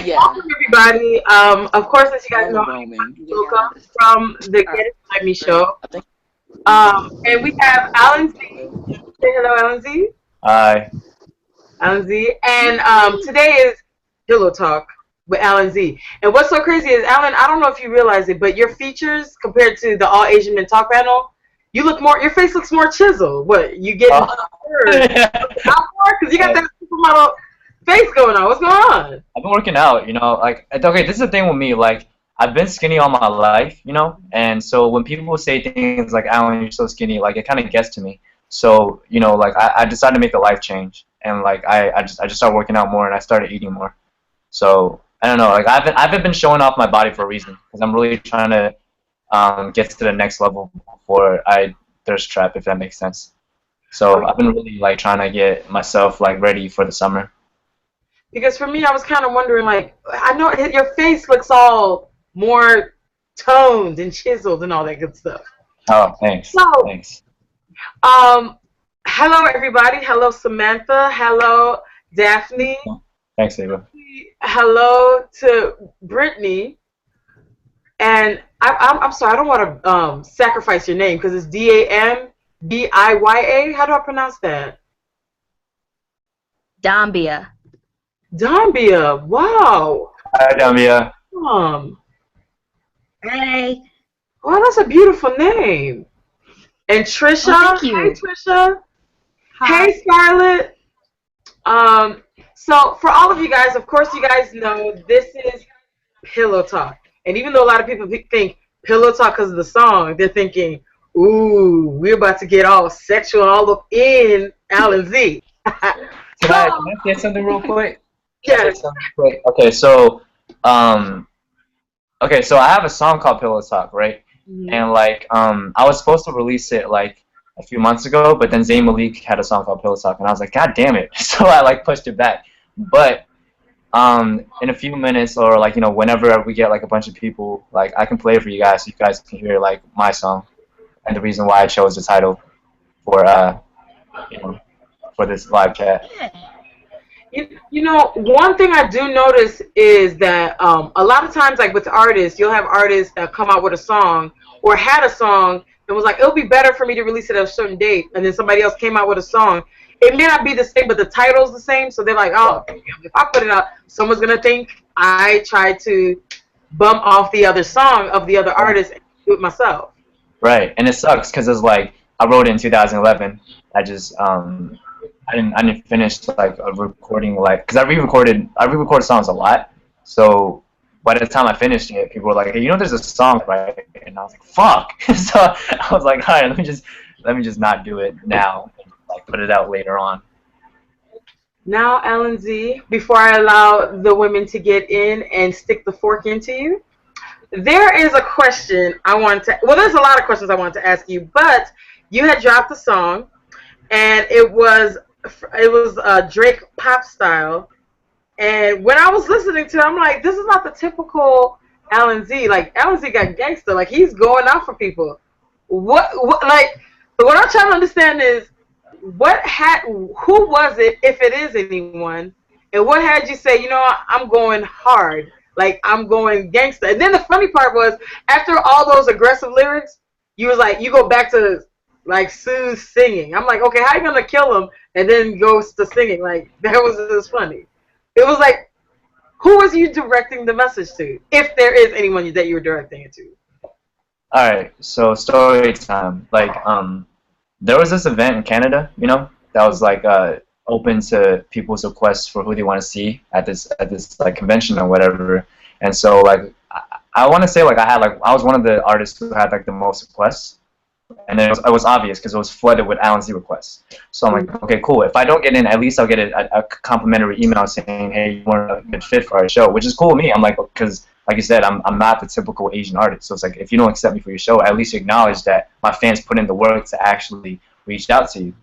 Yeah. Welcome everybody. Of course, as you guys know, Overwhelming. I'm Luca from the Get It Behind Me show. I think. And we have Alan Z. Say hello, Alan Z. Hi. Alan Z. And today is Pillow Talk with Alan Z. And what's so crazy is, Alan, I don't know if you realize it, but your features compared to the All Asian Men Talk panel, your face looks more chiseled. What, you getting because you got that supermodel face going on. What's going on? I've been working out, like, okay, this is the thing with me, like, I've been skinny all my life, and so when people say things like, Alan, you're so skinny, like, it kind of gets to me. So, like, I decided to make a life change, and, like, I just started working out more, and I started eating more. So, I don't know, like, I haven't been showing off my body for a reason, because I'm really trying to get to the next level before I thirst trap, if that makes sense. So, I've been really, like, trying to get myself, like, ready for the summer. Because for me, I was kind of wondering, like, I know your face looks all more toned and chiseled and all that good stuff. Oh, thanks. So, Thanks. Hello everybody. Hello Samantha. Hello Daphne. Thanks, Ava. Hello to Brittany. And I'm sorry, I don't want to sacrifice your name because it's DAMBIYA. How do I pronounce that? Dambia. Dambia. Wow. Hi, Dambia. Hey. Wow, that's a beautiful name. And Trisha. Oh, thank you. Hey, Trisha. Hi. Hey, Scarlett. So for all of you guys, of course, you guys know this is Pillow Talk. And even though a lot of people think Pillow Talk because of the song, they're thinking, ooh, we're about to get all sexual all up in Alan Z. Can I say something real quick? Yes. Okay, so I have a song called Pillow Talk, right? Mhm. And like I was supposed to release it like a few months ago, but then Zayn Malik had a song called Pillow Talk, and I was like, God damn it! So I like pushed it back. But in a few minutes, or like whenever we get like a bunch of people, like I can play it for you guys, so you guys can hear like my song and the reason why I chose the title for for this live chat. One thing I do notice is that a lot of times, like with artists, you'll have artists that come out with a song or had a song and was like, it'll be better for me to release it at a certain date, and then somebody else came out with a song. It may not be the same, but the title's the same, so they're like, oh, if I put it out, someone's going to think I tried to bump off the other song of the other artist and do it myself. Right, and it sucks because it's like I wrote it in 2011. I just I didn't finish like a recording, like, because I re-recorded songs a lot. So by the time I finished it, people were like, hey, there's a song, right? And I was like, fuck. So I was like, all right, let me just not do it now, and like put it out later on. Now, Alan Z, before I allow the women to get in and stick the fork into you, there is a question there's a lot of questions I wanted to ask you, but you had dropped the song, and it was Drake pop style, and when I was listening to it, I'm like, this is not the typical Alan Z. Like, Alan Z got gangster, like he's going out for people. What like, what I'm trying to understand is who was it, if it is anyone, and what had you say, I'm going hard, like I'm going gangster. And then the funny part was, after all those aggressive lyrics, you was like, you go back to like Sue's singing. I'm like, okay, how you gonna kill him and then goes to singing? Like, that was just funny. It was like, who was you directing the message to, if there is anyone that you were directing it to? All right, so story time. Like there was this event in Canada, that was like open to people's requests for who they want to see at this like convention or whatever. And so like I want to say like I was one of the artists who had like the most requests. And then it was obvious because it was flooded with Alan Z requests. So I'm like, okay, cool. If I don't get in, at least I'll get a complimentary email saying, hey, you weren't a good fit for our show, which is cool with me. I'm like, because like you said, I'm not the typical Asian artist. So it's like, if you don't accept me for your show, at least acknowledge that my fans put in the work to actually reach out to you.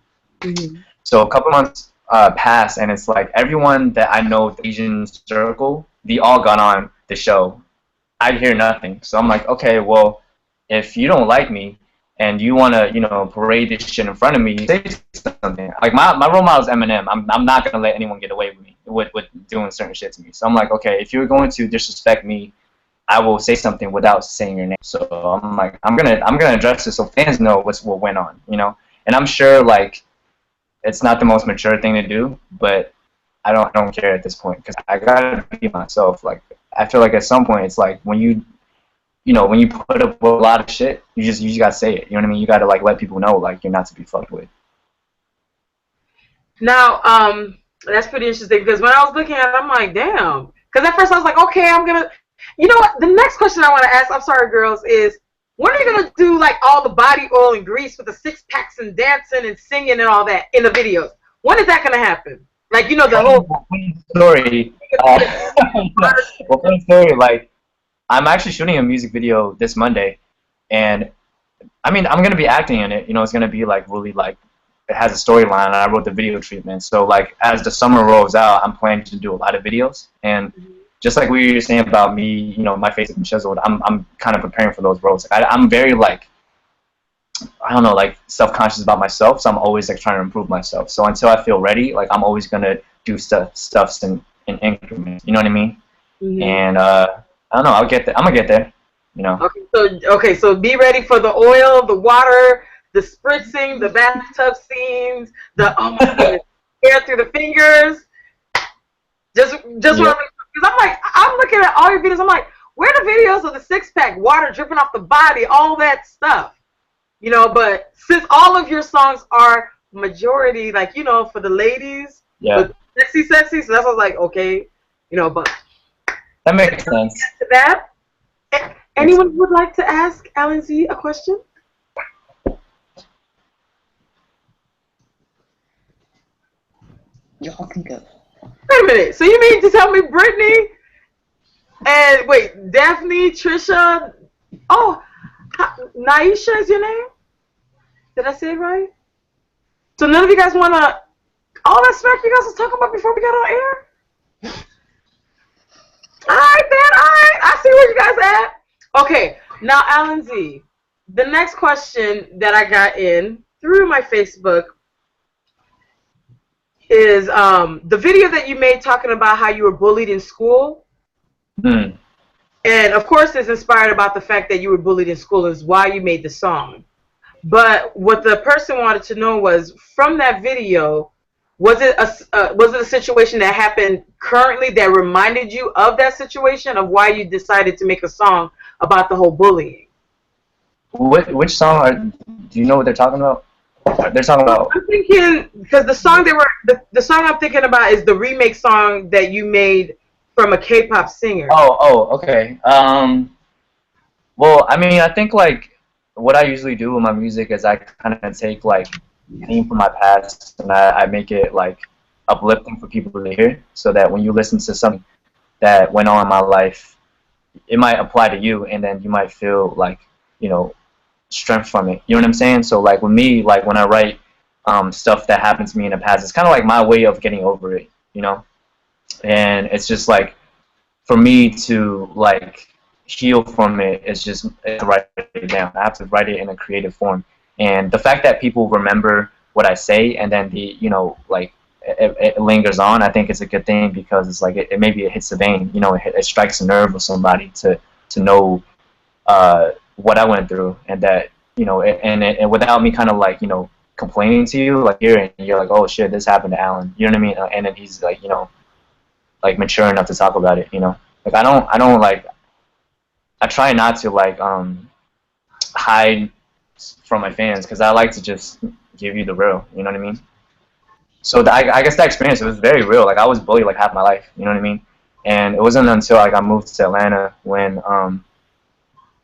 Mm-hmm. So a couple months passed, and it's like everyone that I know, the Asian circle, they all got on the show. I hear nothing. So I'm like, okay, well, if you don't like me, and you want to, you know, parade this shit in front of me, say something. Like my role model is Eminem. I'm not gonna let anyone get away with me with doing certain shit to me. So I'm like, okay, if you're going to disrespect me, I will say something without saying your name. So I'm like, I'm gonna address this so fans know what went on, you know. And I'm sure like it's not the most mature thing to do, but I don't care at this point because I gotta be myself. Like I feel like at some point it's like when you know, when you put up with a lot of shit, you just gotta say it. You know what I mean? You gotta like let people know like you're not to be fucked with. Now, that's pretty interesting because when I was looking at it, I'm like, damn. Because at first I was like, okay, I'm gonna. You know what? The next question I want to ask, I'm sorry, girls, is when are you gonna do like all the body oil and grease with the 6-packs and dancing and singing and all that in the videos? When is that gonna happen? Like, you know, the whole Funny story. Well, funny story. Like, I'm actually shooting a music video this Monday, and I mean, I'm gonna be acting in it. You know, it's gonna be like really like it has a storyline, and I wrote the video treatment. So like, as the summer rolls out, I'm planning to do a lot of videos, and just like we were saying about me, you know, my face is chiseled. I'm kind of preparing for those roles. I'm very like, I don't know, like self-conscious about myself, so I'm always like trying to improve myself. So until I feel ready, like I'm always gonna do stuffs in increments. You know what I mean? And I don't know. I'll get there. I'm gonna get there. You know. Okay, so be ready for the oil, the water, the spritzing, the bathtub scenes, the oh my goodness, hair through the fingers. Just Yeah. because I'm like, I'm looking at all your videos. I'm like, where are the videos of the 6-pack, water dripping off the body, all that stuff, you know? But since all of your songs are majority, like, you know, for the ladies, Yeah. sexy, so that's what I was like, okay, you know. But That makes sense. to that, anyone would like to ask Alan Z a question? Y'all can go. Wait a minute. So you mean to tell me Brittany and wait, Daphne, Trisha, oh, Naisha is your name? Did I say it right? So none of you guys want to, all that smack you guys was talking about before we got on air? Alright then, alright. I see where you guys at. Okay, now Alan Z, the next question that I got in through my Facebook is the video that you made talking about how you were bullied in school. And of course it's inspired about the fact that you were bullied in school is why you made the song. But what the person wanted to know was, from that video, was it a situation that happened currently that reminded you of that situation of why you decided to make a song about the whole bullying? Which song do you know what they're talking about? They're talking about. I'm thinking because the song the song I'm thinking about is the remake song that you made from a K-pop singer. Oh, okay. Well, I mean, I think like what I usually do with my music is I kind of take like theme from my past and I make it like uplifting for people to hear, so that when you listen to something that went on in my life, it might apply to you, and then you might feel like, you know, strength from it. You know what I'm saying? So like with me, like when I write stuff that happened to me in the past, it's kind of like my way of getting over it, you know? And it's just like, for me to like heal from it, it's just to write it down. I have to write it in a creative form. And the fact that people remember what I say and then you know, like it lingers on, I think it's a good thing, because it's like maybe it hits the vein, you know, it strikes a nerve with somebody to know what I went through, and that, you know, and without me kind of like, you know, complaining to you, like you're like, oh shit, this happened to Alan, you know what I mean? And then he's like, you know, like mature enough to talk about it, you know. Like I don't like, I try not to like hide from my fans, because I like to just give you the real, you know what I mean? So I guess that experience, it was very real. Like I was bullied like half my life, you know what I mean? And it wasn't until like I moved to Atlanta when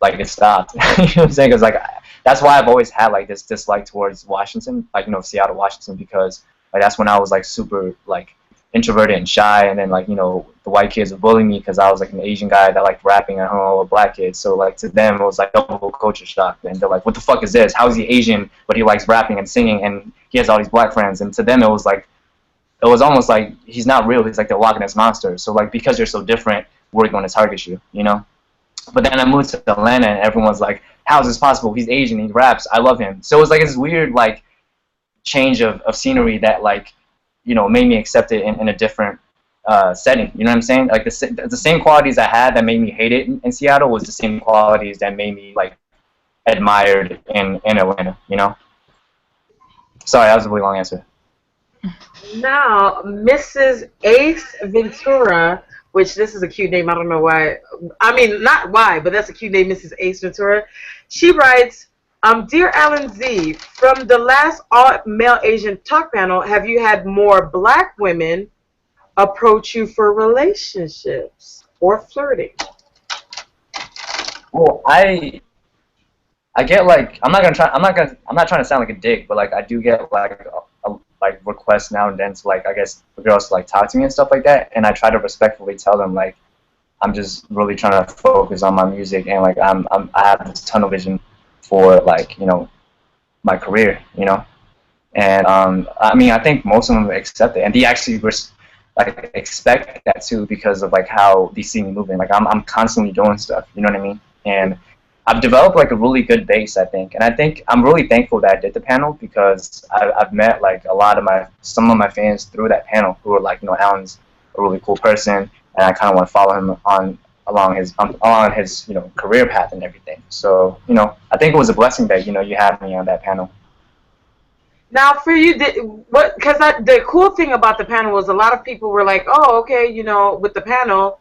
like it stopped. You know what I'm saying? Because like that's why I've always had like this dislike towards Washington, like, you know, Seattle, Washington, because like that's when I was like super like introverted and shy, and then like, you know, the white kids were bullying me because I was like an Asian guy that liked rapping at home with black kids. So like to them it was like double culture shock, and they're like, what the fuck is this? How is he Asian but he likes rapping and singing and he has all these black friends? And to them it was like, it was almost like he's not real, he's like the Loch Ness monster. So like, because you're so different, we're going to target you, you know? But then I moved to Atlanta, and everyone's like, "How is this possible? He's Asian, he raps. I love him." So it was like this weird like change of scenery that like, you know, made me accept it in a different setting. You know what I'm saying? Like the same qualities I had that made me hate it in Seattle was the same qualities that made me like admired in Atlanta. You know. Sorry, that was a really long answer. Now, Mrs. Ace Ventura, which this is a cute name. I don't know why. I mean, not why, but that's a cute name, Mrs. Ace Ventura. She writes, Dear Alan Z, from the last all-male Asian talk panel, have you had more black women approach you for relationships or flirting? Well, I get like I'm not trying to sound like a dick, but like I do get like like requests now and then to like I guess for girls to like talk to me and stuff like that, and I try to respectfully tell them like I'm just really trying to focus on my music, and like I have this tunnel vision for like, you know, my career, you know. And I mean, I think most of them accept it, and they actually like expect that too, because of like how they see me moving. Like I'm constantly doing stuff, you know what I mean? And I've developed like a really good base, I think, and I think I'm really thankful that I did the panel, because I've met like some of my fans through that panel who are like, you know, Alan's a really cool person, and I kind of want to follow him on along his you know, career path and everything. So, you know, I think it was a blessing that, you know, you had me on that panel. Now, for you, because the cool thing about the panel was a lot of people were like, oh, okay, you know, with the panel,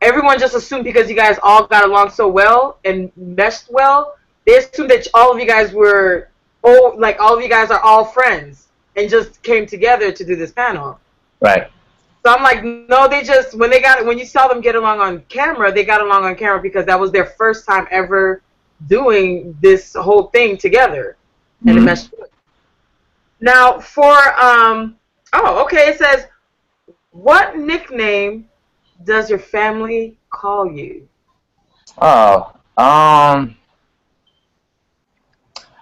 everyone just assumed because you guys all got along so well and meshed well, they assumed that all of you guys were, like all of you guys are all friends and just came together to do this panel. Right. So I'm like, no, they just, when you saw them get along on camera, they got along on camera because that was their first time ever doing this whole thing together. And it meshed good. Now okay, it says, what nickname does your family call you? Oh, I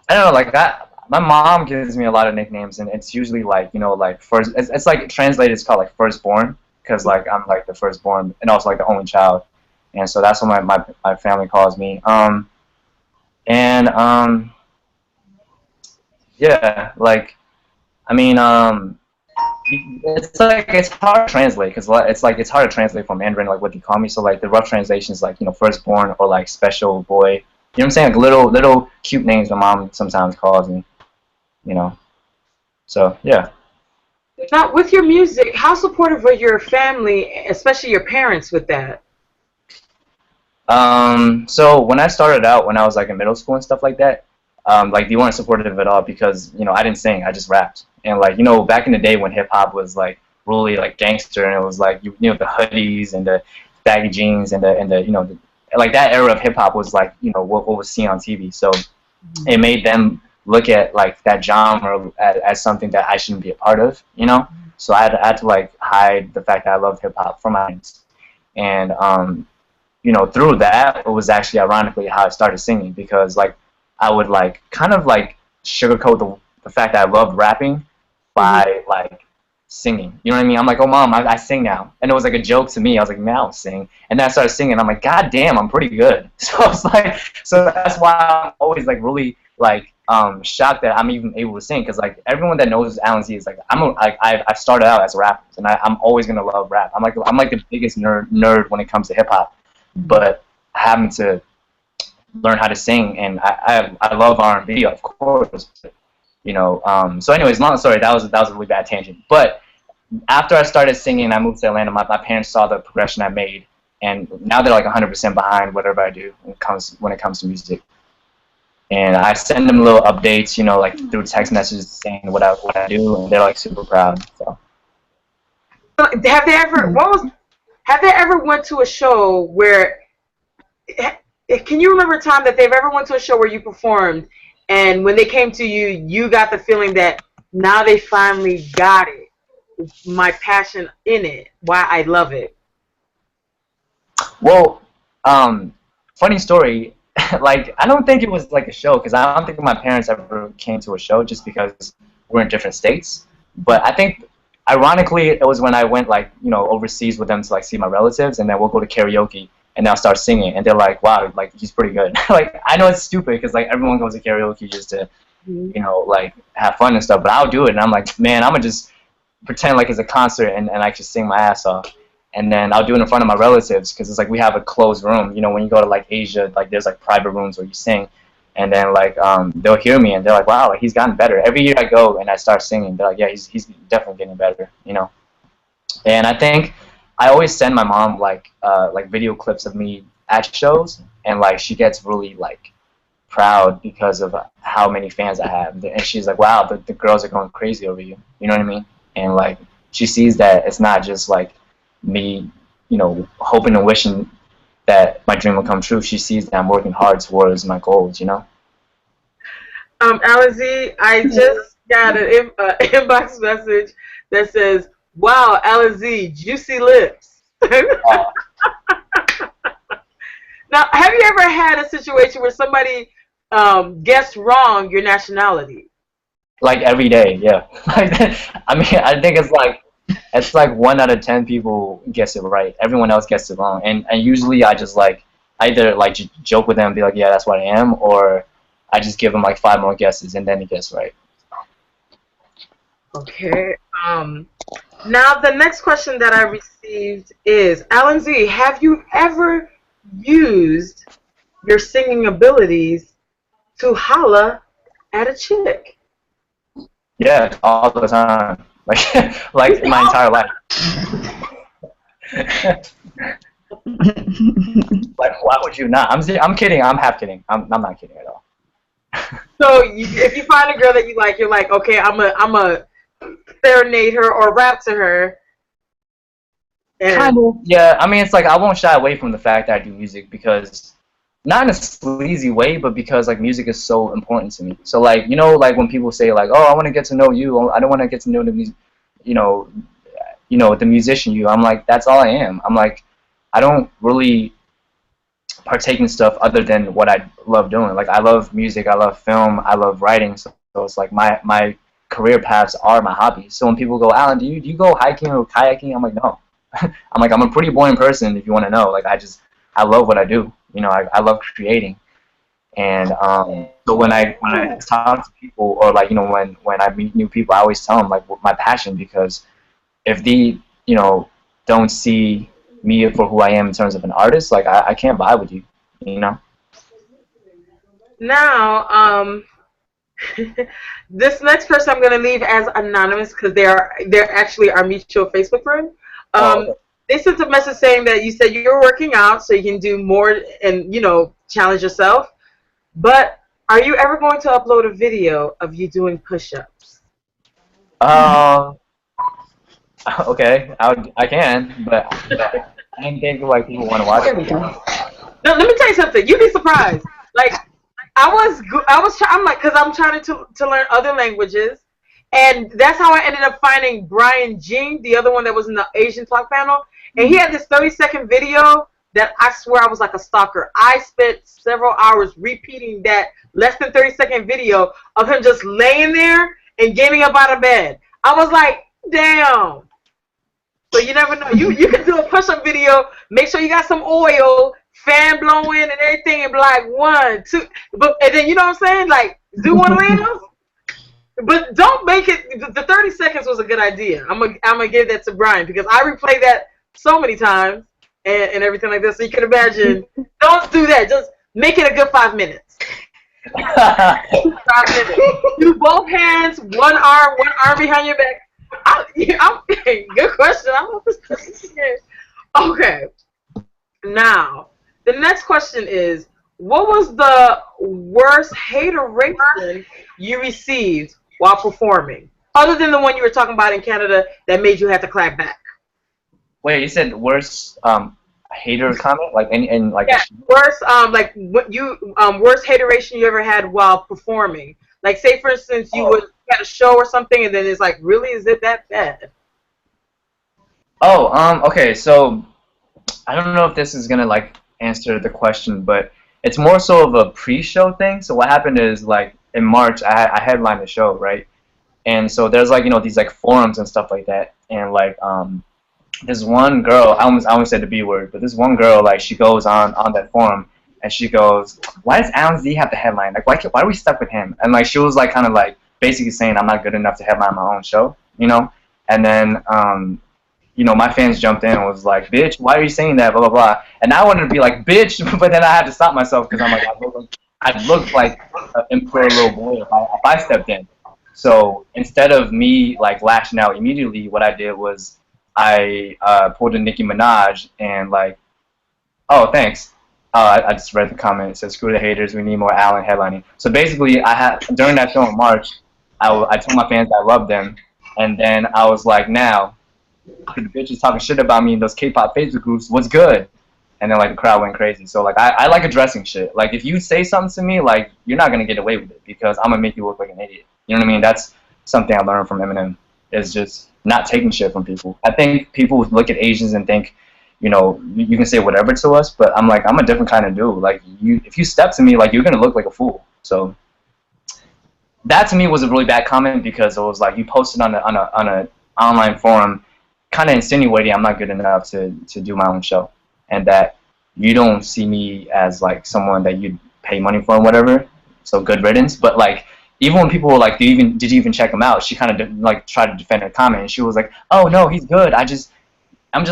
don't know, like that. My mom gives me a lot of nicknames, and it's usually like, you know, like first. It's like translated. It's called like firstborn, because like I'm like the firstborn, and also like the only child, and so that's what my family calls me. And yeah, like I mean, it's like it's hard to translate, because it's hard to translate from Mandarin like what they call me. So like the rough translation is like, you know, firstborn, or like special boy. You know what I'm saying? Like little cute names my mom sometimes calls me. You know. So yeah. Now, with your music, how supportive were your family, especially your parents, with that? So when I started out, when I was like in middle school and stuff like that, like they weren't supportive at all, because, you know, I didn't sing, I just rapped. And like, you know, back in the day when hip hop was like really like gangster, and it was like, you know, the hoodies and the baggy jeans and the you know, like that era of hip hop was like, you know, what was seen on TV. So it made them look at like that genre as something that I shouldn't be a part of, you know. So I had to like hide the fact that I loved hip hop from my parents. And you know, through that, it was actually ironically how I started singing, because like I would like kind of like sugarcoat the fact that I loved rapping by like singing. You know what I mean? I'm like, oh mom, I sing now, and it was like a joke to me. I was like, now I'll sing, and then I started singing. I'm like, god damn, I'm pretty good. So it's like, so that's why I'm always like really like shocked that I'm even able to sing, because like everyone that knows Alan Z is like, I started out as a rapper, and I'm always gonna love rap. I'm like the biggest nerd when it comes to hip hop, but having to learn how to sing, and I love R&B, of course. But, you know, so anyways, long story. That was a really bad tangent. But after I started singing, I moved to Atlanta. My parents saw the progression I made, and now they're like 100% behind whatever I do when it comes to music. And I send them little updates, you know, like through text messages saying what I do, and they're like super proud. So. Have they ever went to a show where? Can you remember a time that they've ever went to a show where you performed, and when they came to you, you got the feeling that now they finally got it, my passion in it, why I love it? Well, funny story. Like, I don't think it was like a show, because I don't think my parents ever came to a show, just because we're in different states. But I think, ironically, it was when I went like, you know, overseas with them to like see my relatives, and then we'll go to karaoke. and then I'll start singing, and they're like, wow, like he's pretty good. Like I know it's stupid because like everyone goes to karaoke just to, you know, like have fun and stuff, but I'll do it, and I'm like, man, I'm gonna just pretend like it's a concert and I just sing my ass off. And then I'll do it in front of my relatives because it's like we have a closed room. You know, when you go to like Asia, like there's like private rooms where you sing, and then like they'll hear me and they're like, wow, like he's gotten better. Every year I go and I start singing, they're like, yeah, he's definitely getting better, you know. And I think I always send my mom like video clips of me at shows, and like she gets really like proud because of how many fans I have, and she's like, wow, the girls are going crazy over you. You know what I mean? And like she sees that it's not just like me, you know, hoping and wishing that my dream will come true. She sees that I'm working hard towards my goals, you know. Alizé, I just got an inbox message that says, "Wow, Alizé, juicy lips." Now, have you ever had a situation where somebody guessed wrong your nationality? Like every day, yeah. Like I mean, I think it's like 1 out of 10 people gets it right. Everyone else gets it wrong, and usually I just like either like joke with them and be like, yeah, that's what I am, or I just give them like 5 more guesses and then he gets right. Okay. Now the next question that I received is, Alan Z, have you ever used your singing abilities to holla at a chick? Yeah, all the time. Like like my entire life. Like why would you not? I'm kidding. I'm half kidding. I'm not kidding at all. So if you find a girl that you like, you're like, okay, I'm a serenade her or rap to her. Kind of. Yeah, I mean, it's like I won't shy away from the fact that I do music because, not in a sleazy way, but because like music is so important to me. So like, you know, like when people say like, oh, I want to get to know you, I don't want to get to know the music, you know, the musician you. I'm like, that's all I am. I'm like, I don't really partake in stuff other than what I love doing. Like I love music, I love film, I love writing. So it's like my career paths are my hobbies. So when people go, Alan, do you go hiking or kayaking? I'm like, no. I'm like, I'm a pretty boring person if you want to know. Like I love what I do. You know, I love creating. And so when I talk to people, or like, you know, when I meet new people, I always tell them like my passion, because if they, you know, don't see me for who I am in terms of an artist, like I can't vibe with you, you know. Now, this next person I'm gonna leave as anonymous because they're actually our mutual Facebook friend. Okay. They sent a message saying that you said you're working out so you can do more and, you know, challenge yourself. But are you ever going to upload a video of you doing push-ups? Okay, I can, but I don't think like people want to watch it. No, let me tell you something. You'd be surprised. Like I'm like, because I'm trying to learn other languages, and that's how I ended up finding Brian Jing, the other one that was in the Asian Talk panel, and he had this 30-second video that I swear I was like a stalker. I spent several hours repeating that less than 30-second video of him just laying there and getting up out of bed. I was like, damn. So you never know. You can do a push-up video. Make sure you got some oil, fan blowing and everything, and be like 1, 2. But and then you know what I'm saying? Like do one of those. But don't make it. The 30 seconds was a good idea. I'm gonna give that to Brian because I replayed that so many times and everything like this. So you can imagine. Don't do that. Just make it a good 5 minutes. 5 minutes. Do both hands, one arm behind your back. Good question. I don't know if this is okay. Now, the next question is, what was the worst hateration you received while performing, other than the one you were talking about in Canada that made you have to clap back? Wait, you said worst hater comment, like in like yeah, worst like what you worst hateration you ever had while performing? Like, say for instance, you would had a show or something, and then it's like, really, is it that bad? Oh, okay. So I don't know if this is gonna like answer the question, but it's more so of a pre-show thing. So what happened is like in March, I headlined the show, right? And so there's like, you know, these like forums and stuff like that, and like this one girl, I almost said the B word, but this one girl, like, she goes on that forum, and she goes, why does Alan Z have the headline? Like, why are we stuck with him? And, like, she was, like, kind of, like, basically saying I'm not good enough to headline my own show, you know? And then, you know, my fans jumped in and was like, bitch, why are you saying that, blah, blah, blah. And I wanted to be like, bitch, but then I had to stop myself because I'm like, I'd look like an immature little boy if I stepped in. So instead of me, like, lashing out immediately, what I did was I pulled a Nicki Minaj and, like, oh, thanks. I just read the comment. It says, screw the haters, we need more Allen headlining. So basically, during that show in March, I told my fans I loved them, and then I was like, now, the bitches talking shit about me in those K-pop Facebook groups, what's good? And then, like, the crowd went crazy. So, like, I like addressing shit. Like, if you say something to me, like, you're not going to get away with it because I'm going to make you look like an idiot. You know what I mean? That's something I learned from Eminem, is just not taking shit from people. I think people look at Asians and think, you know, you can say whatever to us, but I'm like, I'm a different kind of dude. Like, if you step to me, like, you're going to look like a fool. So that to me was a really bad comment because it was like you posted on a online forum kind of insinuating I'm not good enough to do my own show, and that you don't see me as like someone that you'd pay money for and whatever. So good riddance. But like, even when people were like, did you even check him out? She kind of like tried to defend her comment, and she was like, oh no, he's good. I'm just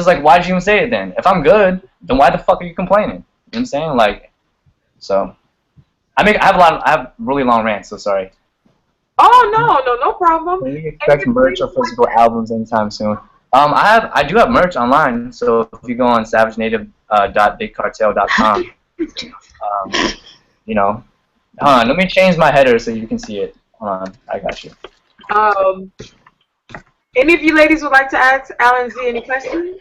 like, why did you even say it then? If I'm good, then why the fuck are you complaining? You know what I'm saying? Like, so I have really long rants. So sorry. Oh, no problem. Can we expect merch or physical albums anytime soon? I do have merch online, so if you go on savagenative.bigcartel.com, you know, hold on, let me change my header so you can see it. Hold on, I got you. Any of you ladies would like to ask Alan Z any questions?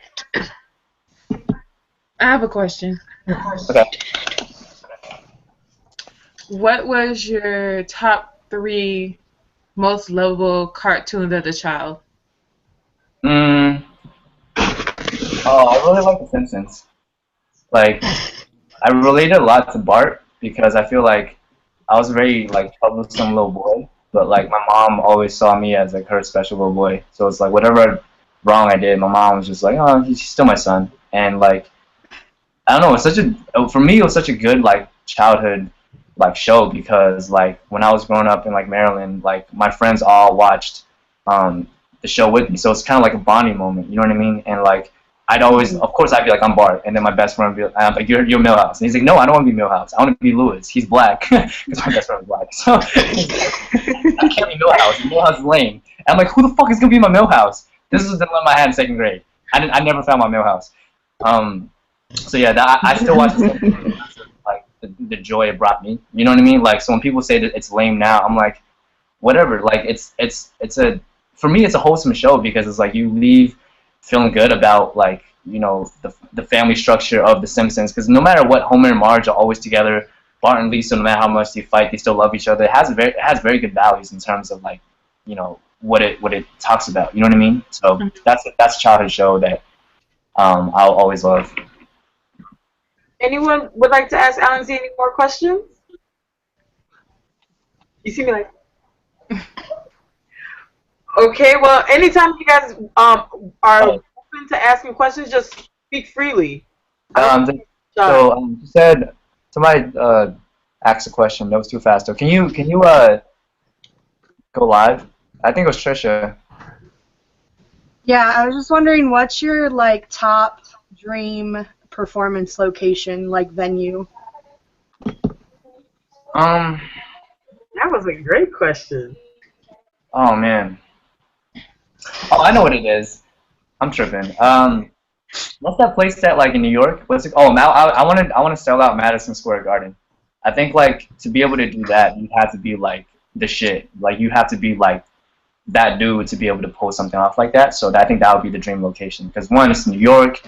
I have a question. Okay. What was your top 3 most lovable cartoons as a child? Oh, I really like The Simpsons. Like, I related a lot to Bart because I feel like I was a very like troublesome little boy, but like my mom always saw me as like her special little boy. So it's like whatever wrong I did, my mom was just like, oh, he's still my son. And like, I don't know, for me it was such a good like childhood like show because like when I was growing up in like Maryland, like my friends all watched the show with me, so it's kind of like a bonding moment, you know what I mean? And like I'd always, of course, I'd be like, I'm Bart, and then my best friend would be like, you're Milhouse, and he's like, no, I don't want to be Milhouse, I want to be Lewis. He's black because my best friend is black, so I can't be Milhouse. Milhouse is lame. And I'm like, who the fuck is gonna be my Milhouse? This was the dilemma I had in 2nd grade. I never found my Milhouse. So yeah, I still watch this like the joy it brought me. You know what I mean? Like, so when people say that it's lame now, I'm like, whatever. Like, for me, it's a wholesome show because it's like you leave feeling good about like, you know, the family structure of The Simpsons. Because no matter what, Homer and Marge are always together. Bart and Lisa, no matter how much they fight, they still love each other. It has very good values in terms of like, you know, what it talks about. You know what I mean? So that's a childhood show that I'll always love. Anyone would like to ask Alan Z any more questions? You see me like, okay, well, anytime you guys are open to asking questions, just speak freely. You said somebody asked a question. That was too fast. So can you go live? I think it was Trisha. Yeah, I was just wondering, what's your like top dream performance location, like venue? That was a great question. Oh man. Oh, I know what it is. I'm tripping. What's that place that like in New York? What's it? Oh, I want to sell out Madison Square Garden. I think like to be able to do that, you have to be like the shit. Like you have to be like that dude to be able to pull something off like that. So I think that would be the dream location because one, it's New York,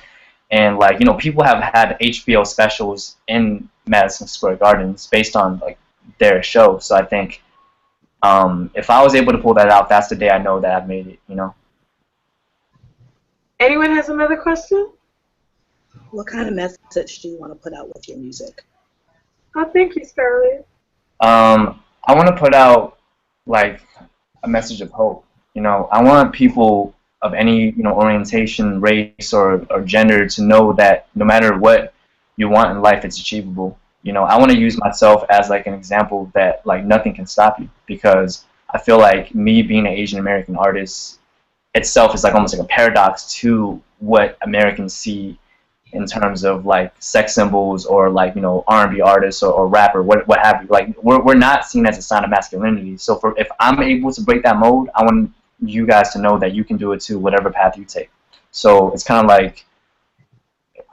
and like, you know, people have had HBO specials in Madison Square Gardens based on like their show. So I think if I was able to pull that out, that's the day I know that I've made it. You know. Anyone has another question? What kind of message do you want to put out with your music? Oh, thank you, Scarlett. I want to put out like a message of hope. You know, I want people of any orientation, race, or gender to know that no matter what you want in life, it's achievable. I want to use myself as like an example that like nothing can stop you, because I feel like me being an Asian American artist itself is like almost like a paradox to what Americans see in terms of like sex symbols or like R&B artists or rapper, what have you. Like we're not seen as a sign of masculinity. So if I'm able to break that mold, I want you guys to know that you can do it too, whatever path you take. So it's kind of like,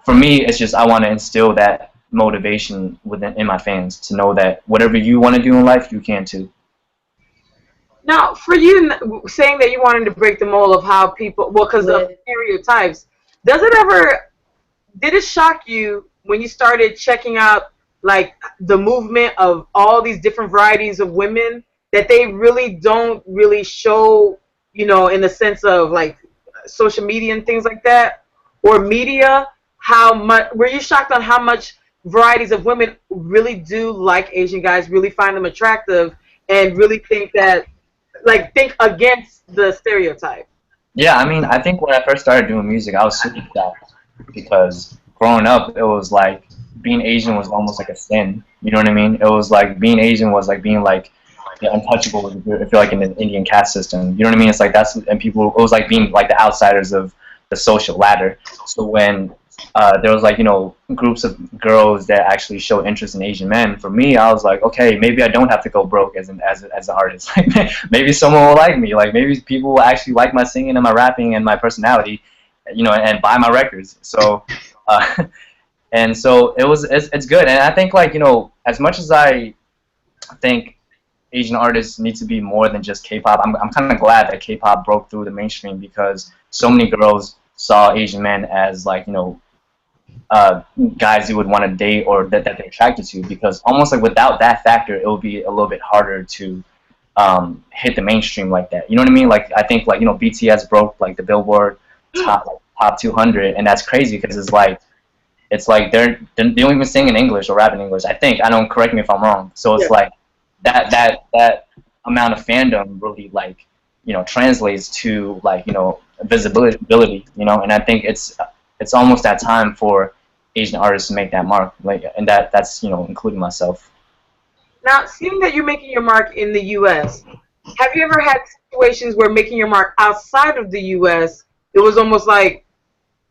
for me, it's just I want to instill that motivation in my fans to know that whatever you want to do in life, you can too. Now, for you saying that you wanted to break the mold of how people, well, because of stereotypes, did it shock you when you started checking out like the movement of all these different varieties of women, that they really don't really show, in the sense of like social media and things like that, or media? How much were you shocked on how much varieties of women really do like Asian guys, really find them attractive, and really think against the stereotype? Yeah, I mean, I think when I first started doing music, I was super shocked, because growing up, it was like being Asian was almost like a sin. You know what I mean? It was like being Asian was like being like the untouchable if you're like in an Indian caste system. You know what I mean? It's like and people, it was like being like the outsiders of the social ladder. So when there was like groups of girls that actually show interest in Asian men, for me, I was like, okay, maybe I don't have to go broke as an artist. Maybe someone will like me. Like maybe people will actually like my singing and my rapping and my personality, and buy my records. So and so it's good. And I think like as much as I think Asian artists need to be more than just K-pop, I'm kind of glad that K-pop broke through the mainstream, because so many girls saw Asian men as like guys you would want to date, or that they're attracted to, because almost like without that factor, it would be a little bit harder to hit the mainstream like that. You know what I mean? Like I think like BTS broke like the Billboard top 200, and that's crazy, because it's like they don't even sing in English or rap in English. I think, I don't, correct me if I'm wrong. So it's like that amount of fandom really like translates to like visibility, and I think it's almost that time for Asian artists to make that mark, like, and that's including myself. Now, seeing that you're making your mark in the U.S., have you ever had situations where making your mark outside of the U.S., it was almost like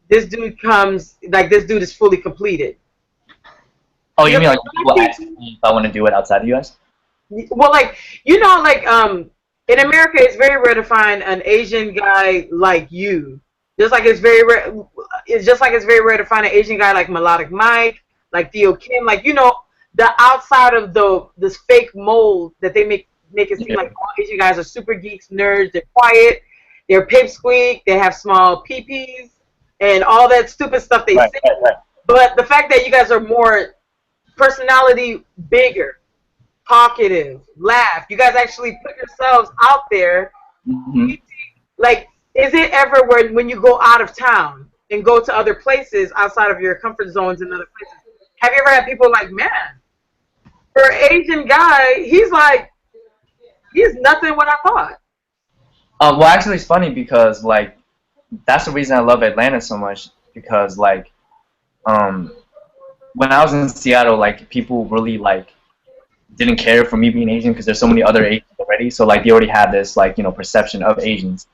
this dude is fully completed? Oh, you mean like people ask me if I want to do it outside the U.S.? Well, like in America, it's very rare to find an Asian guy like you. Just like it's very rare. It's just like it's very rare to find an Asian guy like Melodic Mike, like Theo Kim, like the outside of this fake mold that they make it seem like all Asian guys are super geeks, nerds. They're quiet, they're pipsqueak, they have small peepees, and all that stupid stuff they say. Right. But the fact that you guys are more personality, bigger, talkative, laugh. You guys actually put yourselves out there. Mm-hmm. Like, is it ever when you go out of town and go to other places outside of your comfort zones and other places, have you ever had people like, man, for an Asian guy, he's nothing what I thought? Well, actually, it's funny, because like that's the reason I love Atlanta so much, because like when I was in Seattle, like people really like didn't care for me being Asian, because there's so many other Asians already. So like they already had this like perception of Asians,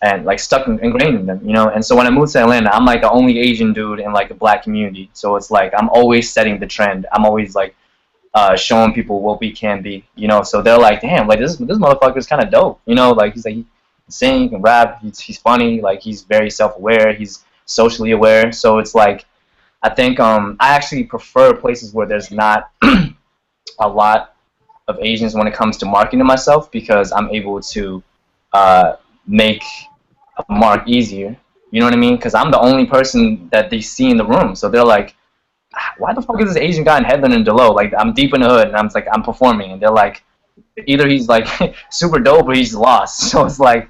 and like ingrained in them, And so when I moved to Atlanta, I'm like the only Asian dude in like the black community. So it's like I'm always setting the trend. I'm always like showing people what we can be, So they're like, damn, like this motherfucker's kind of dope, Like he's like, he can sing, he can rap, he's funny, like he's very self-aware, he's socially aware. So it's like, I think I actually prefer places where there's not a lot of Asians when it comes to marketing myself, because I'm able to make a mark easier. You know what I mean? Because I'm the only person that they see in the room. So they're like, why the fuck is this Asian guy in Headland and Delo? Like, I'm deep in the hood, and I'm performing, and they're like, either he's like super dope or he's lost. So it's like,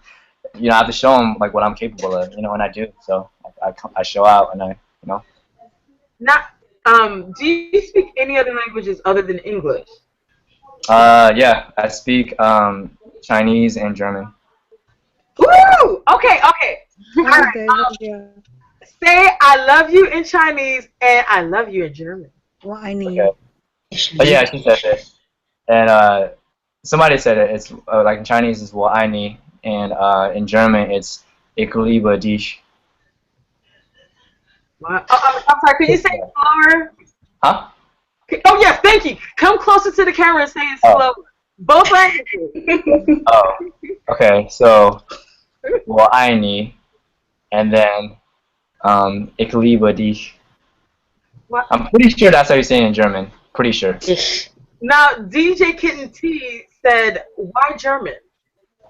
I have to show him like what I'm capable of, and I do. So I show out, and Not. Do you speak any other languages other than English? Yeah, I speak Chinese and German. Woo! Okay. All right. Okay, yeah. Say I love you in Chinese and I love you in German. Well, I need. Okay. But yeah, she said it. And somebody said it. It's like in Chinese it's 我爱你, and in German it's ich liebe dich. Wow. Oh, I'm sorry. Could you say it slower? Huh? Oh yes, thank you. Come closer to the camera and say it Oh. slow. Both languages. Oh. Okay. So 我爱你, and then ich liebe dich. What? I'm pretty sure that's how you say it in German. Pretty sure. Now DJ Kitten T said, "Why German?"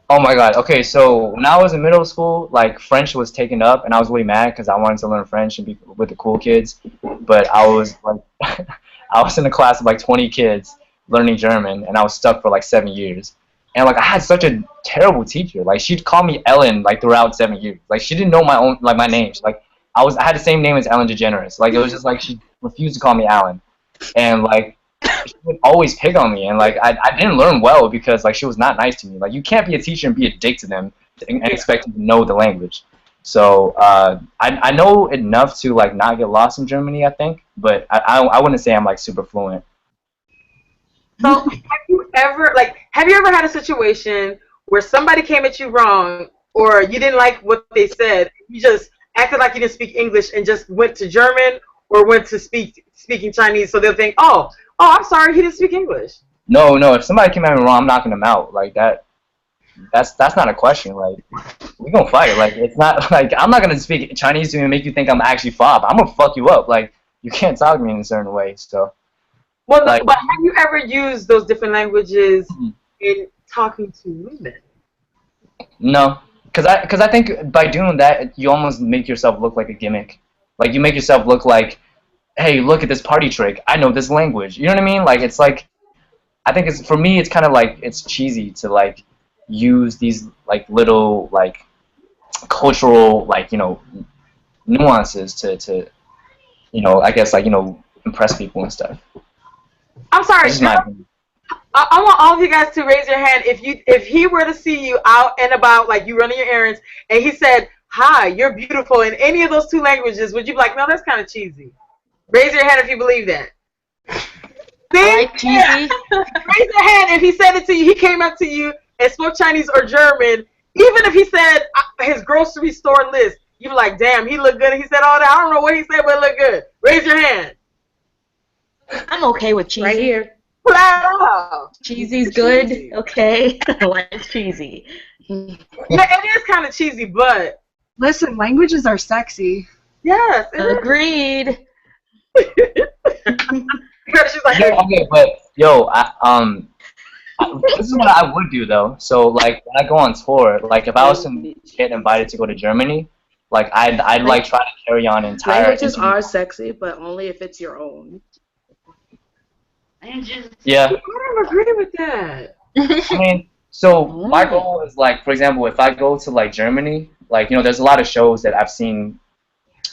Oh my god. Okay, so when I was in middle school, like French was taken up, and I was really mad because I wanted to learn French and be with the cool kids. But I was like, I was in a class of like 20 kids learning German, and I was stuck for like 7 years. And like I had such a terrible teacher. Like she'd call me Ellen like throughout 7 years. Like she didn't know my name. Like I had the same name as Ellen DeGeneres. Like it was just like she refused to call me Alan, and like she would always pick on me, and like I didn't learn well because like she was not nice to me. Like you can't be a teacher and be a dick to them and expect them to know the language. So I know enough to like not get lost in Germany, I think, but I wouldn't say I'm like super fluent. So have you ever had a situation where somebody came at you wrong, or you didn't like what they said, you just acted like you didn't speak English and just went to German or went to speaking Chinese, so they'll think, oh, I'm sorry, he didn't speak English. No, if somebody came at me wrong, I'm knocking them out. Like that's not a question. Like we gonna fight. Like it's not like I'm not gonna speak Chinese to you and make you think I'm actually fob. I'm gonna fuck you up. Like you can't talk to me in a certain way. So. Well, Like, but have you ever used those different languages in talking to women? No, because I think by doing that you almost make yourself look like a gimmick. Like you make yourself look like, hey, look at this party trick. I know this language. You know what I mean? Like it's like, I think it's for me. It's kind of like it's cheesy to like use these like little like cultural like nuances to I guess like impress people and stuff. I'm sorry, This is my I want all of you guys to raise your hand if he were to see you out and about, like you running your errands, and he said, "Hi, you're beautiful," in any of those two languages, would you be like, "No, that's kind of cheesy"? Raise your hand if you believe that. See? Like cheesy. Raise your hand if he said it to you. He came up to you and spoke Chinese or German. Even if he said his grocery store list, you'd be like, "Damn, he looked good." And he said all that. I don't know what he said, but it looked good. Raise your hand. I'm okay with cheesy. Right here. Flat out. Cheesy's good. Okay. I like cheesy. Yeah, it is kind of cheesy, but Listen, languages are sexy. yes. Agreed. She's like, Yeah, okay, but yo, this is what I would do though. So like when I go on tour, like if I was to get invited to go to Germany, like I'd like try to carry on an entire Languages interview. are sexy, but only if it's your own. Yeah, I don't agree with that. I mean, so my goal is like, for example, if I go to like Germany, like there's a lot of shows that I've seen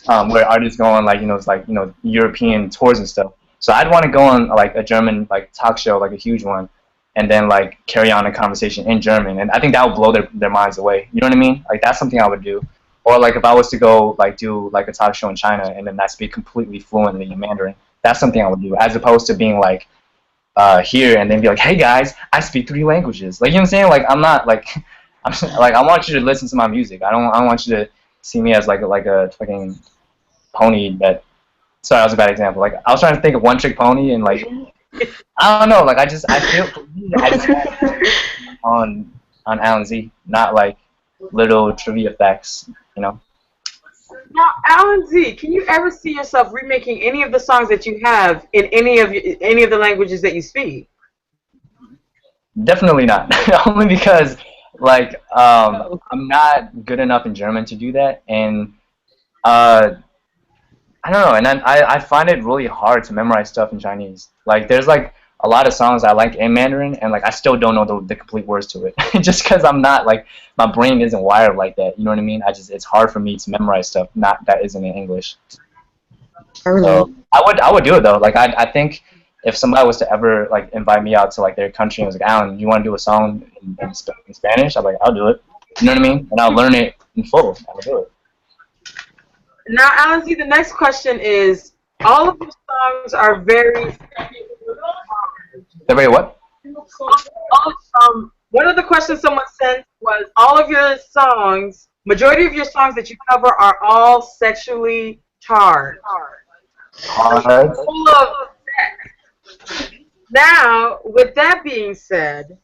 where artists go on like it's like European tours and stuff. So I'd want to go on like a German like talk show, like a huge one, and then like carry on a conversation in German, and I think that would blow their minds away. You know what I mean? Like that's something I would do. Or like if I was to go like do like a talk show in China and then I speak completely fluently in Mandarin, that's something I would do, as opposed to being like here and then be like, hey guys, I speak 3 languages. Like you know what I'm saying? Like I'm not like like I want you to listen to my music. I don't want you to see me as like a fucking pony that. Sorry, that was a bad example. Like I was trying to think of One Trick Pony and like I don't know. Like I feel I just on Alan Z, not like little trivia facts. Now, Alan Z, can you ever see yourself remaking any of the songs that you have in any of the languages that you speak? Definitely not. Only because like I'm not good enough in German to do that, and I don't know, and then I find it really hard to memorize stuff in Chinese. Like there's like a lot of songs I like in Mandarin, and like I still don't know the complete words to it, just because I'm not like my brain isn't wired like that. You know what I mean? It's hard for me to memorize stuff that isn't in English. So I would do it though. Like I think if somebody was to ever like invite me out to like their country and was like, Alan, you want to do a song in Spanish? I'm like, I'll do it. You know what I mean? And I'll learn it in full. I would do it. Now, Alan Z, the next question is: all of your songs are very. Everybody, what? One of the questions someone sent was: all of your songs, majority of your songs that you cover are all sexually charged. Hard. Full of sex. Now, with that being said,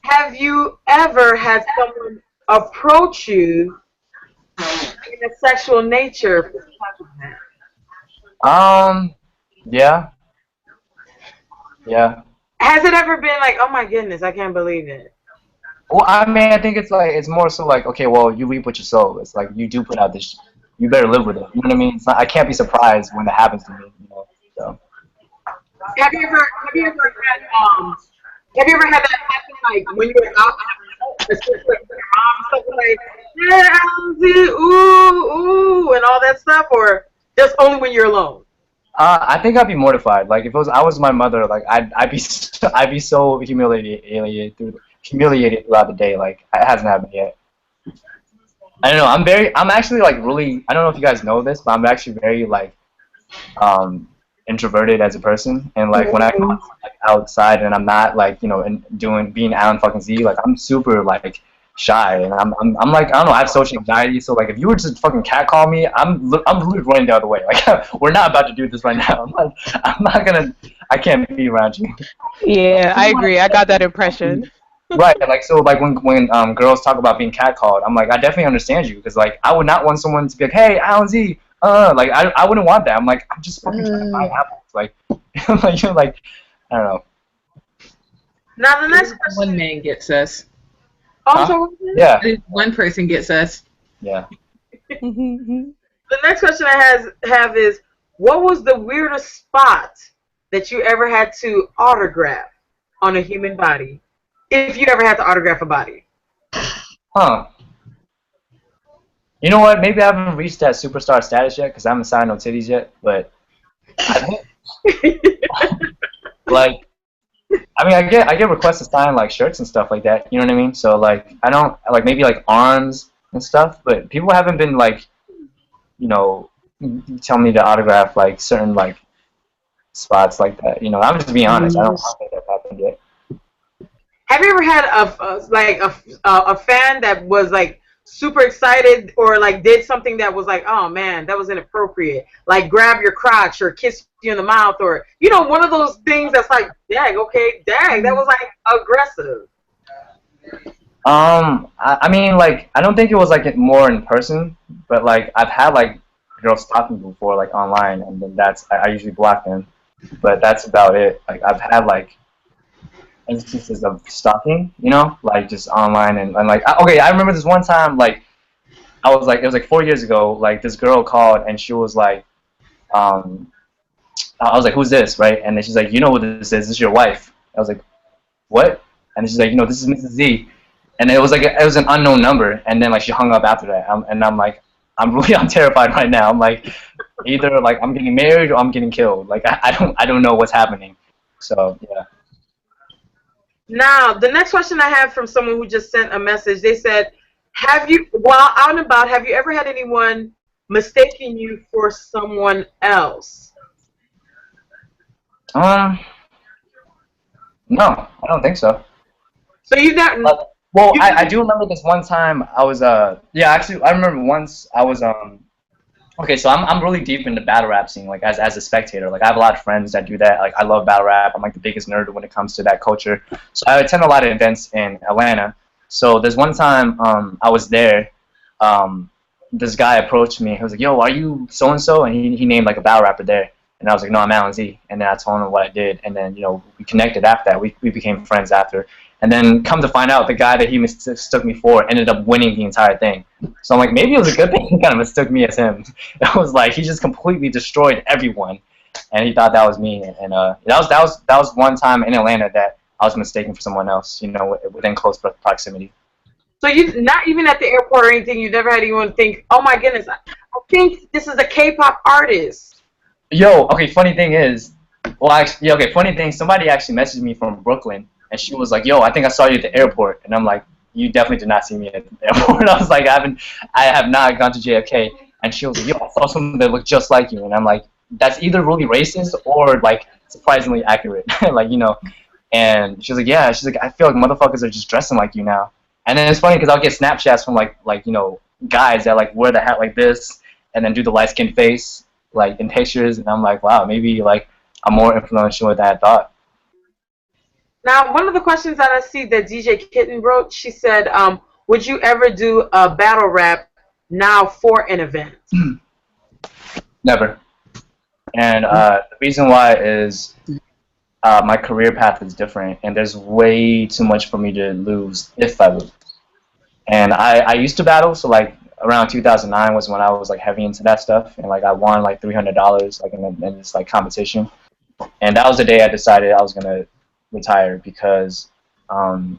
have you ever had someone approach you in a sexual nature? Yeah, yeah. Has it ever been like, oh my goodness, I can't believe it? Well, I mean, I think it's like it's more so like, okay, well, you reap what you sow. It's like you do put out this, you better live with it. You know what I mean? It's not, I can't be surprised when that happens to me. You know, so. Have you ever had that happen like when you were out, especially with your mom, something like, yeah, Alzy, ooh, and all that stuff, or just only when you're alone? I think I'd be mortified. Like if it was I was my mother, like I'd be so humiliated throughout the day. Like it hasn't happened yet. I don't know. I'm actually like really. I don't know if you guys know this, but I'm actually very like introverted as a person. And like when I go like, outside and I'm not like being Alan fucking Z, like I'm super like shy and I'm like I don't know. I have social anxiety. So like if you were to fucking catcall me, I'm literally running the other way. Like we're not about to do this right now. I'm not gonna. I can't be around you. Yeah, I agree. I got that impression. Right, like so, like when girls talk about being catcalled, I'm like, I definitely understand you, because like I would not want someone to be like, hey, Alan Z, like I wouldn't want that. I'm like, I'm just fucking trying to buy apples, like, like you're like, I don't know. Now the next question. One man gets us. Also, Yeah. One person gets us. Yeah. The next question I have is, what was the weirdest spot that you ever had to autograph on a human body? If you ever had to autograph a body. Huh. You know what? Maybe I haven't reached that superstar status yet because I haven't signed no titties yet. But I think, like, I mean, I get requests to sign like shirts and stuff like that. You know what I mean? So like, I don't like maybe like arms and stuff. But people haven't been like, tell me to autograph like certain like spots like that. You know, I'm just being honest. I don't think that's happened yet. Have you ever had a fan that was like super excited or like did something that was like, oh man, that was inappropriate, like grab your crotch or kiss you in the mouth, or one of those things that's like, dang, that was like aggressive? I mean, like, I don't think it was like more in person, but like I've had like girls stop me before like online, and then I usually block them, but that's about it. Like I've had like instances of stalking, like just online and like okay, I remember this one time, like I was like, it was like 4 years ago, like this girl called and she was like, I was like, who's this, right? And then she's like, you know who this is? This is your wife. I was like, what? And she's like, this is Mrs. Z. And it was like it was an unknown number, and then like she hung up after that, and I'm like, I'm terrified right now. I'm like, either like I'm getting married or I'm getting killed. Like I don't know what's happening. So yeah. Now, the next question I have from someone who just sent a message, they said, while out and about, have you ever had anyone mistaking you for someone else? No, I don't think so. So you've not... well, I do remember this one time I was, actually, I remember once I was, okay, so I'm really deep in the battle rap scene, like as a spectator. Like I have a lot of friends that do that. Like I love battle rap. I'm like the biggest nerd when it comes to that culture. So I attend a lot of events in Atlanta. So there's one time I was there. This guy approached me. He was like, "Yo, are you so and so?" And he named like a battle rapper there. And I was like, "No, I'm Alan Z." And then I told him what I did. And then we connected after that. We became friends after. And then come to find out, the guy that he mistook me for ended up winning the entire thing. So I'm like, maybe it was a good thing he kind of mistook me as him. It was like he just completely destroyed everyone, and he thought that was me. And that was one time in Atlanta that I was mistaken for someone else, within close proximity. So you not even at the airport or anything, you never had anyone think, oh my goodness, I think this is a K-pop artist. Yo, okay, funny thing is, funny thing, somebody actually messaged me from Brooklyn. And she was like, "Yo, I think I saw you at the airport." And I'm like, "You definitely did not see me at the airport." I was like, I have not gone to JFK. and she was like, yo, I saw someone that looked just like you, and I'm like, that's either really racist or like surprisingly accurate, like And she was like, yeah, she's like, I feel like motherfuckers are just dressing like you now. And then it's funny because I'll get Snapchats from like guys that like wear the hat like this and then do the light skin face like in pictures, and I'm like, wow, maybe like I'm more influential than I thought. Now, one of the questions that I see that DJ Kitten wrote, she said, would you ever do a battle rap now for an event? Never. And the reason why is my career path is different, and there's way too much for me to lose if I lose. And I used to battle, so like around 2009 was when I was like heavy into that stuff, and like I won like $300 like in this like competition, and that was the day I decided I was gonna retire because I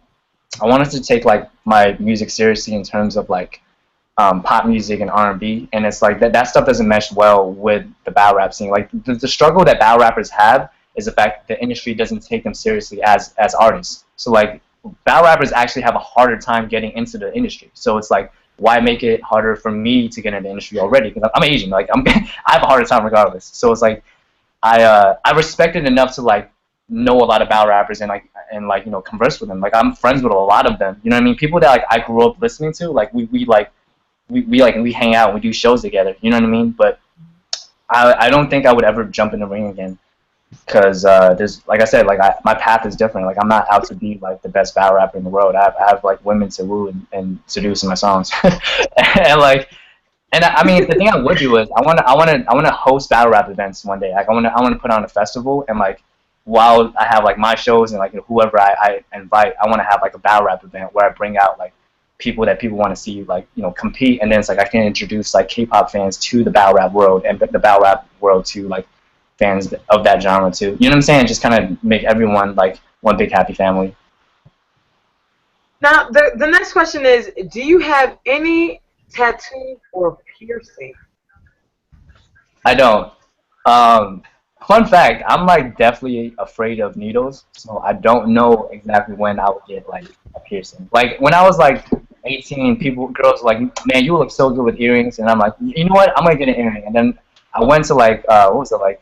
wanted to take like my music seriously in terms of like pop music and R&B, and it's like that stuff doesn't mesh well with the battle rap scene. Like the struggle that battle rappers have is the fact that the industry doesn't take them seriously as artists. So like battle rappers actually have a harder time getting into the industry. So it's like, why make it harder for me to get into the industry already? Because I'm Asian, like I have a harder time regardless. So it's like I respect it enough to like know a lot of battle rappers and converse with them. Like I'm friends with a lot of them. You know what I mean? People that like I grew up listening to. Like we hang out and we do shows together. You know what I mean? But I don't think I would ever jump in the ring again. Because there's, like I said, like my path is different. Like I'm not out to be like the best battle rapper in the world. I have like women to woo and seduce in my songs, and I mean the thing I would do is I wanna host battle rap events one day. Like I wanna put on a festival, and like while I have like my shows and like whoever I invite, I wanna have like a battle rap event where I bring out like people that people want to see like compete, and then it's like I can introduce like K-pop fans to the battle rap world and the battle rap world to like fans of that genre too. You know what I'm saying? Just kind of make everyone like one big happy family. Now, the next question is, do you have any tattoo or piercing? I don't. Fun fact, I'm like definitely afraid of needles, so I don't know exactly when I would get like a piercing. Like when I was like 18, girls were like, man, you look so good with earrings, and I'm like, you know what? I'm gonna get an earring. And then I went to like what was it like?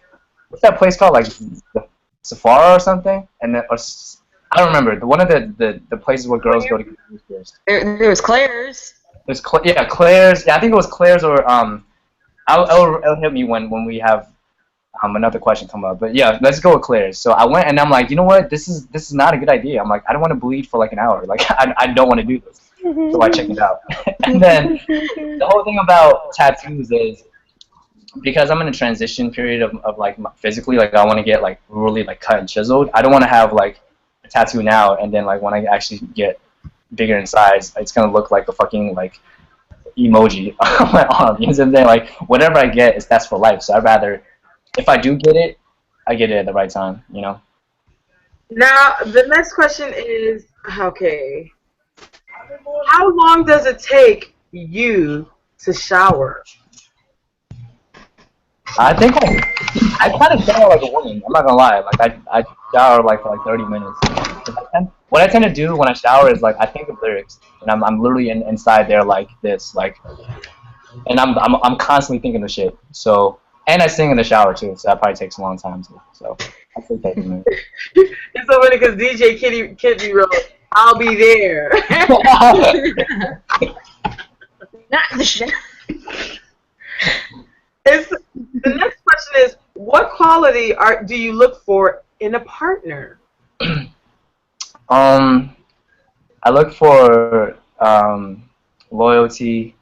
What's that place called? Like the Safari or something? And then I don't remember. One of the places where girls go to get pierced. There's Claire's. There's Claire's. Yeah, I think it was Claire's or it'll hit me when we have another question come up. But yeah, let's go with Claire's. So I went and I'm like, you know what? This is not a good idea. I'm like, I don't want to bleed for like an hour. Like I don't want to do this. So I checked it out. And then the whole thing about tattoos is, because I'm in a transition period of like physically, like I want to get like really like cut and chiseled. I don't want to have like a tattoo now and then like when I actually get bigger in size, it's gonna look like a fucking like emoji on my arm. You know what I'm saying? Like whatever I get that's for life. So I'd rather, if I do get it, I get it at the right time. You know. Now the next question is, okay, how long does it take you to shower? I think I kind of shower like a woman. I'm not gonna lie. Like I shower like for like 30 minutes. What I tend to do when I shower is like I think of lyrics, and I'm literally inside there like this, like, and I'm constantly thinking of shit. So, and I sing in the shower too, so that probably takes a long time too. So I think 30 minutes. It's so funny because DJ Kitty wrote, "I'll be there." Not the show. The next question is, what quality do you look for in a partner? I look for loyalty,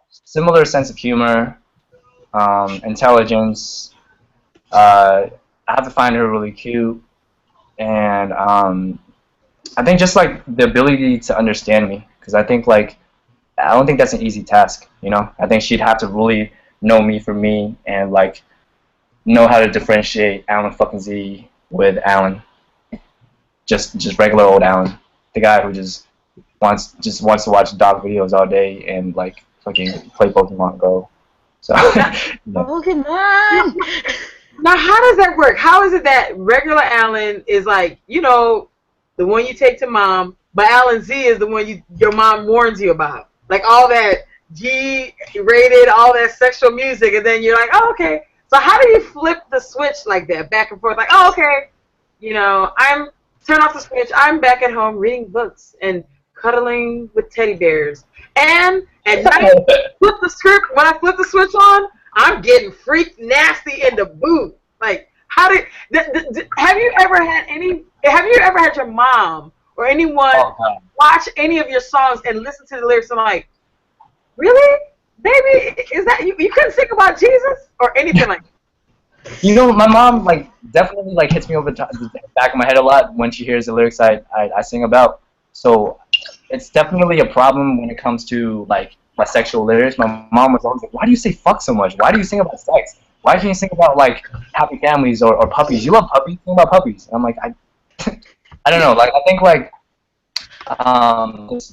similar sense of humor, intelligence. I have to find her really cute, and I think just like the ability to understand me, because I think like I don't think that's an easy task, you know. I think she'd have to really know me for me and like know how to differentiate Alan fucking Z with Alan, just regular old Alan, the guy who just wants to watch dog videos all day and like fucking play Pokemon Go. So Pokemon. Now, how does that work? How is it that regular Alan is like, you know, the one you take to mom, but Alan Z is the one your mom warns you about? Like all that G-rated, all that sexual music, and then you're like, oh, okay. So how do you flip the switch like that, back and forth? Like, oh, okay, I'm turn off the switch. I'm back at home reading books and cuddling with teddy bears. And at night, flip the script. When I flip the switch on, I'm getting freaked nasty in the boot. Like, how did? Have you ever had your mom or anyone watch any of your songs and listen to the lyrics and like, really, baby, is that you couldn't sing about Jesus or anything like that? My mom definitely hits me over the back of my head a lot when she hears the lyrics I sing about. So it's definitely a problem when it comes to my sexual lyrics. My mom was always like, "Why do you say fuck so much? Why do you sing about sex? Why can't you sing about happy families or puppies? You love puppies, sing about puppies." And I'm like, I don't know. I think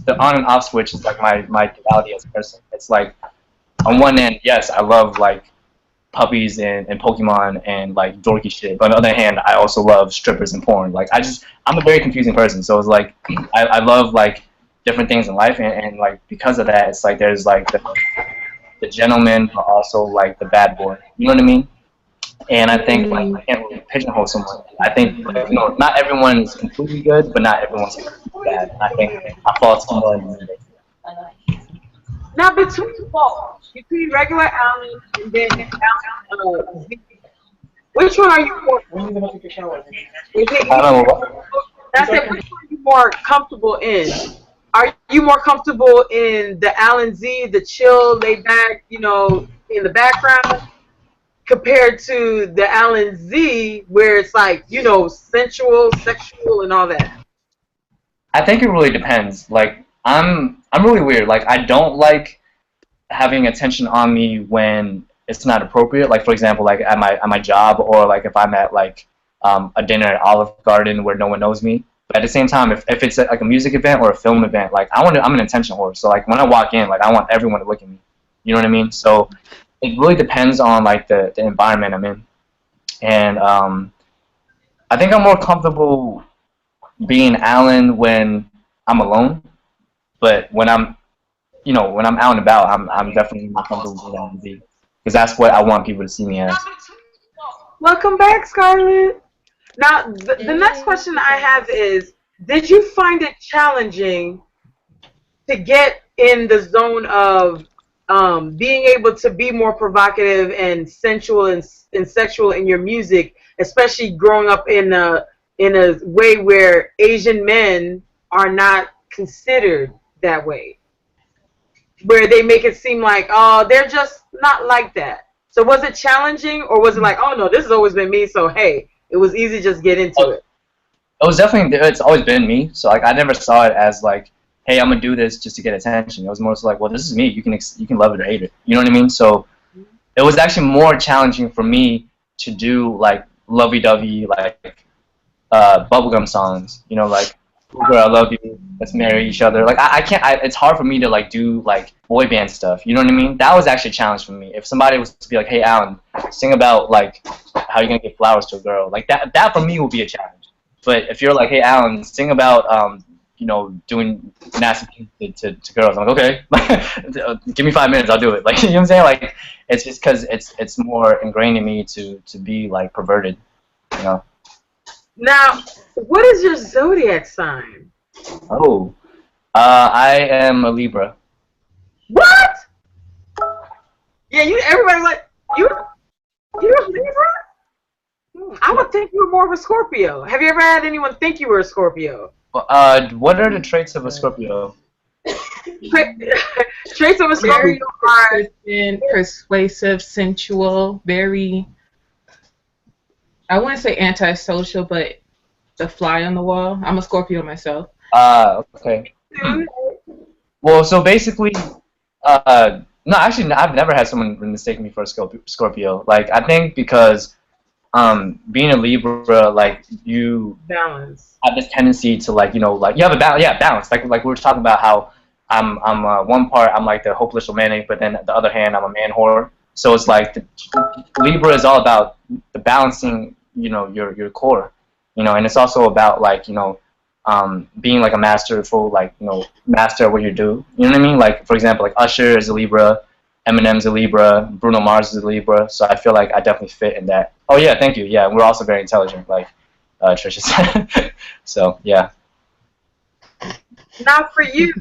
the on and off switch is my duality as a person. It's on one end, yes, I love puppies and Pokemon and dorky shit. But on the other hand, I also love strippers and porn. I'm a very confusing person. So it's I love different things in life, and because of that, it's there's the gentleman, but also the bad boy. You know what I mean? And I think I can't really pigeonhole someone. I think not everyone is completely good, but not everyone's completely bad. I think I fall somewhere in the middle. Now between regular Alan and then Alan Z, which one are you more? I don't know what. I said, which one are you more comfortable in? Are you more comfortable in the Alan Z, the chill, laid back, in the background, compared to the Alan Z, where it's sensual, sexual, and all that? I think it really depends. I'm really weird. I don't like having attention on me when it's not appropriate. For example, at my job, or if I'm at a dinner at Olive Garden where no one knows me. But at the same time, if it's a music event or a film event, I'm an attention whore. So when I walk in, I want everyone to look at me. You know what I mean? So it really depends on the environment I'm in. And I think I'm more comfortable being Alan when I'm alone. But when I'm out and about, I'm definitely more comfortable being Alan Z, because that's what I want people to see me as. Welcome back, Scarlett. Now, the next question I have is, did you find it challenging to get in the zone of being able to be more provocative and sensual and sexual in your music, especially growing up in a way where Asian men are not considered that way, where they make it seem like, oh, they're just not like that? So was it challenging, or was it oh no, this has always been me, so hey, it was easy to just get into it? It was definitely, it's always been me. So I never saw it as hey, I'm gonna do this just to get attention. It was more so well, this is me. You can love it or hate it. You know what I mean? So it was actually more challenging for me to do lovey-dovey bubblegum songs. Girl, I love you. Let's marry each other. I can't. It's hard for me to do boy band stuff. You know what I mean? That was actually a challenge for me. If somebody was to be hey, Alan, sing about how you're gonna give flowers to a girl, that for me would be a challenge. But if you're hey, Alan, sing about doing nasty things to girls, I'm okay. Give me 5 minutes, I'll do it. You know what I'm saying? It's just because it's more ingrained in me to be perverted. Now, what is your zodiac sign? Oh, I am a Libra. What? Yeah, everybody's you're a Libra? I would think you were more of a Scorpio. Have you ever had anyone think you were a Scorpio? What are the traits of a Scorpio? Traits of a Scorpio are persuasive, sensual, very, I wouldn't say antisocial, but the fly on the wall. I'm a Scorpio myself. Okay. Well, so basically, no, actually, I've never had someone mistake me for a Scorpio. I think because being a Libra, you balance. Have this tendency to you have a balance. Yeah, balance. Like we were talking about how I'm one part I'm the hopeless romantic, but then the other hand I'm a man whore. So it's the Libra is all about the balancing, your core, and it's also about being like a masterful, like, you know, master of what you do. You know what I mean? Like, for example, like Usher is a Libra, Eminem's a Libra, Bruno Mars is a Libra. So I feel like I definitely fit in that. Oh yeah, thank you. Yeah, we're also very intelligent, like Trisha said. So yeah. Now for you,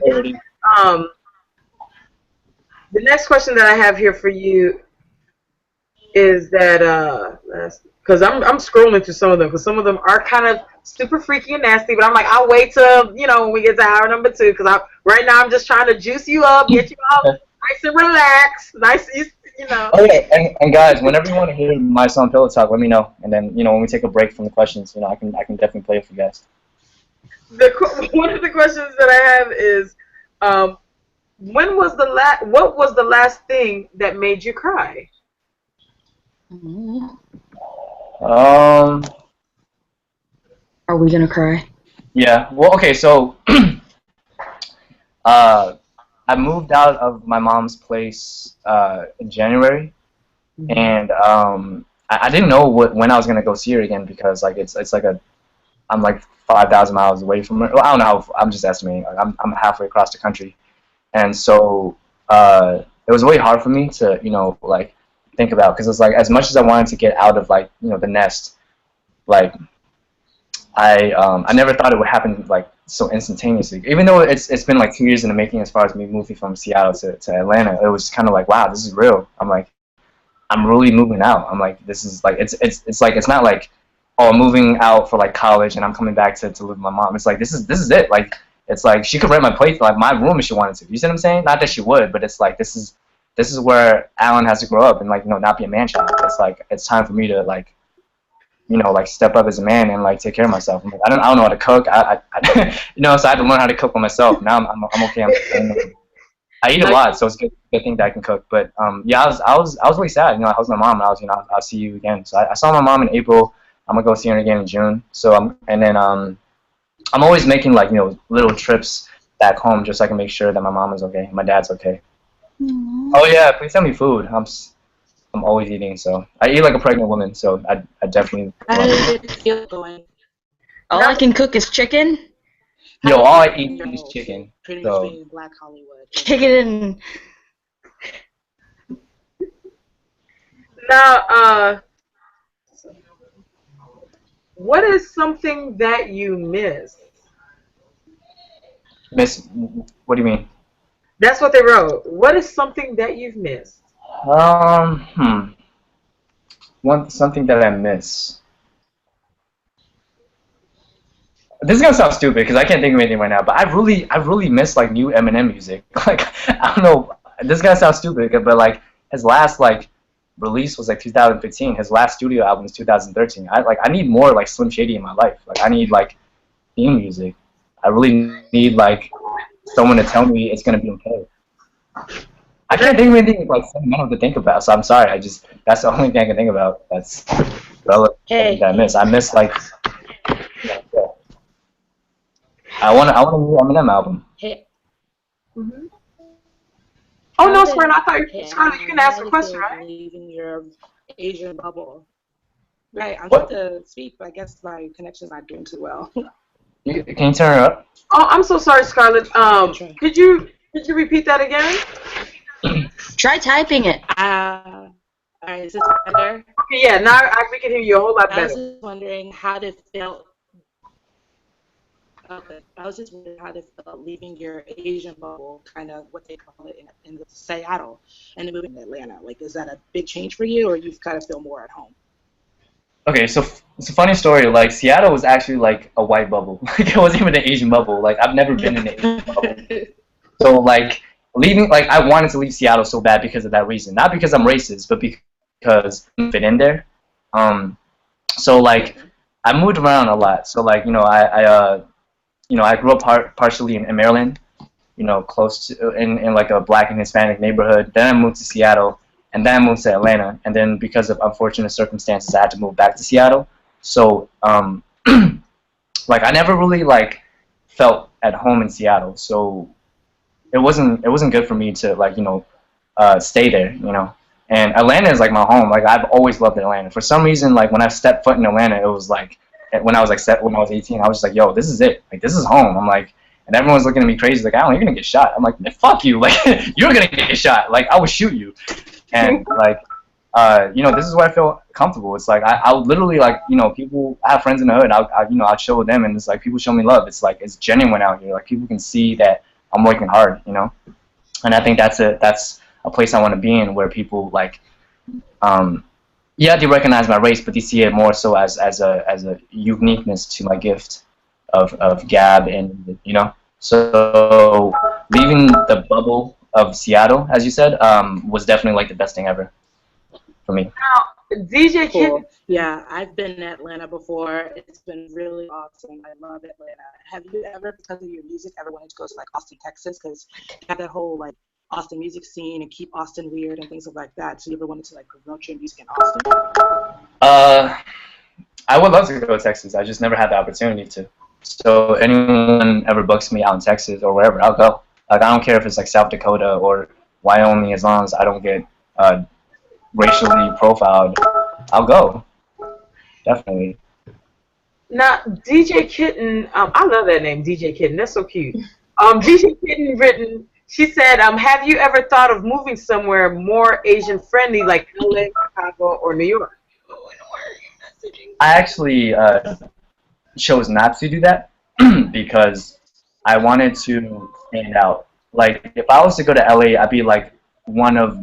the next question that I have here for you is that because I'm scrolling through some of them, because some of them are kind of super freaky and nasty, but I'm like, I'll wait till, you know, when we get to hour number 2, because right now I'm just trying to juice you up, get you all nice and relaxed, nice, you know. Oh yeah, and guys, whenever you want to hear my song Pillow Talk, let me know, and then, you know, when we take a break from the questions, you know, I can definitely play it for you guys. One of the questions that I have is, what was the last thing that made you cry? Are we gonna cry? Yeah. Well, okay. So, I moved out of my mom's place in January, and I didn't know when I was gonna go see her again, because like it's like I'm like 5,000 miles away from her. Well, I don't know how. I'm just estimating. Like, I'm halfway across the country, and so it was really hard for me to, you know, like think about, because it's like, as much as I wanted to get out of, like, you know, the nest, like I never thought it would happen like so instantaneously. Even though it's been like 2 years in the making as far as me moving from Seattle to Atlanta, it was kind of like, wow, this is real. I'm like, I'm really moving out. I'm like, this is like, it's like, it's not like, oh, I'm moving out for like college and I'm coming back to live with my mom. It's like, this is it. Like, it's like she could rent my place, like my room, if she wanted to. You see what I'm saying? Not that she would, but it's like, this is where Alan has to grow up and, like, you know, not be a man child. It's like, it's time for me to, like, you know, like, step up as a man and, like, take care of myself. I'm like, I don't know how to cook. I you know, so I had to learn how to cook for myself. Now I'm okay. I eat a lot, so it's good thing that I can cook. But yeah, I was really sad. You know, I was my mom, and I was, you know, I'll see you again. So I saw my mom in April. I'm gonna go see her again in June. So I'm always making, like, you know, little trips back home just so I can make sure that my mom is okay, my dad's okay. Oh yeah, please send me food. I'm always eating, so I eat like a pregnant woman. So I definitely. How did it feel going? All I can cook is chicken. Yo, all I eat is chicken. Pretty So. much being Black Hollywood. Chicken and Now, what is something that you miss? Miss, what do you mean? That's what they wrote. What is something that you've missed? Something that I miss. This is gonna sound stupid because I can't think of anything right now, but I really miss, like, new Eminem music. Like, I don't know, this is gonna sound stupid, but like his last, like, release was like 2015. His last studio album was 2013. I need more, like, Slim Shady in my life. Like, I need, like, theme music. I really need, like, someone to tell me it's gonna be okay. I can't think of anything, like, sentimental to think about, so I'm sorry. That's the only thing I can think about. That's relevant that I miss. I miss, like, yeah. I want a new Eminem album. Hey. Mm-hmm. Oh no, Scarlett, I thought Scarlett, you can ask a question, right? Leaving your Asian bubble. Right, I'm trying to speak, but I guess my connection's not doing too well. Can you turn her up? Oh, I'm so sorry, Scarlett. Could you repeat that again? Try typing it. Alright, is this better? Okay, yeah, now we can hear you a whole lot better. I was just wondering how it felt. Okay, I was just wondering how it felt leaving your Asian bubble, kind of what they call it in Seattle, and then moving to Atlanta. Like, is that a big change for you, or you kind of feel more at home? Okay, so it's a funny story. Like, Seattle was actually like a white bubble. Like, it wasn't even an Asian bubble. Like, I've never been in an Asian bubble. So, like, leaving, like, I wanted to leave Seattle so bad because of that reason. Not because I'm racist, but because I didn't fit in there. So, like, I moved around a lot. So, like, you know, I grew up partially in Maryland, you know, close to in like a Black and Hispanic neighborhood. Then I moved to Seattle, and then I moved to Atlanta. And then because of unfortunate circumstances, I had to move back to Seattle. So, like, I never really, like, felt at home in Seattle. So it wasn't good for me to, like, you know, stay there, you know. And Atlanta is like my home. Like, I've always loved Atlanta. For some reason, like, when I stepped foot in Atlanta, it was like when I was like when I was 18, I was just like, yo, this is it. Like, this is home. I'm like, and everyone's looking at me crazy, like, Alan, you're gonna get shot. I'm like, fuck you. Like, you're gonna get shot. Like, I will shoot you. And like, you know, this is where I feel comfortable. It's like I'll literally, like, you know, people. I have friends in the hood. You know, I'll chill with them, and it's like people show me love. It's like it's genuine out here. Like, people can see that I'm working hard. You know, and I think that's a place I want to be in, where people like, yeah, they recognize my race, but they see it more so as a uniqueness to my gift of gab, and you know. So leaving the bubble of Seattle, as you said, was definitely like the best thing ever for me. Now, DJ Cool. Kid, Yeah, I've been in Atlanta before. It's been really awesome. I love Atlanta. Have you ever, because of your music, ever wanted to go to like Austin, Texas? Because you have that whole like Austin music scene and keep Austin weird and things like that. So you ever wanted to like promote your music in Austin? I would love to go to Texas. I just never had the opportunity to. So anyone ever books me out in Texas or wherever, I'll go. Like, I don't care if it's like South Dakota or Wyoming, as long as I don't get racially profiled, I'll go. Definitely. now DJ Kitten, I love that name, DJ Kitten. That's so cute. DJ Kitten written. She said, have you ever thought of moving somewhere more Asian friendly, like LA, Chicago, or New York? I actually chose not to do that because I wanted to stand out. Like, if I was to go to LA, I'd be like one of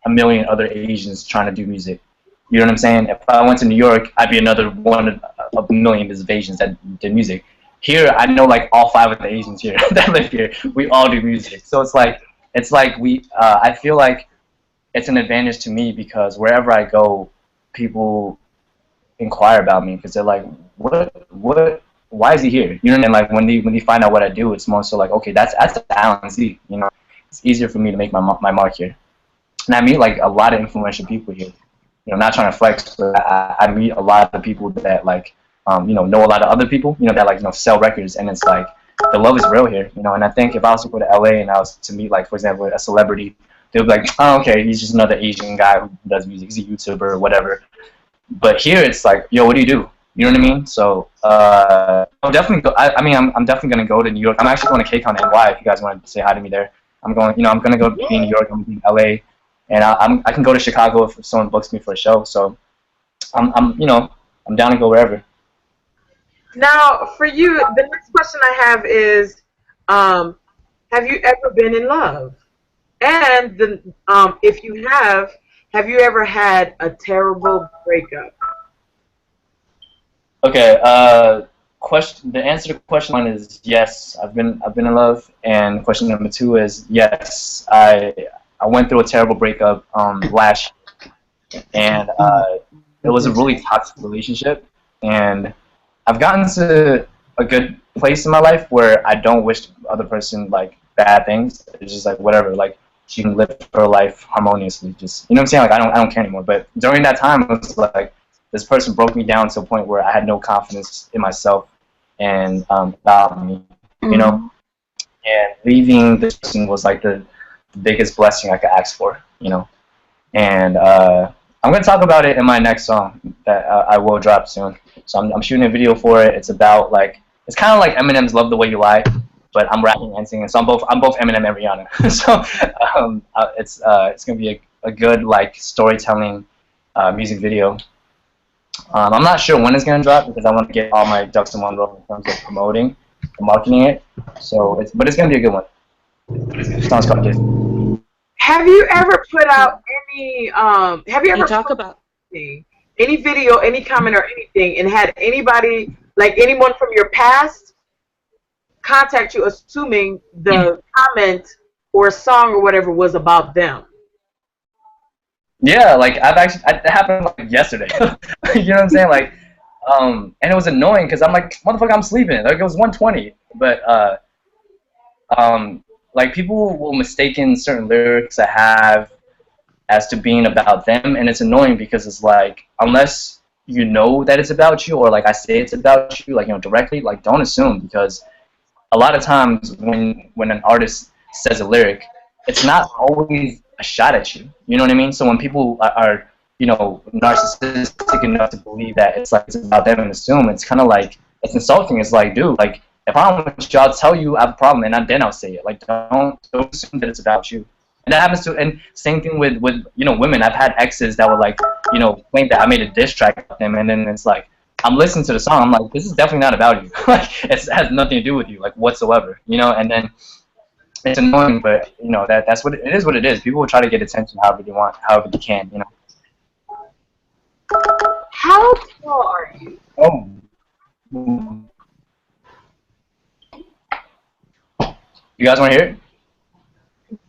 a million other Asians trying to do music. You know what I'm saying? If I went to New York, I'd be another one of a million of Asians that did music. Here, I know like all 5 of the Asians here that live here. We all do music, so it's like we. I feel like it's an advantage to me because wherever I go, people inquire about me because they're like, what, why is he here? You know, and like when they find out what I do, it's more so like, okay, that's Alan Z. You know, it's easier for me to make my mark here. And I meet like a lot of influential people here. You know, not trying to flex, but I meet a lot of people that like, you know a lot of other people, you know, that like, you know, sell records, and it's like the love is real here, you know. And I think if I was to go to LA and I was to meet, like, for example, a celebrity, they'll be like, oh, okay, he's just another Asian guy who does music, he's a YouTuber or whatever. But here it's like, yo, what do you do? You know what I mean? So I'll definitely go. I mean, I'm definitely gonna go to New York. I'm actually going to KCON NY if you guys want to say hi to me there. I'm going, you know, I'm gonna go be in New York. I'm going to be in LA, and I can go to Chicago if someone books me for a show. So I'm you know, I'm down to go wherever. Now, for you, the next question I have is, have you ever been in love? And if you have you ever had a terrible breakup? Okay. The answer to question 1 is yes. I've been in love, and question number 2 is yes. I went through a terrible breakup last year, and it was a really toxic relationship, and I've gotten to a good place in my life where I don't wish the other person like bad things. It's just like whatever, like she can live her life harmoniously. Just, you know what I'm saying? Like I don't care anymore. But during that time, it was like this person broke me down to a point where I had no confidence in myself and about me, you know. And leaving this person was like the biggest blessing I could ask for, you know. And I'm gonna talk about it in my next song that I will drop soon. So I'm shooting a video for it. It's about like, it's kind of like Eminem's "Love the Way You Lie," but I'm rapping and singing. So I'm both Eminem and Rihanna. So it's gonna be a good like storytelling music video. I'm not sure when it's gonna drop because I want to get all my ducks in one row in terms of promoting and marketing it. So but it's gonna be a good one. Sounds called Gift. Have you ever put out any? Have you ever talk about any video, any comment, or anything, and had anybody, like anyone from your past, contact you, assuming the comment or song or whatever was about them? Yeah, like it happened like yesterday. You know what I'm saying? Like, and it was annoying because I'm like, motherfucker, I'm sleeping. Like, it was 1:20, but like people will mistaken certain lyrics I have as to being about them, and it's annoying because it's like, unless you know that it's about you, or like I say it's about you, like, you know, directly, like, don't assume, because a lot of times when an artist says a lyric, it's not always a shot at you. You know what I mean? So when people are narcissistic enough to believe that it's like it's about them and assume. It's kind of like it's insulting. It's like, dude, like if I don't want you, I'll tell you I have a problem, and then I'll say it. Like don't assume that it's about you. And that happens to, and same thing with women. I've had exes that were like, claim that I made a diss track with them, and then it's like I'm listening to the song, I'm like, this is definitely not about you. Like it has nothing to do with you, like whatsoever, and then it's annoying, but that's what it is. What it is. People will try to get attention however they want, however they can. How tall are you? Oh. You guys want to hear it?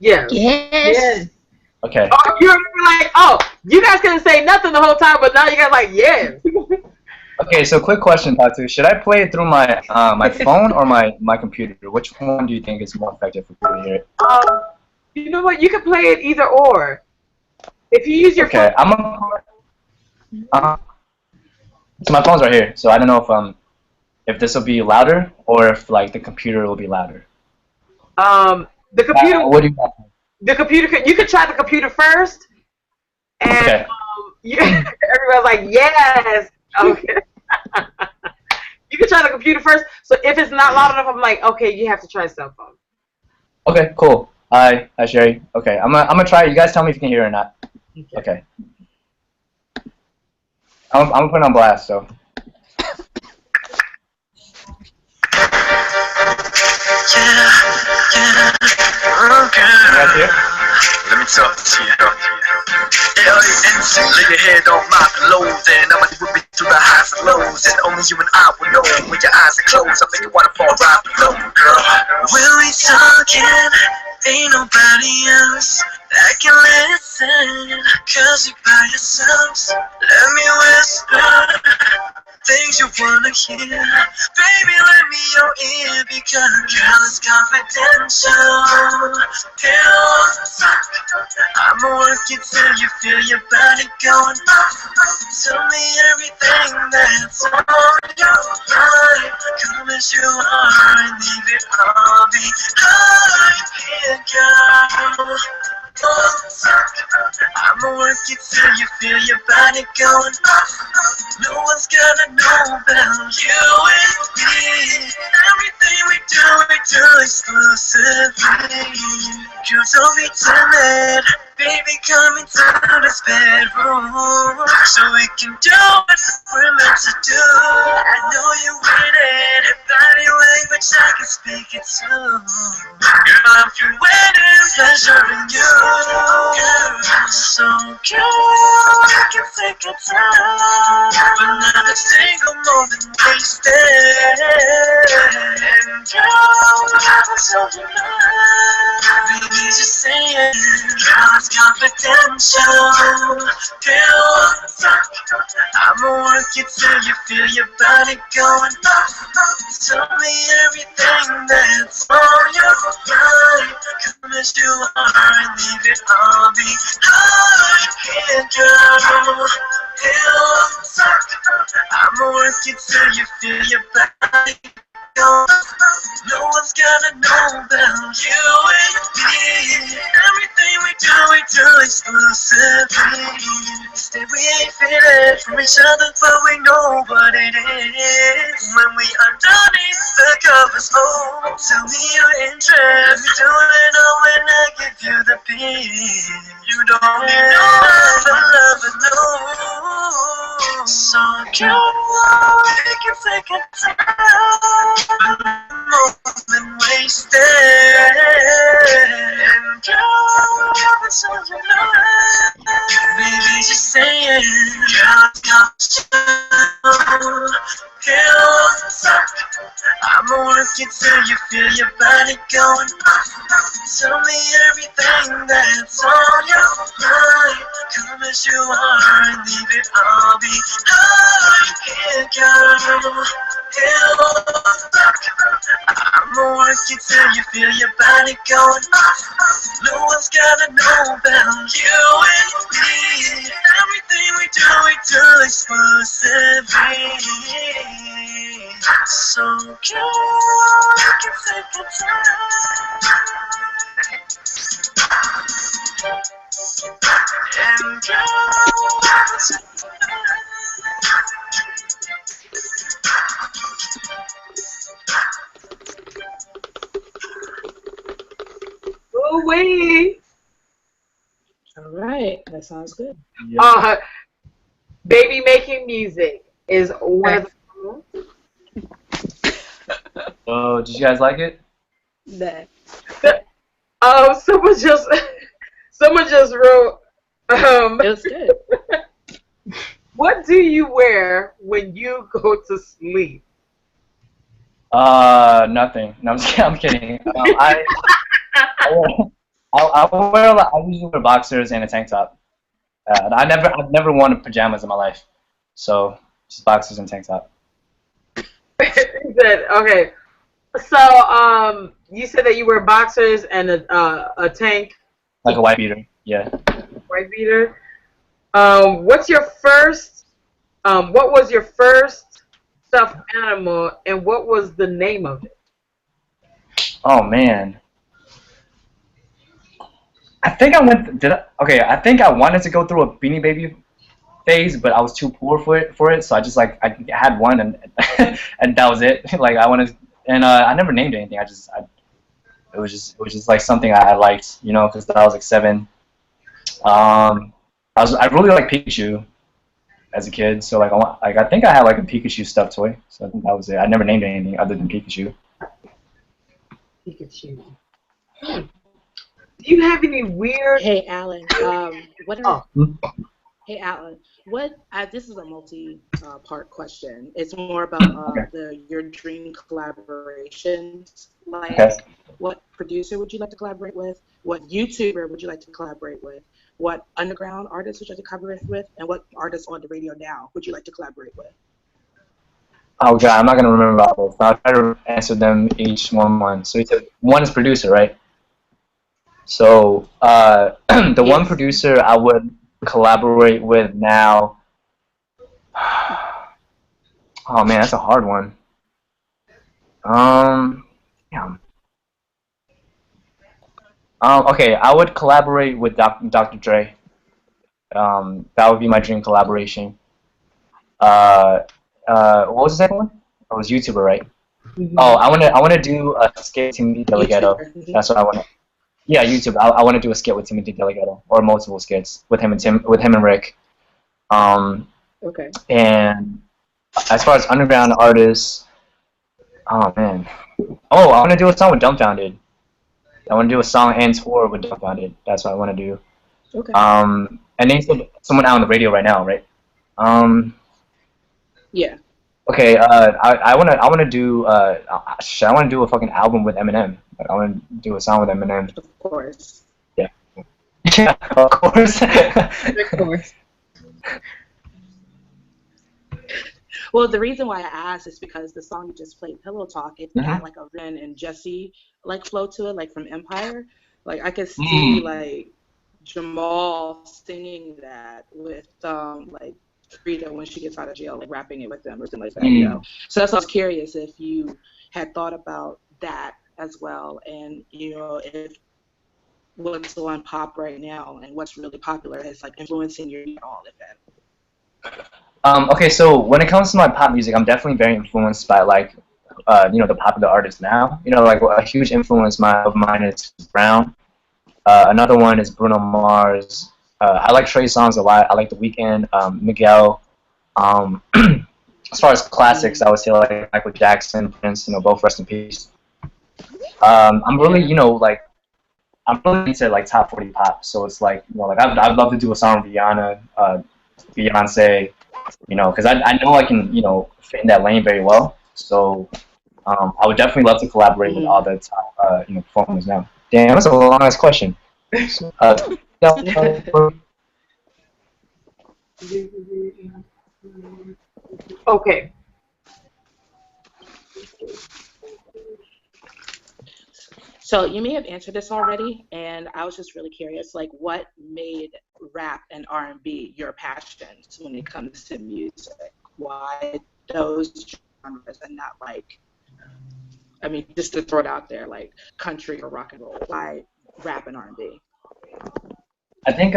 Yes. Yes. Okay. Oh, you were like, oh, you guys couldn't say nothing the whole time, but now you guys like, yes. Okay, so quick question, PATU. Should I play it through my my phone or my computer? Which one do you think is more effective for people to hear it? You know what? You can play it either or. If you use your phone. I'm gonna. So my phone's right here, so I don't know if this will be louder or if like the computer will be louder. The computer. What do you? The computer. You can try the computer first, and okay. Everybody's like, yes. Okay. You can try the computer first. So if it's not loud enough, I'm like, okay, you have to try cell phone. Okay, cool. Hi, Sherry. Okay, I'm gonna try it. You guys tell me if you can hear it or not. Okay. I'm gonna put it on blast. So. You guys hear? Let me talk to you. L-A-N-C, lay your head on my pillows, and I'ma whip it through the highs and lows, and only you and I will know when your eyes are closed. I make you wanna fall right below, girl. When we talking, ain't nobody else that can listen, 'cause you by yourselves. Let me whisper things you wanna hear. Baby, let me your ear, because girl, it's confidential. I'ma work it till you feel your body going up. Tell me everything that's on your mind. Come as you are and leave it all behind here, girl. I'ma work it till you feel your body going up. No one's gonna know about you and me. Everything we do exclusively. You don't be timid, baby, come into this bedroom, so we can do what we're meant to do. I know you waited, body language I can speak it too. Girl, I'm waiting, pleasuring you. Girl, so girl, we can take our time, but not a single moment wasted. And girl, I'm so baby, just say it. Girl, it's confidential. Girl, I'ma work it till you feel your body going up. Tell me everything that's on your mind. Come as you are and leave it all behind here, girl. I'ma work it till you feel your body. No one's gonna know about you and me. Everything we do exclusively. Say we ain't fitted from each other, but we know what it is. When we underneath the covers, oh, tell me your interest. Let me do it all when I give you the beat. You don't need no other lover, no. So girl, we can take a time. Moment wasted. And girl, that's all you know. Baby, just say it. Girl, it's confidential. Girl, I'ma work it till you feel your body going up. Tell me everything that's on your mind. Come as you are and leave it all behind here, girl. I'ma work it till you feel your body going up. No one's gotta know about you and me. Everything we do exclusively. So girl, you can take your time. And just Oh wait. All right, that sounds good. Uh, baby making music is one of the. Oh, did you guys like it? Nah. Someone just someone just wrote. It was good. What do you wear when you go to sleep? Nothing. No, I'm kidding. I usually wear boxers and a tank top. I've never worn pajamas in my life, so just boxers and tank top. Good. Okay. So, you said that you wear boxers and a tank, Like a white beater. Yeah. white beater. What's your first? What was your first stuffed animal, and what was the name of it? Oh man. I think I went. Okay, I think I wanted to go through a Beanie Baby phase, but I was too poor for it. So I just like I had one and and that was it. Like I wanted, and I never named anything. It was just like something I liked, you know, because I was like 7. I really like Pikachu as a kid, so like I think I had like a Pikachu stuffed toy. So I think that was it. I never named anything other than Pikachu. Pikachu. Do you have any weird? Hey, Alan. What are? Oh, Hey, Alan. What? This is a multi-part question. It's more about Okay. your dream collaborations. Like, Okay. what producer would you like to collaborate with? What YouTuber would you like to collaborate with? What underground artist would you like to collaborate with? And what artist on the radio now would you like to collaborate with? Oh god, I'm not gonna remember all those. I'll try to answer them each one. So you said one is producer, right? So the one Yes. producer I would collaborate with now. Oh man, that's a hard one. Damn. Okay, I would collaborate with Dr. Dre. That would be my dream collaboration. Uh, what was the second one? Oh, it was YouTuber, right? Oh, I wanna do a skit with Timothy Delgado. YouTuber. Mhm. That's what I wanna. Yeah, YouTube. I wanna do a skit with Timothy Delgado or multiple skits with him and Rick. Okay. And as far as underground artists, oh man. Oh, I wanna do a song with Dumbfounded. I wanna do a song and tour with Dumbfounded. That's what I wanna do. Okay. And then someone out on the radio right now, right? Yeah. Okay, I wanna do I wanna do a fucking album with Eminem. I wanna do a song with Eminem. Of course. Yeah. Yeah, of course. Of course. Well, the reason why I asked is because the song you just played, Pillow Talk, it had like a Ren and Jesse like flow to it, like from Empire. Like I could see like Jamal singing that with like Frida when she gets out of jail, like rapping it with them or something like that, you know. So that's why I was curious if you had thought about that as well, and you know if what's on pop right now and what's really popular is like influencing you at all, if that. Okay, so when it comes to my pop music, I'm definitely very influenced by like, you know, the popular artists now. You know, like a huge influence of mine is Brown. Another one is Bruno Mars. I like Trey Songz a lot. I like The Weeknd, Miguel. As far as classics, I would say like Michael Jackson, Prince. You know, both rest in peace. I'm really, you know, like I'm really into like top 40 pop. So it's like, you know, like I'd love to do a song with Rihanna, Beyonce. You know, because I know I can, you know, fit in that lane very well. So I would definitely love to collaborate with all the top, you know, performers now. Damn, that's a long ass question. okay. So you may have answered this already, and I was just really curious, like what made rap and R&B your passions when it comes to music? Why those genres and not like, I mean, just to throw it out there, like country or rock and roll? Why rap and R&B? I think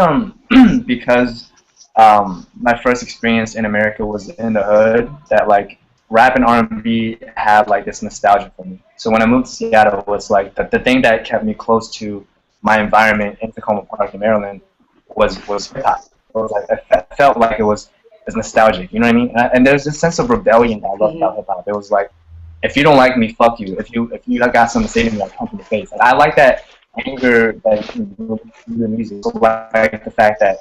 because my first experience in America was in the hood, that like rap and R&B had like this nostalgia for me. So when I moved to Seattle, it was like the thing that kept me close to my environment in Tacoma Park in Maryland was hip hop. It was like I felt like it was nostalgic. You know what I mean? And there's this sense of rebellion that I love about hip hop. It was like, if you don't like me, fuck you. If you got something to say to me, like punch in the face. Like, I like that anger that you can do through the music. So like the fact that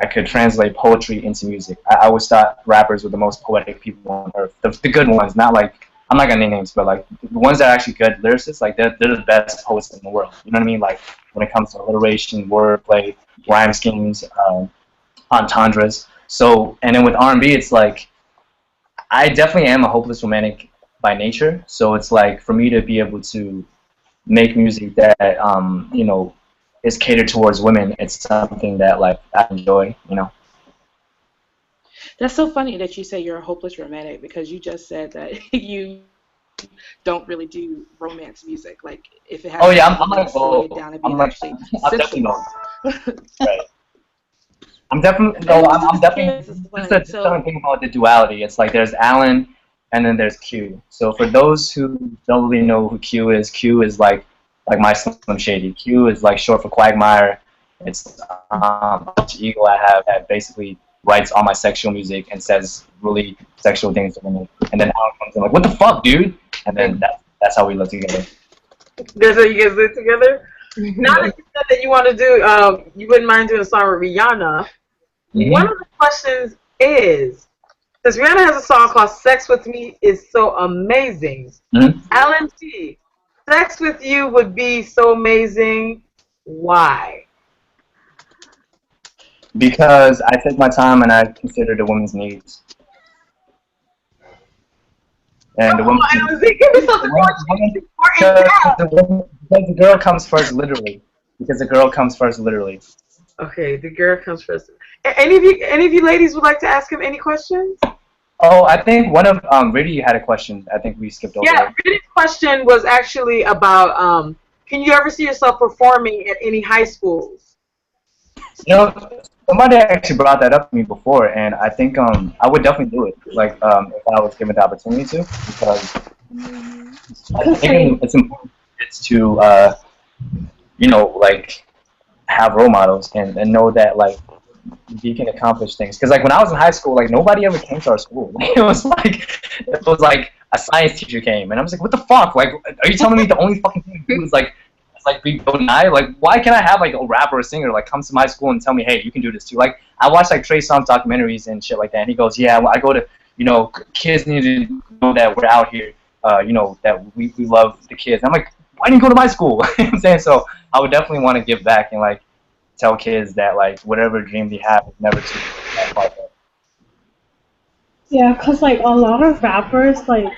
I could translate poetry into music. I always thought rappers were the most poetic people on earth. The good ones, not like, I'm not gonna name names, but like the ones that are actually good lyricists, like they're the best poets in the world. You know what I mean? Like when it comes to alliteration, wordplay, rhyme schemes, entendres. So, and then with R&B, it's like I definitely am a hopeless romantic by nature. So it's like for me to be able to make music that is catered towards women. It's something that like I enjoy. That's so funny that you say you're a hopeless romantic because you just said that you don't really do romance music. Like if it has Oh yeah, to I'm like slow it down and be actually I'm definitely sensual. not. Right. I'm definitely no. I'm definitely. This is the thing about the duality. It's like there's Alan, and then there's Q. So for those who don't really know who Q is like my Slim Shady. Q is like short for Quagmire. It's alter ego I have that basically writes all my sexual music and says really sexual things to women. And then Alan comes in like, what the fuck, dude? And then that's how we live together. That's how you guys live together? Now that you said that you want to do, you wouldn't mind doing a song with Rihanna. One of the questions is, since Rihanna has a song called Sex With Me is So Amazing, Alan T, Sex With You would be so amazing. Why? Because I take my time and I consider the women's needs. And the woman, give me something because the girl comes first, literally. Because the girl comes first, literally. Okay, the girl comes first. Any of you ladies would like to ask him any questions? Oh, I think one of Riddy had a question. I think we skipped over. Yeah, Riddy's question was actually about can you ever see yourself performing at any high schools? Somebody actually brought that up to me before, and I think I would definitely do it. Like if I was given the opportunity to, because I think it's important to like have role models and know that like you can accomplish things. Because like when I was in high school, like nobody ever came to our school. It was like a science teacher came, and I was like, what the fuck? Like, are you telling me the only fucking thing to do is like be Bonai? Like, why can't I have like a rapper or a singer like come to my school and tell me, hey, you can do this too? Like, I watch like Trey Songz documentaries and shit like that, and he goes, yeah, well, I go to kids need to know that we're out here, that we love the kids. And I'm like, why didn't you go to my school? You know what I'm saying? So I would definitely want to give back and like tell kids that like whatever dream they have is never too late. Yeah, cause like a lot of rappers like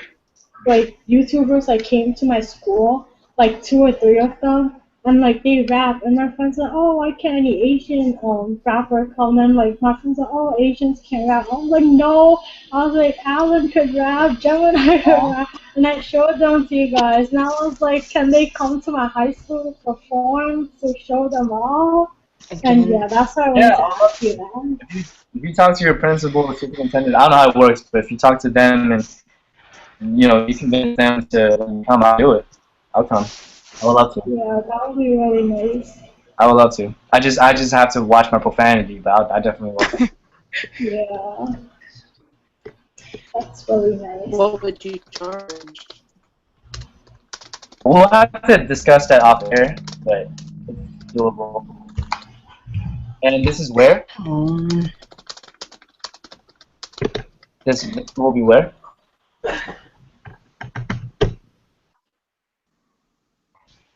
YouTubers like came to my school, like 2 or 3 of them, and like they rap, and my friends are like, oh, why can't any Asian rapper come? And like my friends are like, oh, Asians can't rap. I was like, no. I was like, Alan could rap, Gemini could rap, and I showed them to you guys. And I was like, can they come to my high school to perform to show them all? And yeah, that's why I wanted to ask you that. If you talk to your principal or superintendent, I don't know how it works, but if you talk to them and you convince them to come, I'll do it. I'll come. I would love to. Yeah, that would be really nice. I would love to. I just have to watch my profanity, but I definitely will. Yeah. That's really nice. What would you charge? We'll have to discuss that off air, but it's doable. And this is where? This will be where?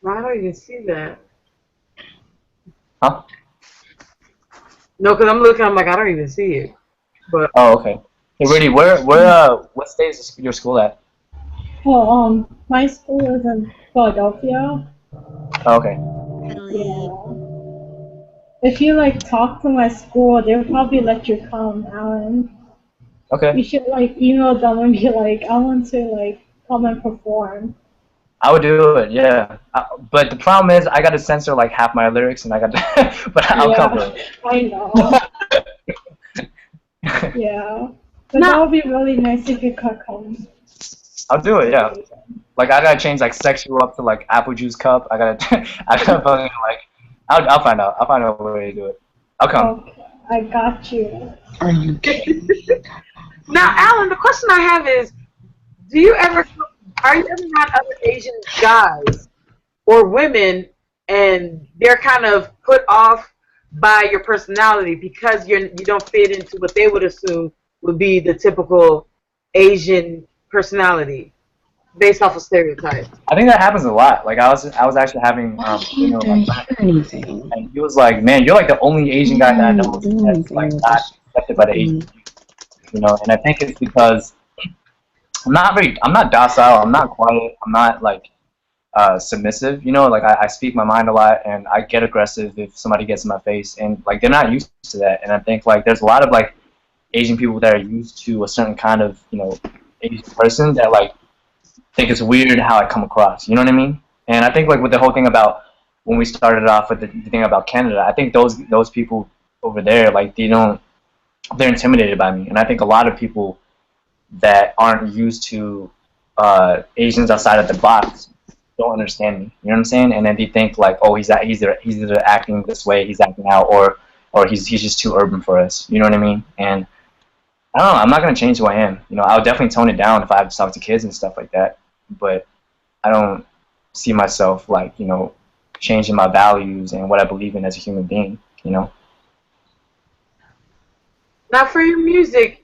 I don't even see that. Huh? No, because I'm looking, I'm like, I don't even see it. But oh, okay. Hey, Rudy, what state is your school at? Well, my school is in Philadelphia. Oh, okay. Yeah. If you like talk to my school, they'll probably let you come, Alan. Okay. You should like email them and be like, I want to like come and perform. I would do it, yeah. But the problem is, I got to censor like half my lyrics, and I got to, but I'll cover Yeah, it. I know. Yeah. But that would be really nice if you could come. I'll do it, yeah. Like I gotta change like sexual up to like apple juice cup. I gotta fucking like, I'll find out. I'll find out a way to do it. I'll come. Okay, I got you. Are you kidding? Now, Alan, the question I have is, are you ever around other Asian guys or women, and they're kind of put off by your personality because you don't fit into what they would assume would be the typical Asian personality based off of stereotypes? I think that happens a lot. Like I was actually having Why you know, can't my I friend, hear anything? and he was like, "Man, you're like the only Asian guy that I know that's like not accepted by the Asian community." You know, and I think it's because I'm not docile, I'm not quiet, I'm not like submissive, you know, like I speak my mind a lot and I get aggressive if somebody gets in my face, and like they're not used to that. And I think like there's a lot of like Asian people that are used to a certain kind of, you know, Asian person that like think it's weird how I come across, you know what I mean? And I think like with the whole thing about when we started off with the thing about Canada, I think those people over there, like they're intimidated by me. And I think a lot of people that aren't used to Asians outside of the box don't understand me. You know what I'm saying? And then they think like, oh, he's either acting this way, he's acting out, or he's just too urban for us. You know what I mean? And I don't know. I'm not gonna change who I am. You know, I'll definitely tone it down if I have to talk to kids and stuff like that. But I don't see myself like, you know, changing my values and what I believe in as a human being. You know. Now, for your music,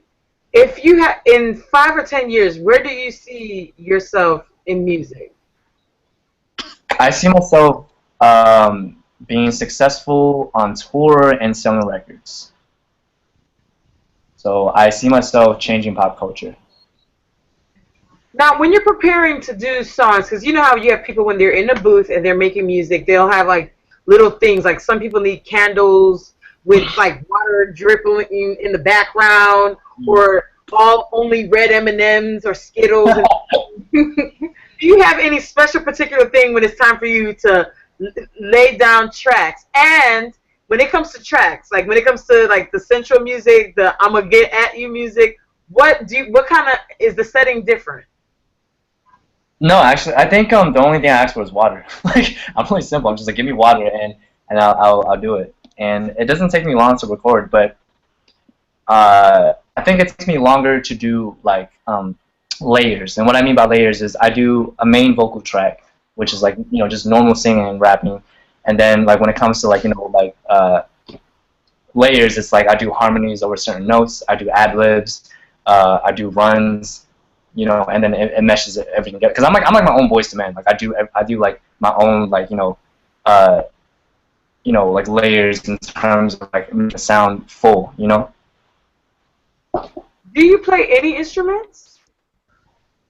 if you had in 5 or 10 years, where do you see yourself in music? I see myself being successful on tour and selling records. So I see myself changing pop culture. Now, when you're preparing to do songs, because you know how you have people when they're in a booth and they're making music, they'll have like little things, like some people need candles with like water dripping in the background, or only red M&Ms or Skittles. Do you have any special particular thing when it's time for you to lay down tracks? And when it comes to tracks, like when it comes to like the central music, the I'ma get at you music, what kind of is the setting different? No, actually, I think the only thing I asked for was water. Like I'm really simple. I'm just like, give me water and I'll do it. And it doesn't take me long to record, but I think it takes me longer to do like layers. And what I mean by layers is I do a main vocal track, which is like, you know, just normal singing and rapping. And then like when it comes to like, you know, like layers, it's like I do harmonies over certain notes, I do ad libs, I do runs, you know, and then it meshes everything together. Because I'm like my own voice to man. Like I do like my own like, you know, like layers in terms of like making the sound full, you know. Do you play any instruments?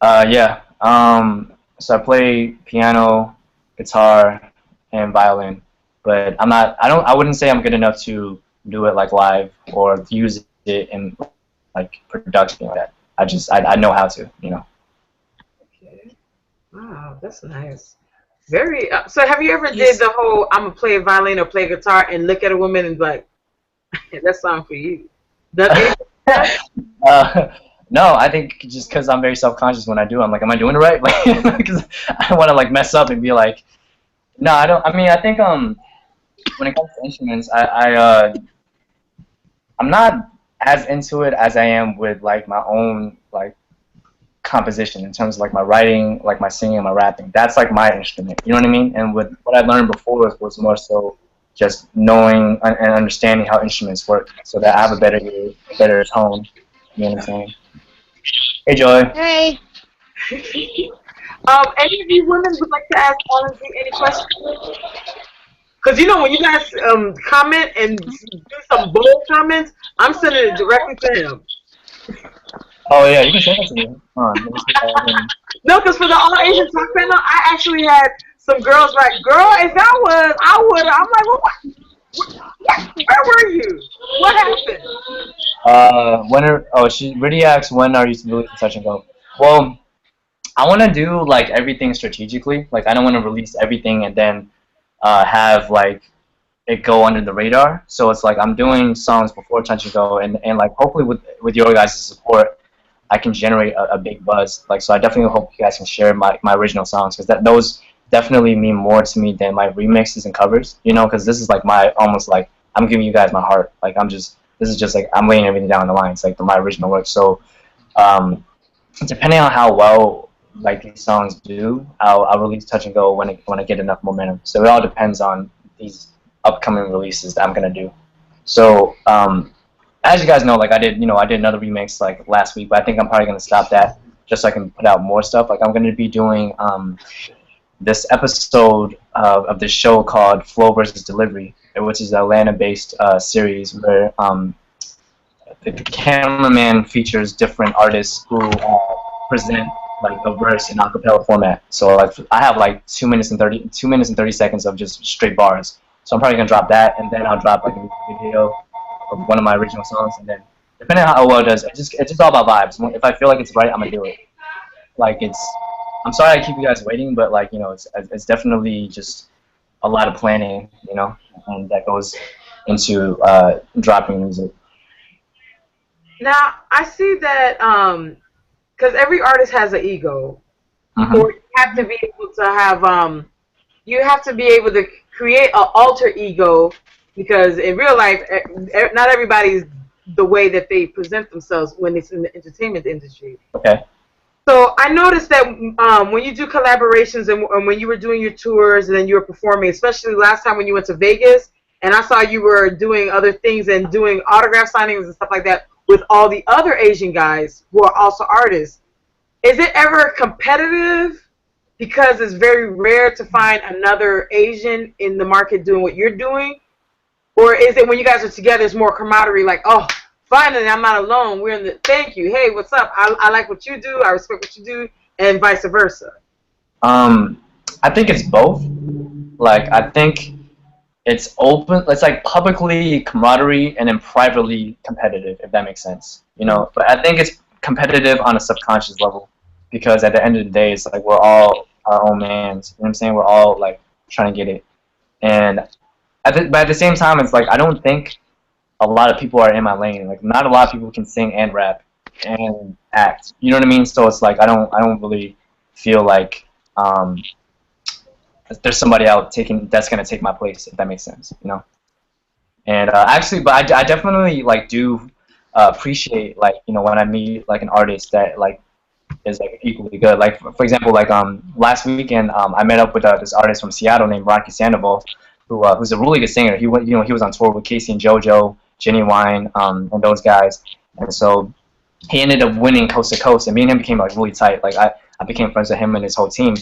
Yeah. So I play piano, guitar, and violin, but I wouldn't say I'm good enough to do it like live or use it in like production like that. I know how to, you know. Okay. Wow, that's nice. Very. So have you ever did the whole I'm gonna play a violin or play guitar and look at a woman and be like, that song for you? No, I think just because I'm very self-conscious when I do, I'm like, am I doing it right? Like, because I don't want to like mess up and be like, no, I don't. I mean, I think when it comes to instruments, I'm not as into it as I am with like my own like composition in terms of like my writing, like my singing, and my rapping. That's like my instrument. You know what I mean? And with what I learned before was more so just knowing and understanding how instruments work, so that I have a better tone. You know what I'm saying? Hey, Joy. Hey. Any of you women would like to ask Alan any questions? Because you know when you guys comment and do some bold comments, I'm sending it directly to him. Oh yeah, you can send it to me. Hold on, let me see. No, because for the All Asian Talk panel, I actually had some girls like, "Girl, if I would." I'm like, well, what? Where were you? What happened? Really asks when are you releasing Touch and Go? Well, I want to do like everything strategically. Like I don't want to release everything and then have like it go under the radar. So it's like I'm doing songs before Touch and Go, and like hopefully with your guys' support, I can generate a big buzz. Like so, I definitely hope you guys can share my original songs because those definitely mean more to me than my remixes and covers. You know, because this is like my almost like I'm giving you guys my heart. Like this is just like I'm laying everything down on the line. It's like my original work. So depending on how well like these songs do, I'll release Touch and Go when I get enough momentum. So it all depends on these upcoming releases that I'm gonna do. So as you guys know, like I did another remix like last week, but I think I'm probably gonna stop that just so I can put out more stuff. Like I'm gonna be doing this episode of this show called Flow versus Delivery, which is an Atlanta-based series where the cameraman features different artists who present like a verse in acapella format. So like I have like 2 minutes and 30 seconds of just straight bars. So I'm probably gonna drop that, and then I'll drop like a video of one of my original songs, and then depending on how well it does, it's just all about vibes. If I feel like it's right, I'm gonna do it. Like I'm sorry I keep you guys waiting, but like it's definitely just a lot of planning, and that goes into dropping music. Now I see that because every artist has an ego, or you have to be able to have you have to be able to create an alter ego, because in real life, not everybody's the way that they present themselves when it's in the entertainment industry. Okay. So I noticed that when you do collaborations and when you were doing your tours and then you were performing, especially last time when you went to Vegas, and I saw you were doing other things and doing autograph signings and stuff like that with all the other Asian guys who are also artists. Is it ever competitive? Because it's very rare to find another Asian in the market doing what you're doing? Or is it when you guys are together, it's more camaraderie, like, oh, finally, I'm not alone. We're in the, thank you. Hey, what's up? I like what you do. I respect what you do, and vice versa. I think it's both. Like, I think it's open. It's like publicly camaraderie and then privately competitive, if that makes sense. But I think it's competitive on a subconscious level, because at the end of the day, it's like we're all our own mans. You know what I'm saying? We're all like trying to get it, but at the same time, it's like I don't think a lot of people are in my lane. Like not a lot of people can sing and rap and act. You know what I mean? So it's like I don't really feel like there's somebody out that's gonna take my place, if that makes sense. And actually, but I definitely like do appreciate like when I meet like an artist that like is like equally good. Like for example, like last weekend I met up with this artist from Seattle named Rocky Sandoval, who's a really good singer. He was on tour with Casey and JoJo, Jenny Wine, and those guys. And so he ended up winning Coast to Coast, and me and him became like really tight. Like I became friends with him and his whole team.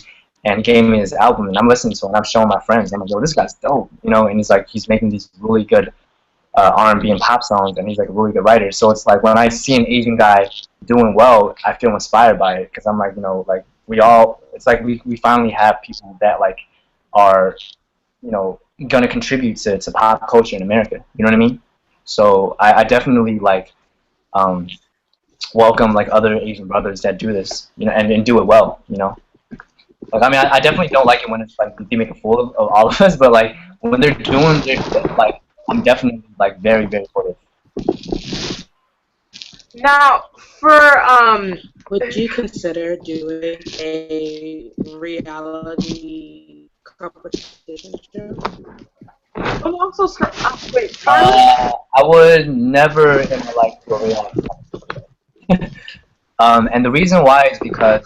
And he gave me his album, and I'm listening to it, and I'm showing my friends. I'm like, yo, this guy's dope, And he's making these really good R&B and pop songs, and he's like a really good writer. So it's like when I see an Asian guy doing well, I feel inspired by it, because I'm like, like it's like we finally have people that like are, gonna contribute to pop culture in America. You know what I mean? So I definitely like welcome like other Asian brothers that do this, and do it well. Like I mean, I definitely don't like it when it's like they make a fool of all of us, but like when they're doing their shit, like I'm definitely like very, very supportive. Now, would you consider doing a reality competition show? I'm also wait. I would never in my life do a reality competition. And the reason why is because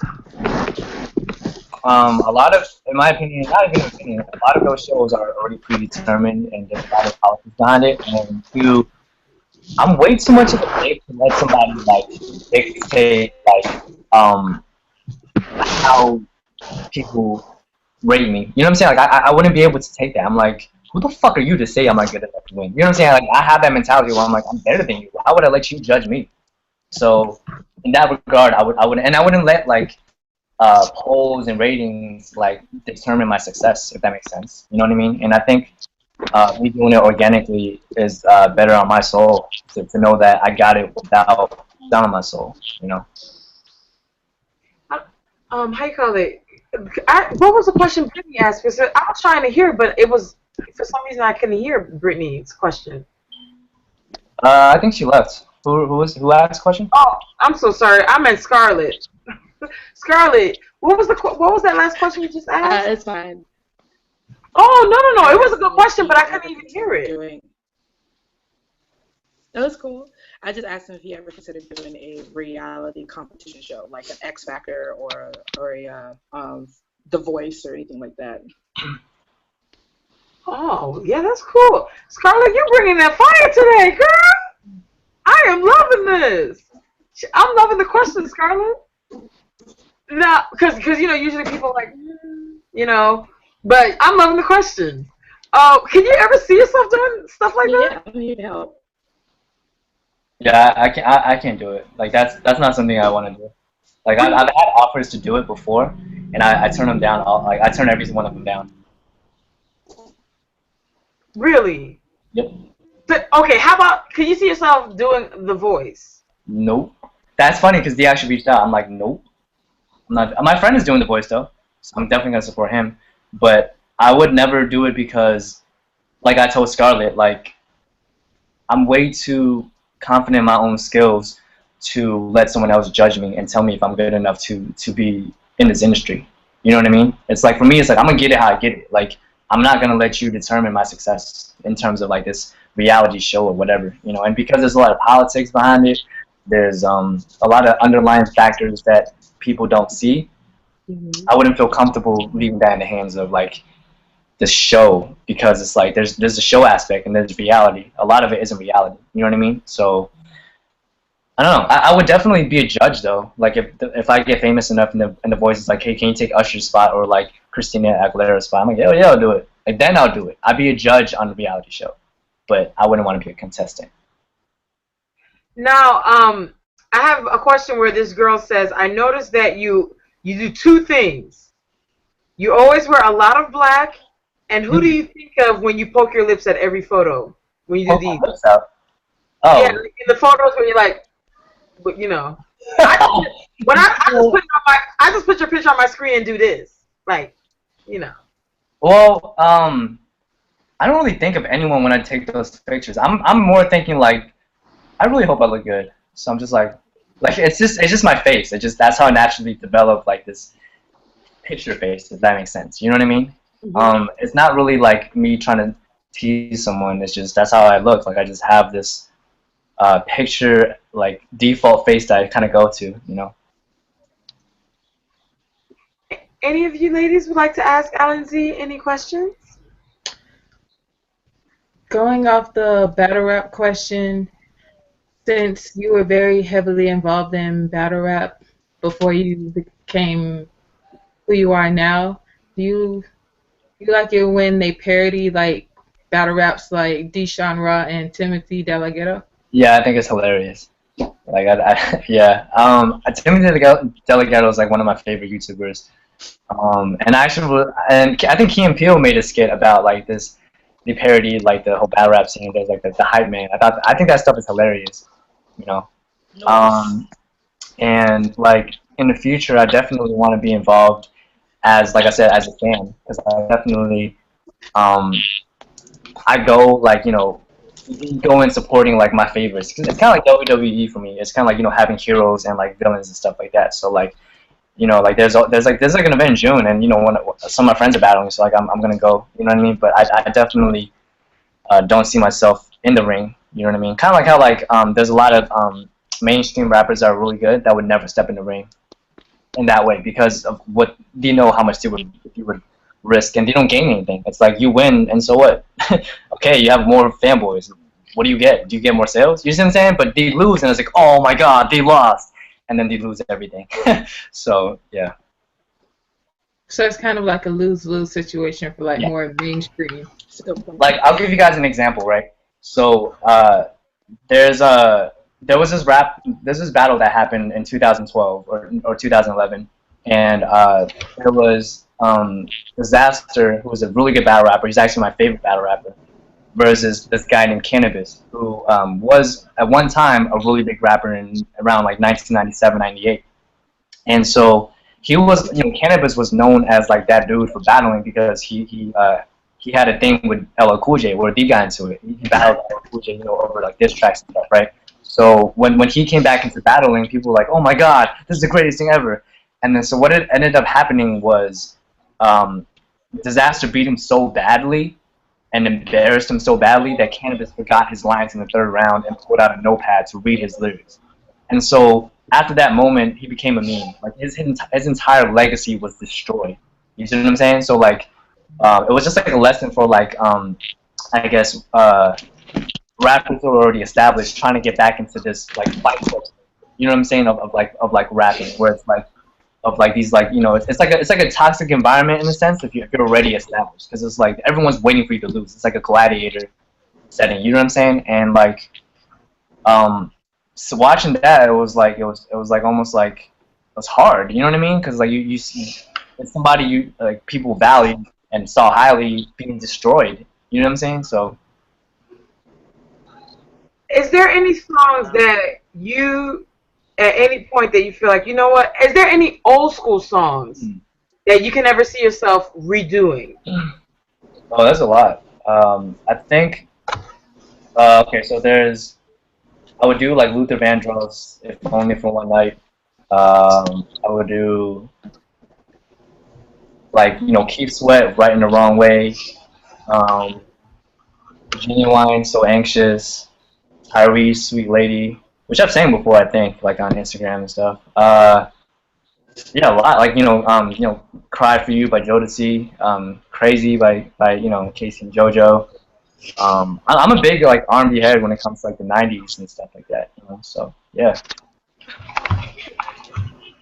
a lot of, in my opinion, not even an opinion, a lot of those shows are already predetermined, and there's a lot of politics behind it. And two, I'm way too much of a dick to let somebody like dictate like how people rate me. You know what I'm saying? Like I wouldn't be able to take that. I'm like, who the fuck are you to say I'm not good enough to win? You know what I'm saying? Like I have that mentality where I'm like, I'm better than you. How would I let you judge me? So in that regard, I wouldn't let like polls and ratings like determine my success, if that makes sense. You know what I mean? And I think me doing it organically is better on my soul, to know that I got it without down on my soul. how you call it? What was the question Brittany asked? Because I was trying to hear, but it was for some reason I couldn't hear Brittany's question. I think she left. Who asked the question? Oh, I'm so sorry. I meant Scarlett. Scarlett, what was that last question you just asked? It's fine. Oh no! It was a good question, but I couldn't even hear it. That was cool. I just asked him if he ever considered doing a reality competition show, like an X Factor or a The Voice or anything like that. Oh yeah, that's cool. Scarlett, you're bringing that fire today, girl. I am loving this. I'm loving the question, Scarlett. No, because usually people like but I'm loving the question. Can you ever see yourself doing stuff like that? Yeah, I need help. Yeah, I can't do it. Like that's not something I want to do. Like I've had offers to do it before, and I turn them down. I turn every one of them down. Really? Yep. But, okay, how about, can you see yourself doing The Voice? Nope. That's funny because they actually reached out. I'm like, nope. I'm not. My friend is doing The Voice though, so I'm definitely gonna support him. But I would never do it because, like I told Scarlett, like I'm way too confident in my own skills to let someone else judge me and tell me if I'm good enough to be in this industry. You know what I mean? It's like, for me, it's like I'm gonna get it how I get it. Like I'm not gonna let you determine my success in terms of like this reality show or whatever, you know. And because there's a lot of politics behind it, there's a lot of underlying factors that people don't see. I wouldn't feel comfortable leaving that in the hands of like the show, because it's like there's a show aspect and there's reality. A lot of it isn't reality. You know what I mean? So I don't know. I would definitely be a judge though. Like if I get famous enough and the voice is like, hey, can you take Usher's spot or like Christina Aguilera's spot? I'm like, yeah, I'll do it. Like then I'll do it. I'd be a judge on the reality show, but I wouldn't want to be a contestant. Now, I have a question where this girl says, I noticed that you do two things. You always wear a lot of black, and who do you think of when you poke your lips at every photo? When you do these? Oh. Yeah, like in the photos when you're like, but you know. I just put your picture on my screen and do this. Like, you know. Well, I don't really think of anyone when I take those pictures. I'm more thinking like, I really hope I look good. So I'm just like it's just my face. That's how I naturally develop like this picture face, if that makes sense. You know what I mean? Mm-hmm. It's not really like me trying to tease someone. It's just that's how I look. Like I just have this picture like default face that I kind of go to, you know. Any of you ladies would like to ask Alan Z any questions? Going off the battle rap question, since you were very heavily involved in battle rap before you became who you are now, do you like it when they parody like battle raps like Deshaun Raw and Timothy Delgado? Yeah, I think it's hilarious. Like yeah. Timothy Delgado is like one of my favorite YouTubers. And I think Key and Peele made a skit about like this. They parodied like the whole battle rap scene. There's like the hype man. I think that stuff is hilarious, you know. And like in the future, I definitely want to be involved as, like I said, as a fan, because I definitely I go like, you know, go in supporting like my favorites, because it's kind of like WWE for me. It's kind of like, you know, having heroes and like villains and stuff like that. So like, you know, like there's like an event in June, and you know, when some of my friends are battling, so like I'm gonna go. You know what I mean? But I definitely don't see myself in the ring. You know what I mean? Kind of like how like there's a lot of mainstream rappers that are really good that would never step in the ring in that way, because of what they know how much they would risk, and they don't gain anything. It's like you win, and so what? Okay, you have more fanboys. What do you get? Do you get more sales? You see what I'm saying? But they lose, and it's like, oh my god, they lost. And then they lose everything. So yeah. So it's kind of like a lose-lose situation for like more mainstream. Like I'll give you guys an example, right? So there was this battle that happened in 2012 or 2011, and there was Disaster, who was a really good battle rapper. He's actually my favorite battle rapper, versus this guy named Cannabis, who was at one time a really big rapper in around like 1997, 98. And so he was, Cannabis was known as like that dude for battling because he had a thing with LL Cool J where he got into it. He battled LL Cool J, over like diss tracks and stuff, right? So when he came back into battling, people were like, "Oh my God, this is the greatest thing ever!" And then so what it ended up happening was, Disaster beat him so badly and embarrassed him so badly that Cannabis forgot his lines in the third round and pulled out a notepad to read his lyrics. And so after that moment, he became a meme. Like his entire legacy was destroyed. You see what I'm saying? So like, it was just like a lesson for like, I guess, rappers who are already established trying to get back into this like fight club. You know what I'm saying? Of like rapping, where it's like of like these like it's like a toxic environment in a sense if you're already established, because it's like everyone's waiting for you to lose. It's like a gladiator setting. You know what I'm saying? And like, so watching that, it was like almost like it was hard. You know what I mean? Because like you see it's somebody you like people value and saw highly being destroyed. You know what I'm saying? So. Is there any songs that you, at any point, that you feel like, you know what? Is there any old school songs that you can never see yourself redoing? Oh, there's a lot. I think. Okay, so I would do like Luther Vandross, If Only for One Night. I would do like Keith Sweat, Right in the Wrong Way. Genuine, So Anxious. Tyrese, Sweet Lady, which I've sang before, I think, like on Instagram and stuff. Yeah, a lot. Like Cry for You by Jodeci, Crazy by Casey and JoJo. I'm a big like R&B head when it comes to like the '90s and stuff like that. So yeah.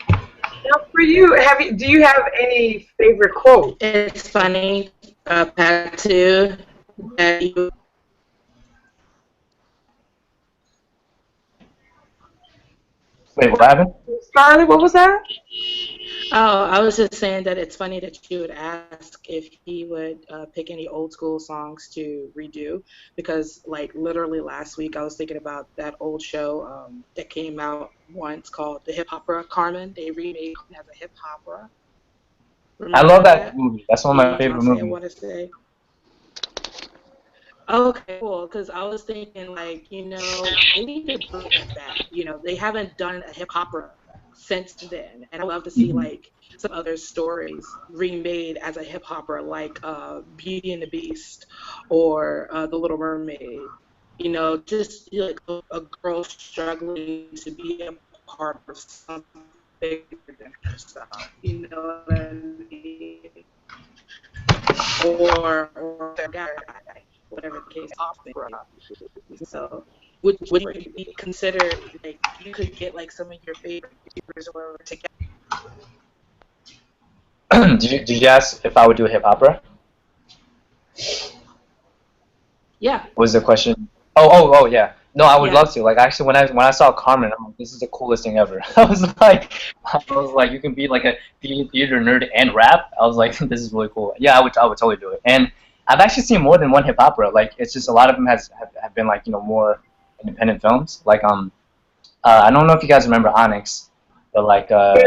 Now, for you, do you have any favorite quote? It's funny, PATU, that you. Wait, what happened? Scarlett, what was that? Oh, I was just saying that it's funny that you would ask if he would pick any old school songs to redo, because like literally last week I was thinking about that old show that came out once called The Hip Opera Carmen. They remade it as a hip opera. I love that movie. That's one of my favorite movies. I want to say. Okay, cool. Because I was thinking, like, they need to bring that back. They haven't done a hip opera since then, and I love to see like some other stories remade as a hip opera, like Beauty and the Beast or The Little Mermaid. Just like a girl struggling to be a part of something bigger than herself. You know what I mean? Or whatever the case is. So would you consider like you could get like some of your favorite YouTubers or whatever together? Did you ask if I would do a hip opera? Yeah. What was the question? Oh yeah. No, I would love to. Like actually, when I saw Carmen, I'm like, this is the coolest thing ever. I was like, you can be like a theater nerd and rap. I was like, this is really cool. Yeah, I would totally do it. And I've actually seen more than one hip opera. Like it's just a lot of them have been like more independent films. Like I don't know if you guys remember Onyx, but like like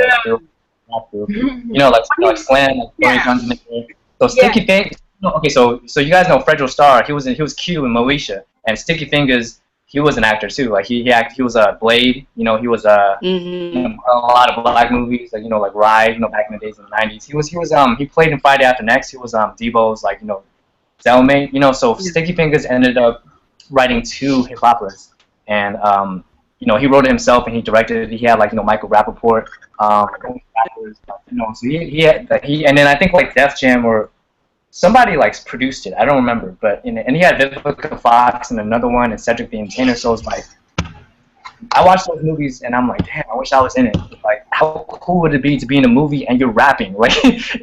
Slam, like Corey Guns in the Air. So Sticky Fingers. Okay, so you guys know Fredro Starr. He was Q in Moesha, and Sticky Fingers. He was an actor too. Like he was a Blade. He was a lot of black movies. Like like Ride. Back in the days in the '90s. He played in Friday After Next. He was Debo's like cellmate. So Sticky Fingers ended up writing 2 hip operas, and he wrote it himself and he directed it. He had like Michael Rappaport. So he and then I think like Def Jam or somebody like produced it. I don't remember, but and he had Vivica Fox and another one and Cedric the Entertainer. So it's like I watched those movies and I'm like, damn, I wish I was in it. Like, how cool would it be to be in a movie and you're rapping, like,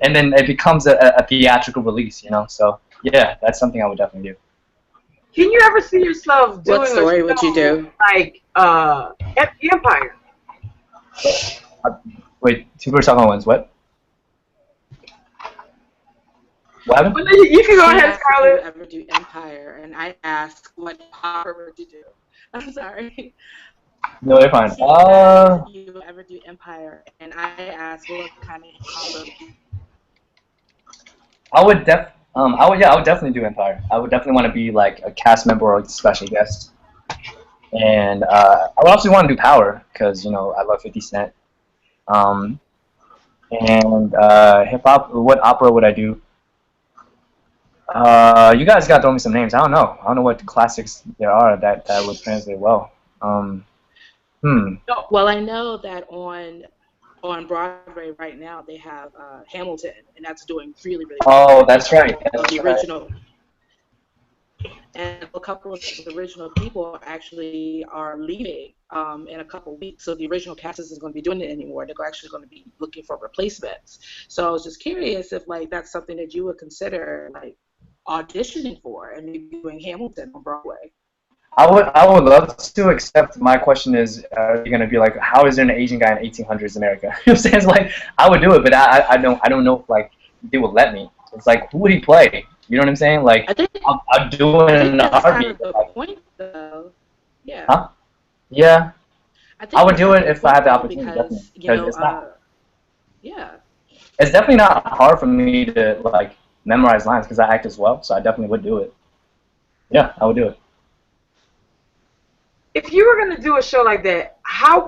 and then it becomes a theatrical release, So yeah, that's something I would definitely do. Can you ever see yourself doing what story would you do? Like Empire? Wait, 2 birds talking ones. What? What happened? You can go ahead, Scarlett. If you ever do Empire, and I asked what opera would you do? I'm sorry. No, you're fine. She asked if you ever do Empire, and I asked what kind of opera. I would definitely do Empire. I would definitely want to be like a cast member or a special guest. And I would also want to do Power because I love 50 Cent. Um, and hip hop. What opera would I do? You guys got to throw me some names. I don't know. I don't know what classics there are that would translate well. Hmm. Well, I know that on Broadway right now they have Hamilton, and that's doing really really Oh, well. that's right. The That's right. original, and a couple of the original people actually are leaving in a couple of weeks. So the original cast isn't going to be doing it anymore. They're actually going to be looking for replacements. So I was just curious if like that's something that you would consider like auditioning for and maybe doing Hamilton on Broadway. I would love to, except my question is, are you gonna be like, how is there an Asian guy in 1800s America? You know what I'm saying? It's like, I would do it, but I don't know if like they would let me. It's like, who would he play? You know what I'm saying? Like, I think I'll do it I in think a that's kind heartbeat. of the Like, point though. Yeah. huh? Yeah, I I think would that's do kind it of the if I point had the though, opportunity, definitely, because because yeah. it's definitely not hard for me to like memorize lines because I act as well, so I definitely would do it. Yeah, I would do it. If you were gonna do a show like that,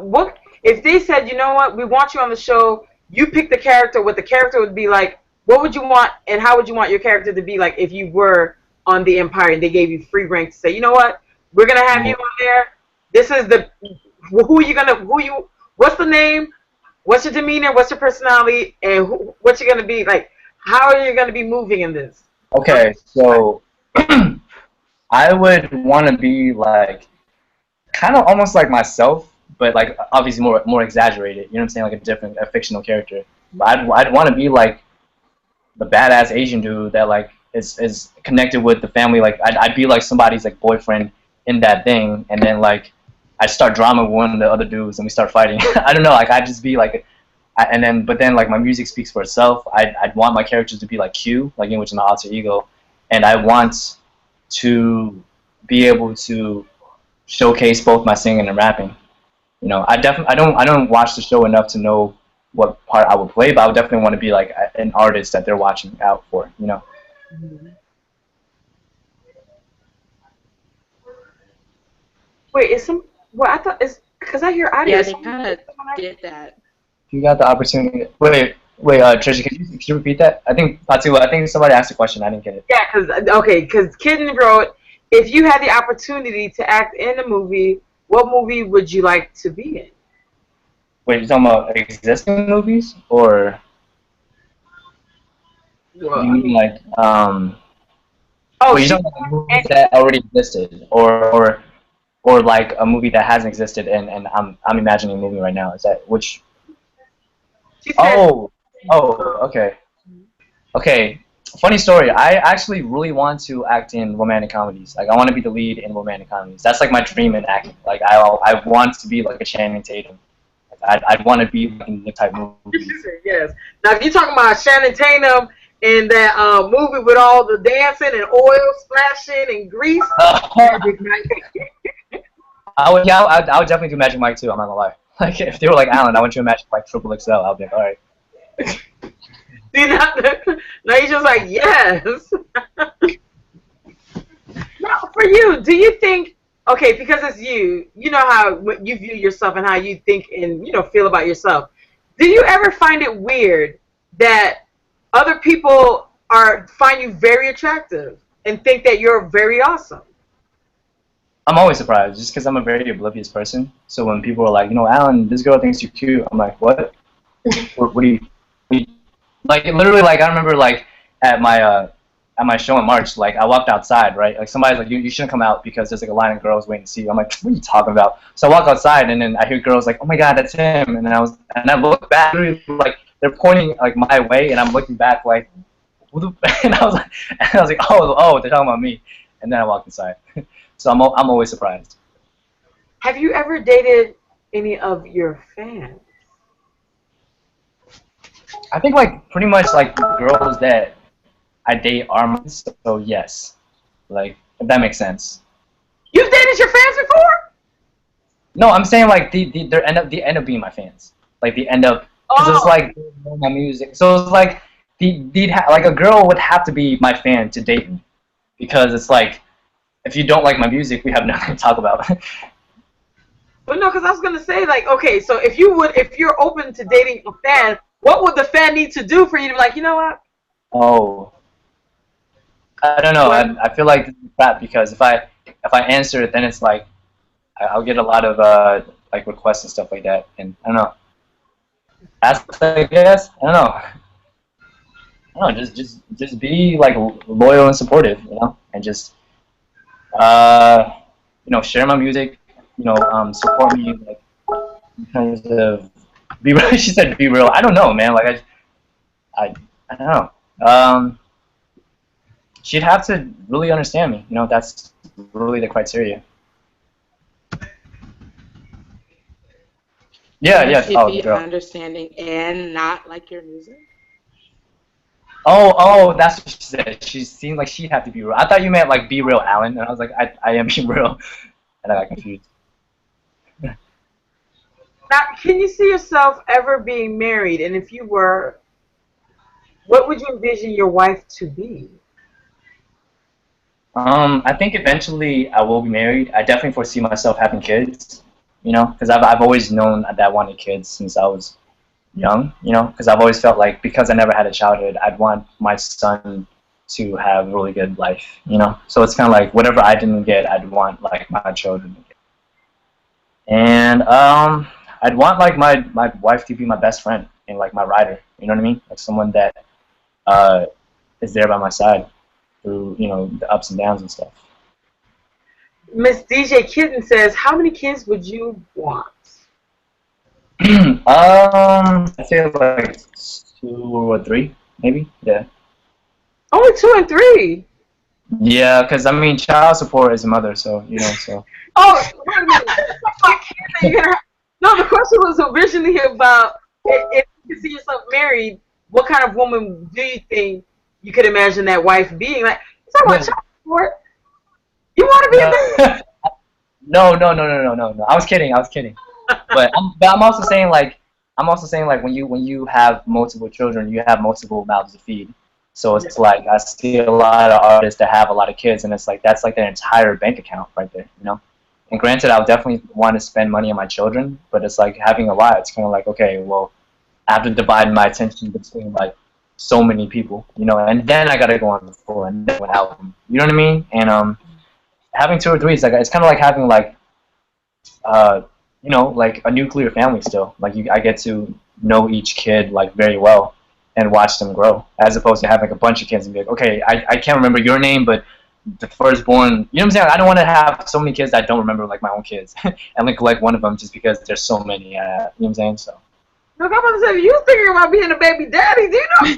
what if they said, you know what, we want you on the show, you pick the character, what the character would be like, what would you want and how would you want your character to be like if you were on the Empire and they gave you free reign to say, you know what, we're gonna have you on there. This is the what's the name, what's your demeanor, what's your personality, and what you're gonna be like, how are you gonna be moving in this? Okay, so I would want to be like kind of almost like myself, but like obviously more exaggerated. You know what I'm saying? Like a fictional character. But I'd want to be like the badass Asian dude that like is connected with the family. Like I'd be like somebody's like boyfriend in that thing, and then like I start drama with one of the other dudes, and we start fighting. I don't know. Like I'd just be like, but then like my music speaks for itself. I'd want my characters to be like Q, like which is my alter ego, and I want to be able to showcase both my singing and rapping. I don't watch the show enough to know what part I would play, but I would definitely want to be like an artist that they're watching out for. Wait, is some? Well, I thought it's because I hear audio. Yeah, they kind of did that. You got the opportunity. Wait, Trisha, could you repeat that? I think Patu. I think somebody asked a question. I didn't get it. Yeah, because Kitten wrote, if you had the opportunity to act in a movie, what movie would you like to be in? Wait, you talking about existing movies, or Well, you mean like oh, you talking about movies that already existed, or like a movie that hasn't existed, and I'm imagining a movie right now. Is that which? Oh, okay. Okay, funny story. I actually really want to act in romantic comedies. Like, I want to be the lead in romantic comedies. That's like my dream in acting. Like, I want to be like a Channing Tatum. Like, I'd want to be like in the type movies. Yes. Now, if you're talking about Shannon Tatum in that movie with all the dancing and oil splashing and grease, I would definitely do Magic Mike too. I'm not gonna lie. Like, if they were like, Alan, I want you to Magic Mike Triple XL, I'll be like, all right. Now he's just like, yes. Now, for you, do you think, okay, because it's you, you know how you view yourself and how you think and, feel about yourself. Do you ever find it weird that other people find you very attractive and think that you're very awesome? I'm always surprised, just because I'm a very oblivious person. So when people are like, Alan, this girl thinks you're cute, I'm like, what? What do you like? Literally, like I remember, like at my show in March, like I walked outside, right? Like somebody's like, you shouldn't come out because there's like a line of girls waiting to see you. I'm like, what are you talking about? So I walk outside, and then I hear girls like, oh my god, that's him. And I look back, like they're pointing like my way, and I'm looking back like, and I was like, oh, they're talking about me. And then I walked inside. So I'm always surprised. Have you ever dated any of your fans? I think like pretty much like the girls that I date are mine, so yes, like if that makes sense. You've dated your fans before? No, I'm saying like they end up being my fans. Like they end up because it's like they know my music. So it's like like a girl would have to be my fan to date me because it's like if you don't like my music, we have nothing to talk about. But no, because I was gonna say like, okay, so if you're open to dating a fan, what would the fan need to do for you to be like, you know what? Oh, I don't know. I feel like this is crap because if I answer it, then it's like I'll get a lot of like requests and stuff like that, and I don't know. That's I guess I don't know. I don't know. Just be like loyal and supportive, you know, and just you know, share my music, you know, support me like in terms of be real. She said be real. I don't know, man. Like I don't know. She'd have to really understand me. You know, that's really the criteria. Yeah. She'd Oh, be girl. understanding and not like your music. Oh, that's what she said. She seemed like she'd have to be real. I thought you meant like be real, Alan, and I was like, I am being real, and I got confused. Now, can you see yourself ever being married? And if you were, what would you envision your wife to be? I think eventually I will be married. I definitely foresee myself having kids, you know, because I've always known that I wanted kids since I was young, you know, because I've always felt like because I never had a childhood, I'd want my son to have a really good life, you know. So it's kind of like whatever I didn't get, I'd want like my children to get. And I'd want like my wife to be my best friend and like my rider, you know what I mean? Like someone that is there by my side through, you know, the ups and downs and stuff. Miss DJ Kitten says, how many kids would you want? I'd say like 2 or 3, maybe. Yeah. Only 2 and 3. Yeah, because I mean, child support is a mother, so you know, so. Oh, wait a minute. No, the question was originally about if you could see yourself married, what kind of woman do you think you could imagine that wife being? Like, you talking about child support? You want to be a man? No. I was kidding. But I'm also saying like when you have multiple children, you have multiple mouths to feed. So it's like I see a lot of artists that have a lot of kids, and it's like that's like their entire bank account right there, you know. And granted, I'll definitely want to spend money on my children, but it's like having a lot. It's kind of like, okay, well, I have to divide my attention between like so many people, you know, and then I gotta go on the floor and then an album, you know what I mean? And having 2 or 3 is like it's kind of like having like you know, like a nuclear family still. Like I get to know each kid like very well and watch them grow, as opposed to having like a bunch of kids and be like, okay, I can't remember your name, but the firstborn, you know what I'm saying? I don't want to have so many kids that I don't remember like my own kids and like one of them just because there's so many. You know what I'm saying? So. Look, I'm about to say, you thinking about being a baby daddy? Do you know?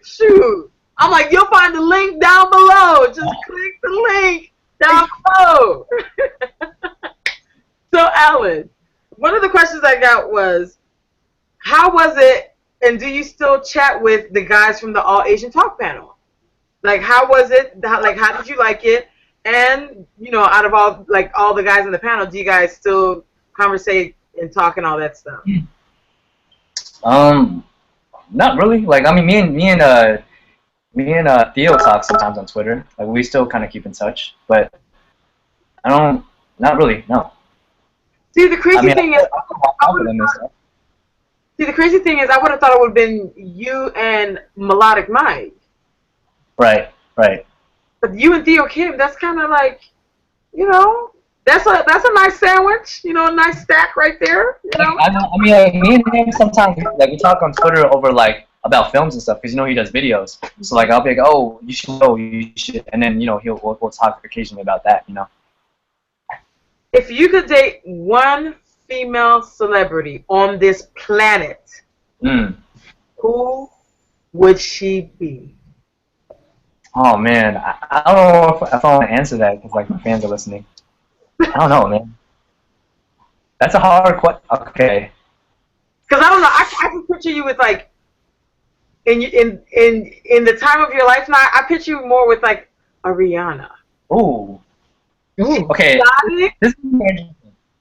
Shoot, I'm like, you'll find the link down below. Just click the link down below. So, Alan, one of the questions I got was, how was it, and do you still chat with the guys from the All Asian Talk panel? Like, how was it? How did you like it? And, you know, out of all the guys in the panel, do you guys still conversate and talk and all that stuff? Not really. Like, I mean, me and Theo talk sometimes on Twitter. Like, we still kind of keep in touch, but not really, no. See, the crazy thing is, I would have thought it would have been you and Melodic Mike. Right. But you and Theo Kim, that's kind of like, you know, that's a nice sandwich, you know, a nice stack right there. You know? I mean, like, me and him sometimes like we talk on Twitter over like about films and stuff because you know he does videos. So like I'll be like, oh, you should, and then you know we'll talk occasionally about that, you know. If you could date one female celebrity on this planet, who would she be? Oh man, I don't know if I want to answer that because like my fans are listening. I don't know, man. That's a hard question. Okay. Because I don't know, I can picture you with like in the time of your life now. I picture you more with like a Rihanna. Ooh. Okay. This is interesting.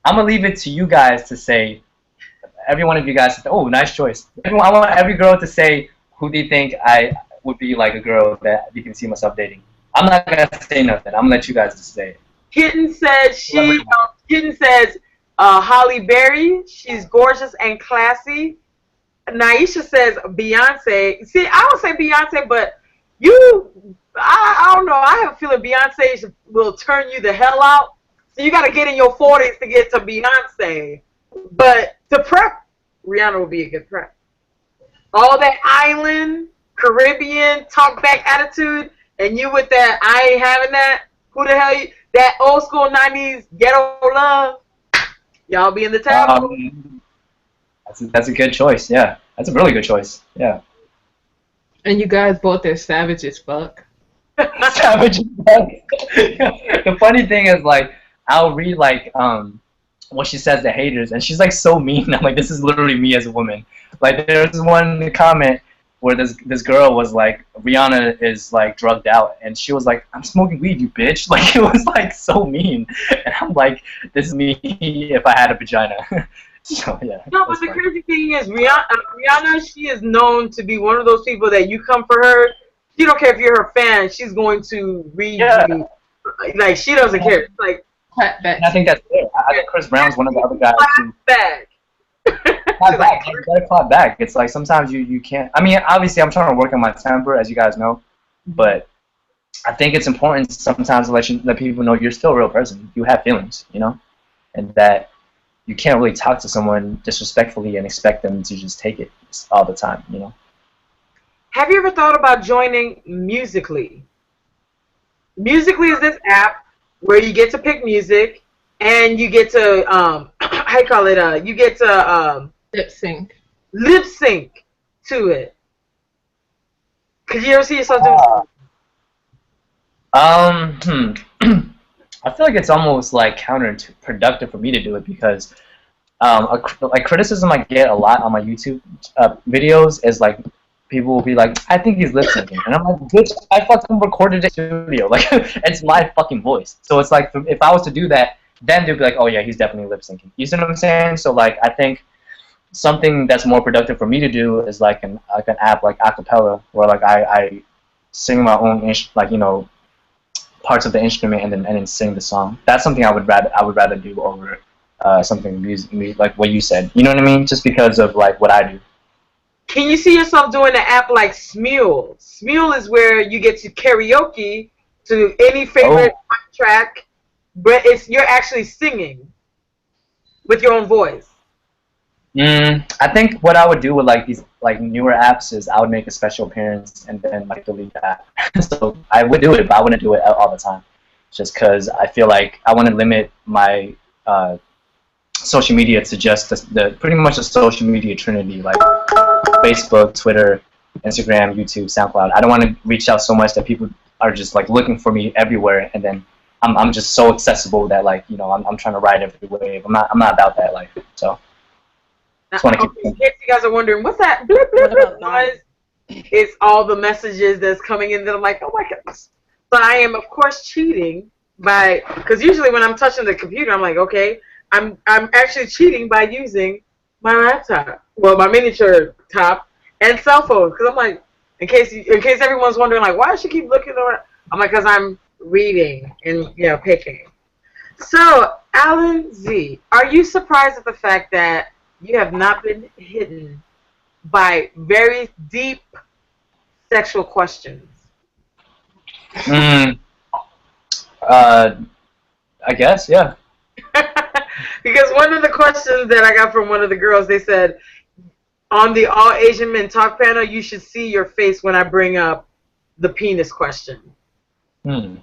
I'm gonna leave it to you guys to say. Every one of you guys, oh, nice choice. I want every girl to say who they think I would be like a girl that you can see myself dating. I'm not gonna say nothing. I'm gonna let you guys just say it. Kitten says Kitten says Holly Berry. She's gorgeous and classy. Naisha says Beyonce. See, I would say Beyonce, but I don't know. I have a feeling Beyonce will turn you the hell out. So you got to get in your 40s to get to Beyonce. But to prep, Rihanna will be a good prep. All that island, Caribbean, talk back attitude, and you with that, I ain't having that. Who the hell you? That old school 90s ghetto love. Y'all be in the town. That's a good choice. Yeah, that's a really good choice. Yeah. And you guys both are savage as fuck. Savage as fuck. The funny thing is, like, I'll read like what she says to haters, and she's like so mean. I'm like, this is literally me as a woman. Like, there's one comment where this girl was like, Rihanna is like drugged out, and she was like, I'm smoking weed, you bitch. Like, it was like so mean, and I'm like, this is me if I had a vagina. So yeah. No, but the crazy thing is, Rihanna, she is known to be one of those people that you come for her. She don't care if you're her fan. She's going to read you. Like, she doesn't care. Like, and I think that's it. I think Chris Brown's one of the other guys who back. clap back. You gotta clap back. It's like sometimes you can't. I mean, obviously, I'm trying to work on my temper, as you guys know, but I think it's important sometimes to let people know you're still a real person. You have feelings, you know, and that you can't really talk to someone disrespectfully and expect them to just take it all the time, you know. Have you ever thought about joining Musically? Musically is this app where you get to pick music and you get to how you call it? You get to lip sync to it. Could you ever see yourself doing something? I feel like it's almost like counterproductive for me to do it because like criticism I get a lot on my YouTube videos is like people will be like, I think he's lip syncing, and I'm like, bitch, I fucking recorded it in the studio. Like, it's my fucking voice. So it's like, if I was to do that, then they'd be like, oh yeah, he's definitely lip syncing. You see what I'm saying? So like, I think something that's more productive for me to do is like an app like acapella, where like I sing my own like, you know, parts of the instrument and then sing the song. That's something I would rather do over something music like what you said. You know what I mean? Just because of like what I do. Can you see yourself doing an app like Smule? Smule is where you get to karaoke to any favorite track, but you're actually singing with your own voice. I think what I would do with like these like newer apps is I would make a special appearance and then like delete the app. So I would do it, but I wouldn't do it all the time, just because I feel like I want to limit my social media to just the pretty much a social media trinity, like Facebook, Twitter, Instagram, YouTube, SoundCloud. I don't want to reach out so much that people are just like looking for me everywhere, and then I'm just so accessible that like, you know, I'm trying to ride every wave. I'm not about that life. So. In case you guys are wondering, what's that blip blip blip noise? It's all the messages that's coming in that I'm like, oh my goodness. So I am of course cheating because usually when I'm touching the computer, I'm like, okay, I'm actually cheating by using my laptop, well, my miniature top and cell phone, because I'm like, in case everyone's wondering like, why does she keep looking around? I'm like, because I'm reading and picking. So Alan Z, are you surprised at the fact that you have not been hidden by very deep sexual questions? I guess, yeah. Because one of the questions that I got from one of the girls, they said, on the All Asian Men Talk panel, you should see your face when I bring up the penis question. I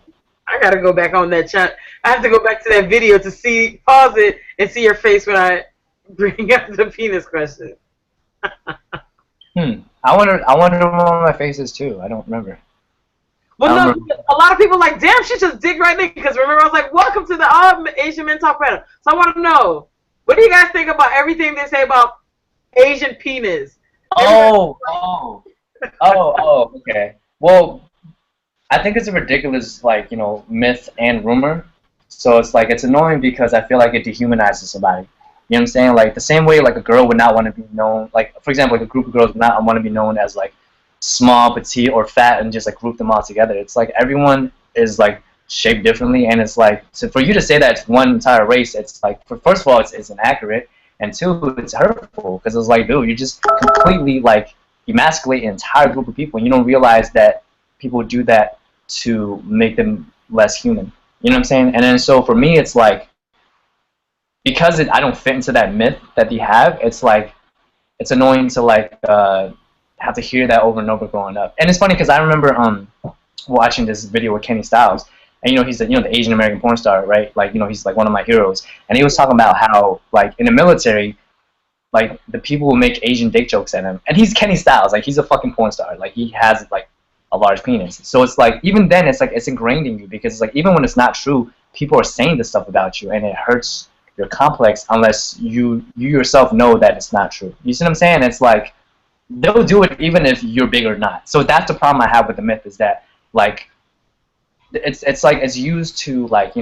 got to go back on that chat. I have to go back to that video to pause it, and see your face when I bring up the penis question. I wonder what my face is too. I don't remember. Well, no, a lot of people are like, damn, she just dig right in. Because remember, I was like, welcome to the All Asian Men Talk panel. So I want to know, what do you guys think about everything they say about Asian penis? Okay. Well, I think it's a ridiculous, like, you know, myth and rumor. So it's like it's annoying because I feel like it dehumanizes somebody. You know what I'm saying? Like the same way like a girl would not want to be known, like for example, like a group of girls would not want to be known as like small, petite, or fat, and just like group them all together. It's like everyone is like shaped differently, and it's like so for you to say that it's one entire race, it's like first of all, it's inaccurate, and two, it's hurtful because it's like, dude, you just completely like emasculate an entire group of people, and you don't realize that people do that to make them less human. You know what I'm saying? And then so for me, it's like because I don't fit into that myth that they have. It's like it's annoying to like have to hear that over and over growing up. And it's funny because I remember watching this video with Kenny Styles, and you know he's the the Asian American porn star, right? Like he's like one of my heroes, and he was talking about how like in the military, like the people will make Asian dick jokes at him, and he's Kenny Styles, like he's a fucking porn star, like he has like a large penis. So it's like even then it's like it's ingrained in you because it's like even when it's not true, people are saying this stuff about you, and it hurts your complex unless you yourself know that it's not true. You see what I'm saying? It's like they'll do it even if you're big or not. So that's the problem I have with the myth is that like it's like it's used to like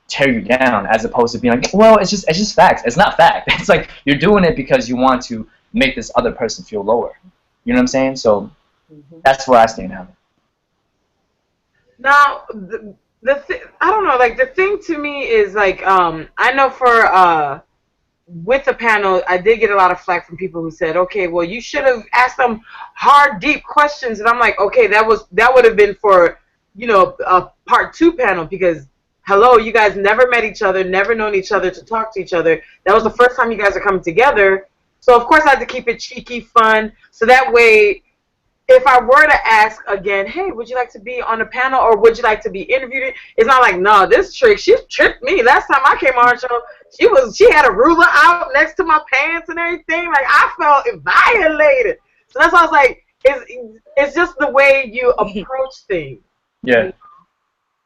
tear you down as opposed to being like, well, it's just facts. It's not fact. It's like you're doing it because you want to make this other person feel lower. You know what I'm saying? So that's where I stand now. Now, I don't know, like the thing to me is like I know for with the panel, I did get a lot of flack from people who said, okay, well, you should have asked them hard, deep questions, and I'm like, okay, that would have been for a part 2 panel because hello, you guys never met each other, never known each other to talk to each other. That was the first time you guys are coming together. So of course I had to keep it cheeky, fun, so that way if I were to ask again, hey, would you like to be on a panel or would you like to be interviewed? It's not like, no, this trick, she tricked me. Last time I came on her show, she had a ruler out next to my pants and everything. Like I felt violated. So that's why I was like, it's just the way you approach things. Yeah.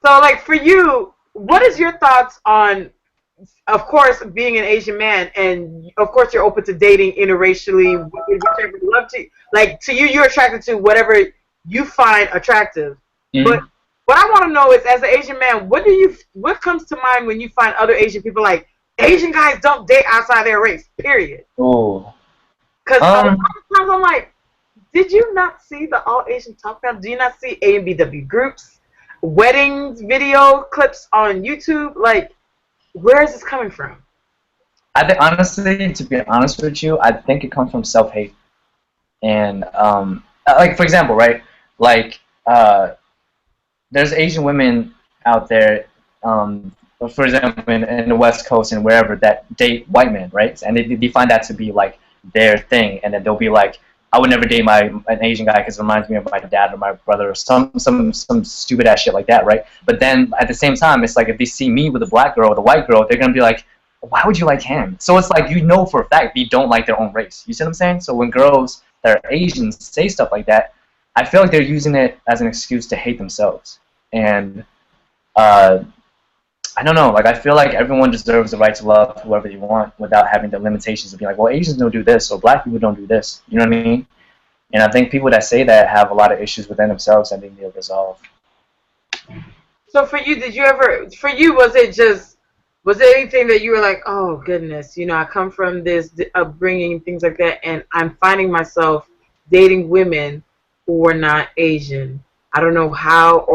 So like for you, what is your thoughts on, of course, being an Asian man, and of course you're open to dating interracially, whichever you love to. Like to you, you're attracted to whatever you find attractive. Mm-hmm. But what I want to know is, as an Asian man, what comes to mind when you find other Asian people like Asian guys don't date outside their race? Period. Oh. Because a lot of times I'm like, did you not see the All Asian Talk Panel? Do you not see AMBW groups, weddings, video clips on YouTube? Like, where is this coming from? I think, honestly, to be honest with you, I think it comes from self-hate. And, like, for example, right, like, there's Asian women out there, for example, in the West Coast and wherever, that date white men, right? And they find that to be, like, their thing. And then they'll be like, I would never date an Asian guy because it reminds me of my dad or my brother or some stupid ass shit like that, right? But then at the same time, it's like if they see me with a black girl or the white girl, they're gonna be like, why would you like him? So it's like for a fact they don't like their own race. You see what I'm saying? So when girls that are Asians say stuff like that, I feel like they're using it as an excuse to hate themselves. And I don't know, like I feel like everyone deserves the right to love whoever you want without having the limitations of being like, well, Asians don't do this, or black people don't do this. You know what I mean? And I think people that say that have a lot of issues within themselves that they need to resolve. So for you, was it anything that you were like, oh goodness, I come from this upbringing, things like that, and I'm finding myself dating women who are not Asian. I don't know how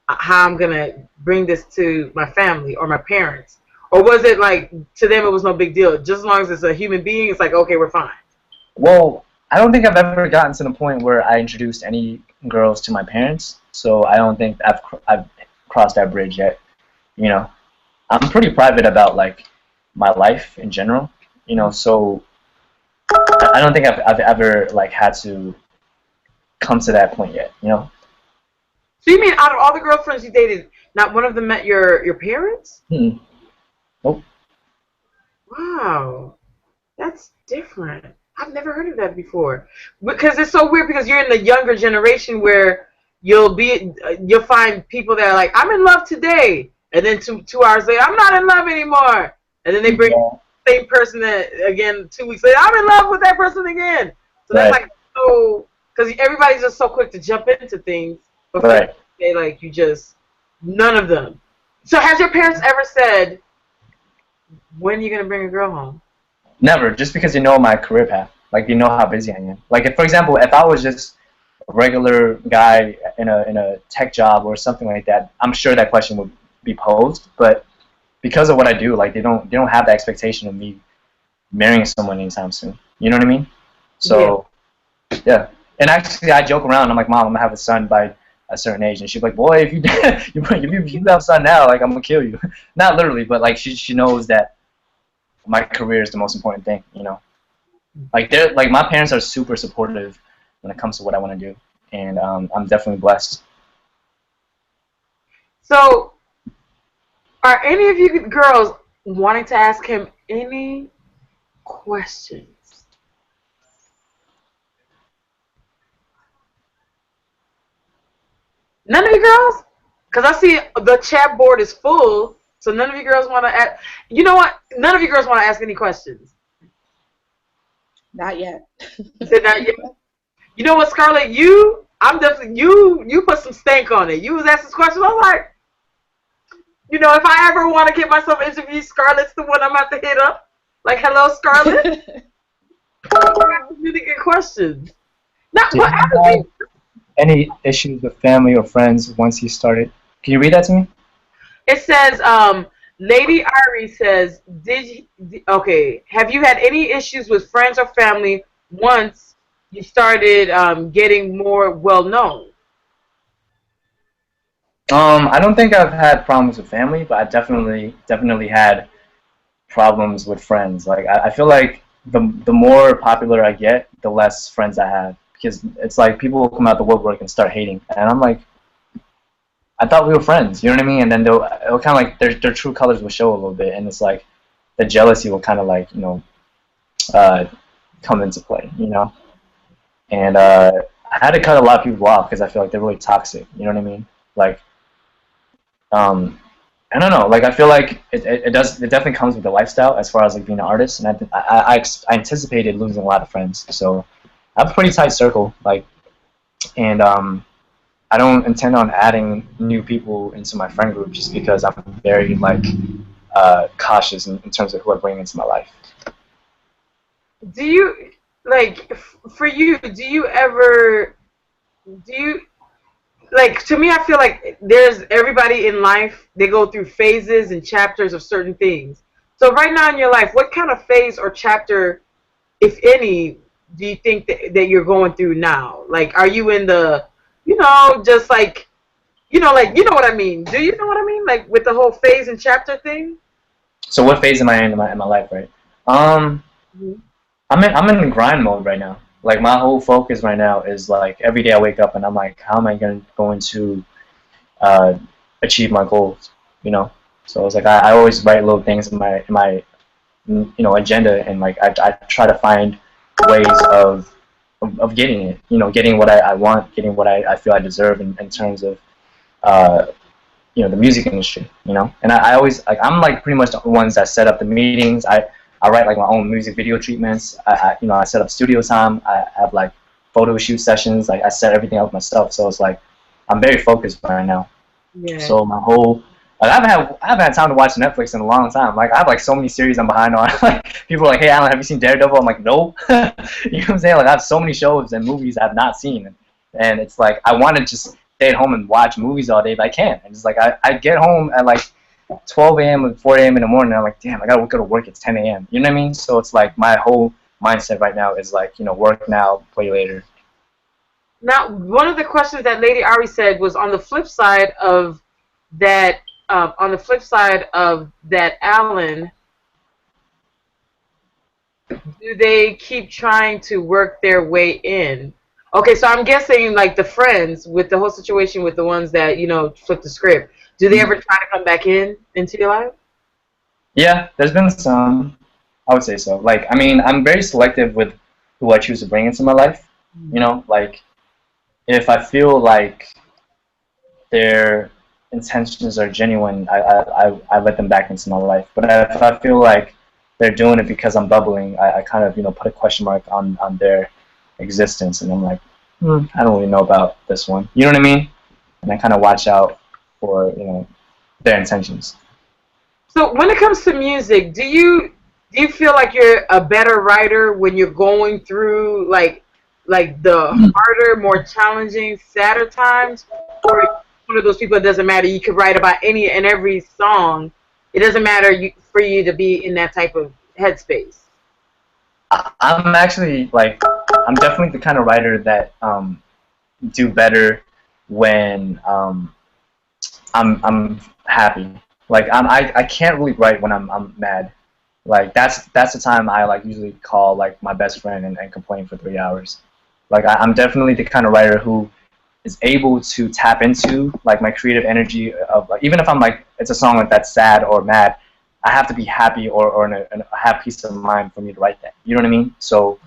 I'm gonna bring this to my family or my parents, or was it like to them it was no big deal? Just as long as it's a human being, it's like, okay, we're fine. Well, I don't think I've ever gotten to the point where I introduced any girls to my parents, so I don't think I've crossed that bridge yet. I'm pretty private about like my life in general. So I don't think I've ever like had to come to that point yet. So you mean out of all the girlfriends you dated, not one of them met your parents? Nope. Wow, that's different. I've never heard of that before. Because it's so weird because you're in the younger generation where you'll find people that are like, I'm in love today, and then two hours later, I'm not in love anymore, and then they bring the same person that again 2 weeks later, I'm in love with that person again. So that's like so because everybody's just so quick to jump into things. But they like none of them. So has your parents ever said, when are you gonna bring a girl home? Never, just because they know my career path. Like, they know how busy I am. Like, if, for example, if I was just a regular guy in a tech job or something like that, I'm sure that question would be posed. But because of what I do, like, they don't have the expectation of me marrying someone anytime soon. You know what I mean? So, yeah. And actually, I joke around. I'm like, Mom, I'm gonna have a son by a certain age, and she's like, Boy, if you if you have a son now, like, I'm gonna kill you. Not literally, but like, she knows that my career is the most important thing. You know, like, my parents are super supportive when it comes to what I want to do, and I'm definitely blessed. So, are any of you girls wanting to ask him any questions? None of you girls? Because I see the chat board is full, so none of you girls want to ask. You know what? None of you girls want to ask any questions. Not yet. Said not yet. You know what, Scarlett? I'm definitely you put some stank on it. You was asking questions. I'm like, you know, if I ever want to get myself interviewed, Scarlett's the one I'm about to hit up. Like, hello, Scarlett. Really good questions. Now, Did what you happened? have any issues with family or friends once you started? Can you read that to me? It says, Lady Ari says, okay, have you had any issues with friends or family once you started getting more well-known? I don't think I've had problems with family, but I definitely had problems with friends. Like, I feel like the more popular I get, the less friends I have, because it's like people will come out the woodwork and start hating, and I'm like, I thought we were friends, you know what I mean? And then it'll kind of like their true colors will show a little bit, and it's like the jealousy will kind of like, you know, come into play, you know. And I had to cut a lot of people off because I feel like they're really toxic, you know what I mean? Like, I don't know. Like, I feel like it definitely comes with the lifestyle as far as like being an artist, and I anticipated losing a lot of friends, so I have a pretty tight circle, like, and I don't intend on adding new people into my friend group just because I'm very like cautious in terms of who I bring into my life. Do you, like, for you, do you, like, to me, I feel like there's everybody in life, they go through phases and chapters of certain things. So right now in your life, what kind of phase or chapter, if any, do you think that you're going through now? Like, are you in the, you know, just like, you know what I mean? Do you know what I mean? Like, with the whole phase and chapter thing? So what phase am I in my life, right? I'm in grind mode right now. Like, my whole focus right now is like every day I wake up and I'm like, how am I going to achieve my goals? You know. So it's like I always write little things in my you know, agenda, and like I try to find ways of getting it. You know, getting what I want, getting what I feel I deserve in terms of you know, the music industry. You know, and I always like I'm like pretty much the ones that set up the meetings. I write like my own music video treatments. You know, I set up studio time. I have like photo shoot sessions. Like, I set everything up myself. So it's like I'm very focused right now. Yeah. So my whole like, I haven't had time to watch Netflix in a long time. Like, I have like so many series I'm behind on. Like, people are like, hey, Alan, have you seen Daredevil? I'm like, no. You know what I'm saying? Like, I have so many shows and movies I've not seen, and it's like I want to just stay at home and watch movies all day, but I can't. And it's like I get home at like 12 a.m. or 4 a.m. in the morning, and I'm like, damn, I gotta go to work at 10 a.m. You know what I mean? So it's like my whole mindset right now is like, you know, work now, play later. Now, one of the questions that Lady Ari said was on the flip side of that. Alan, do they keep trying to work their way in? Okay, so I'm guessing like the friends with the whole situation with the ones that, you know, flip the script. Do they ever try to come back into your life? Yeah, there's been some. I would say so. Like, I mean, I'm very selective with who I choose to bring into my life. You know, like, if I feel like their intentions are genuine, I let them back into my life. But if I feel like they're doing it because I'm bubbling, I kind of, you know, put a question mark on their existence, and I'm like, I don't really know about this one. You know what I mean? And I kind of watch out for, you know, their intentions. So when it comes to music, do you feel like you're a better writer when you're going through like the harder, more challenging, sadder times, or one of those people? It doesn't matter. You could write about any and every song. It doesn't matter for you to be in that type of headspace. I'm actually like, I'm definitely the kind of writer that do better when I'm happy. Like I can't really write when I'm mad. Like that's the time I like usually call like my best friend and complain for 3 hours. Like I'm definitely the kind of writer who is able to tap into like my creative energy of like, even if I'm like, it's a song like that's sad or mad, I have to be happy or have peace of mind for me to write that. You know what I mean? So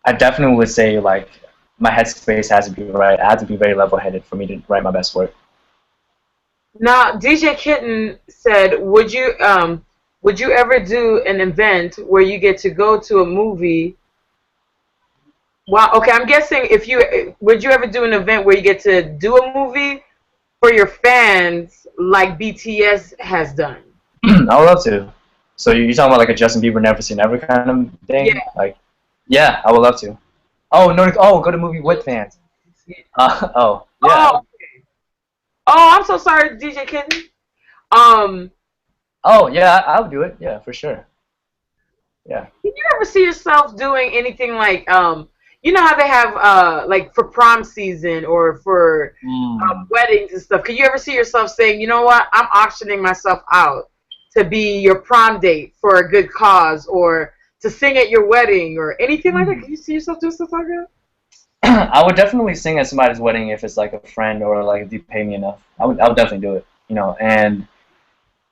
I definitely would say like my headspace has to be right. I have to be very level-headed for me to write my best work. Now, DJ Kitten said, would you ever do an event where you get to go to a movie? Well, okay, I'm guessing would you ever do an event where you get to do a movie for your fans like BTS has done? I would love to. So you're talking about like a Justin Bieber Never Say Never kind of thing? Yeah. Like, yeah, I would love to. Oh no! Oh, go to movie with fans. Oh yeah. Oh, okay. Oh, I'm so sorry, DJ Kitten. Oh yeah, I'll do it. Yeah, for sure. Yeah. Can you ever see yourself doing anything like you know how they have like for prom season or for weddings and stuff? Can you ever see yourself saying, you know what, I'm auctioning myself out to be your prom date for a good cause, or to sing at your wedding, or anything like that? Can you see yourself doing stuff like that? I would definitely sing at somebody's wedding if it's like a friend or like if you pay me enough. I would definitely do it. You know, and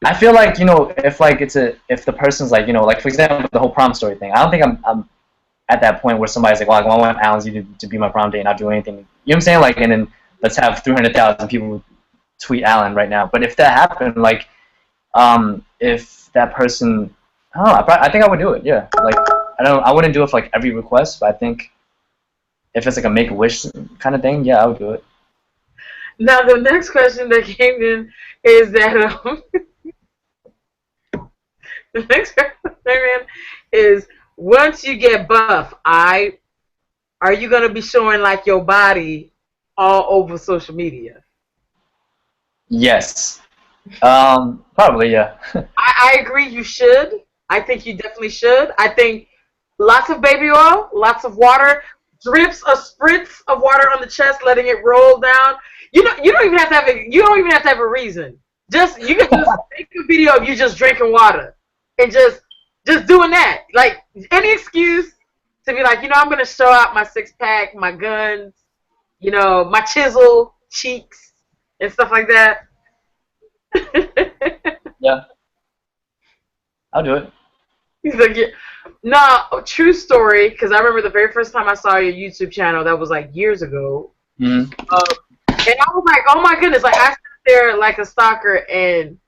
I feel like, you know, if the person's like, you know, like for example the whole prom story thing, I don't think I'm at that point where somebody's like, well, I want Alan's to be my prom date and not do anything. You know what I'm saying? Like, and then let's have 300,000 people tweet Alan right now. But if that happened, like, if that person, I don't know, I think I would do it. Yeah, like I wouldn't do it for like every request, but I think if it's like a Make-A-Wish kind of thing, yeah, I would do it. Now the next question that came in is that the next question that came in is, once you get buff, are you gonna be showing like your body all over social media? Yes. Probably, yeah. I agree, you should. I think you definitely should. I think lots of baby oil, lots of water, spritz of water on the chest, letting it roll down. You don't even have to have a reason. You can just make a video of you just drinking water and just doing that. Like, any excuse to be like, you know, I'm gonna show out my 6-pack, my guns, you know, my chisel cheeks and stuff like that. Yeah. I'll do it. He's like, yeah. No, true story, because I remember the very first time I saw your YouTube channel, that was like years ago. Mm-hmm. And I was like, oh my goodness, like I sat there like a stalker and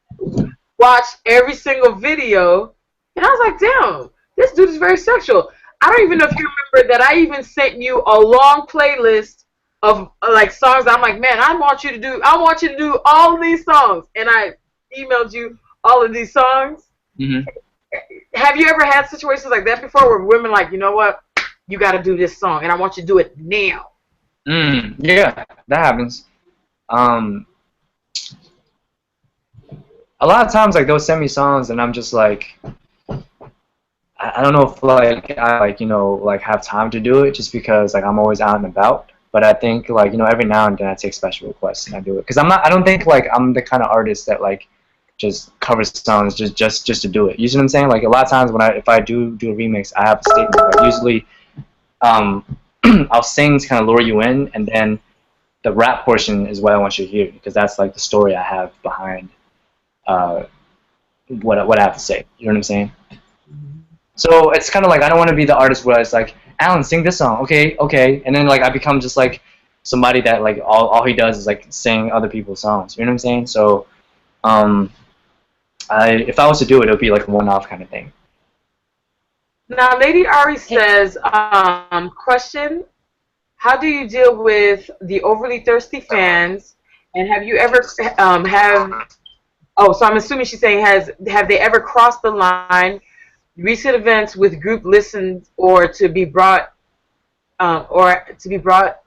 watched every single video, and I was like, damn, this dude is very sexual. I don't even know if you remember that I even sent you a long playlist of like songs. I'm like, man, I want you to do all of these songs, and I emailed you all of these songs. Mm-hmm. Have you ever had situations like that before, where women like, you know what, you got to do this song, and I want you to do it now? Yeah, that happens. A lot of times, like, they'll send me songs, and I'm just like, I don't know if like I like, you know, like have time to do it, just because like I'm always out and about. But I think like, you know, every now and then I take special requests and I do it, because I don't think like I'm the kind of artist that like just covers songs just to do it. You see what I'm saying? Like a lot of times if I do a remix, I have a statement. Like, usually, I'll sing to kind of lure you in, and then the rap portion is what I want you to hear, because that's like the story I have behind what I have to say. You know what I'm saying? So it's kind of like, I don't want to be the artist where it's like, Alan, sing this song, okay, and then like I become just like somebody that like all he does is like sing other people's songs. You know what I'm saying? So if I was to do it, it would be like a one-off kind of thing. Now, Lady Ari says, question, how do you deal with the overly thirsty fans And have you ever have? Oh, so I'm assuming she's saying have they ever crossed the line? Recent events with group listens or to be brought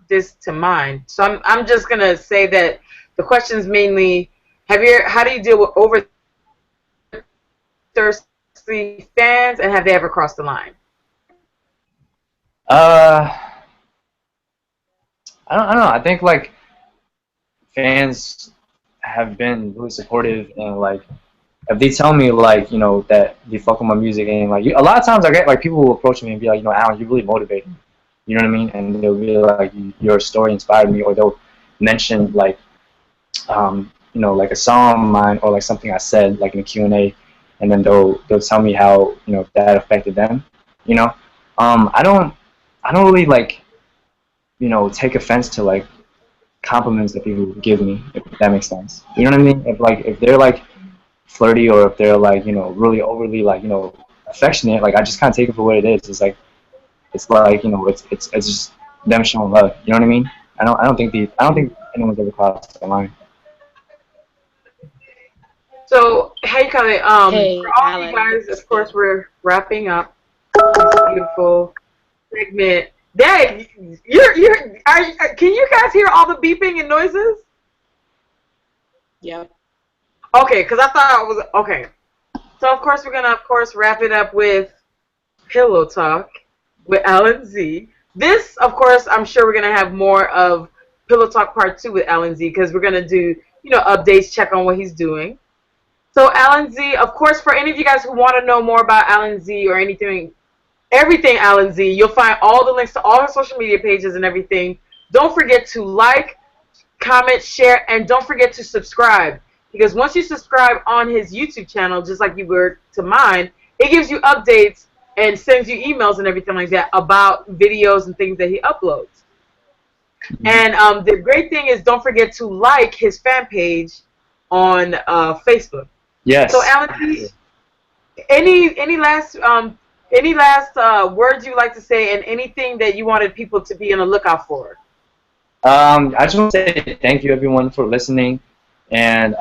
this to mind. So I'm just gonna say that the question is mainly how do you deal with thirsty fans, and have they ever crossed the line? Uh, I don't know. I think like fans have been really supportive, and like if they tell me like that they fuck with my music, and like a lot of times I get like people will approach me and be like, Alan, you really motivate me. You know what I mean? And they'll be like, your story inspired me, or they'll mention like like a song of mine or like something I said like in a Q&A, and then they'll tell me how that affected them. I don't really like take offense to like compliments that people give me, if that makes sense. You know what I mean? If they're like flirty, or if they're like really overly like affectionate, like I just kind of take it for what it is. It's like it's just them showing love. You know what I mean? I don't think anyone's ever crossed the line. So, hey, Kale, Hey, for all you Alan. guys, of course, we're wrapping up this beautiful segment. Dad, can you guys hear all the beeping and noises? Yep. Okay, because I thought it was okay. So, of course, we're gonna, wrap it up with Pillow Talk with Alan Z. This, of course, I'm sure we're gonna have more of Pillow Talk Part 2 with Alan Z, because we're gonna do, updates, check on what he's doing. So Alan Z, of course, for any of you guys who want to know more about Alan Z or everything Alan Z, you'll find all the links to all his social media pages and everything. Don't forget to like, comment, share, and don't forget to subscribe. Because once you subscribe on his YouTube channel, just like you were to mine, it gives you updates and sends you emails and everything like that about videos and things that he uploads. And the great thing is, don't forget to like his fan page on Facebook. Yes. So, Alan, any last words you'd like to say, and anything that you wanted people to be on the lookout for? I just want to say thank you everyone for listening, and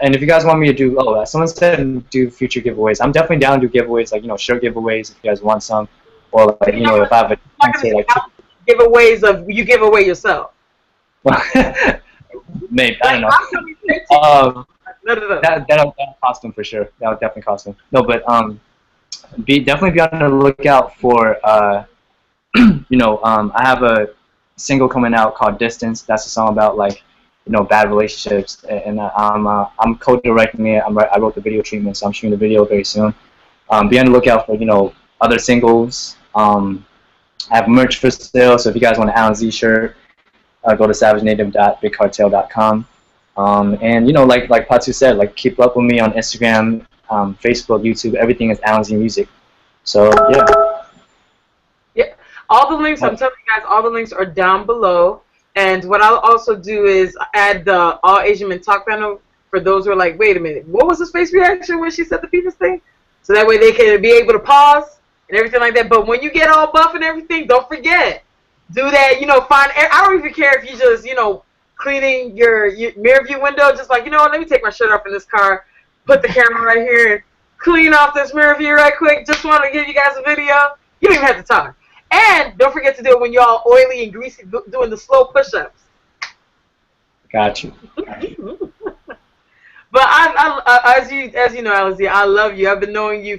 if you guys want me to do, someone said do future giveaways. I'm definitely down to do giveaways, like shirt giveaways if you guys want some, or like if I have a chance to like giveaways of you give away yourself. Maybe I don't know. That'll cost them for sure. That would definitely cost them. No, but definitely be on the lookout for I have a single coming out called Distance. That's a song about like bad relationships, and I'm co-directing it. I wrote the video treatment, so I'm shooting the video very soon. Be on the lookout for other singles. I have merch for sale, so if you guys want an Alan Z shirt, go to savagenative.bigcartel.com. And like PATU said, like keep up with me on Instagram, Facebook, YouTube. Everything is Alan Z Music. So yeah, all the links. I'm telling you guys, all the links are down below. And what I'll also do is add the All Asian Men Talk panel for those who are like, wait a minute, what was his face reaction when she said the penis thing? So that way they can be able to pause and everything like that. But when you get all buff and everything, don't forget, do that. Find. I don't even care if you just cleaning your mirror view window, just like, let me take my shirt off in this car, put the camera right here, and clean off this mirror view right quick. Just want to give you guys a video. You don't even have to talk. And don't forget to do it when you're all oily and greasy doing the slow push-ups. Got you. But as you know, Alice, I love you. I've been knowing you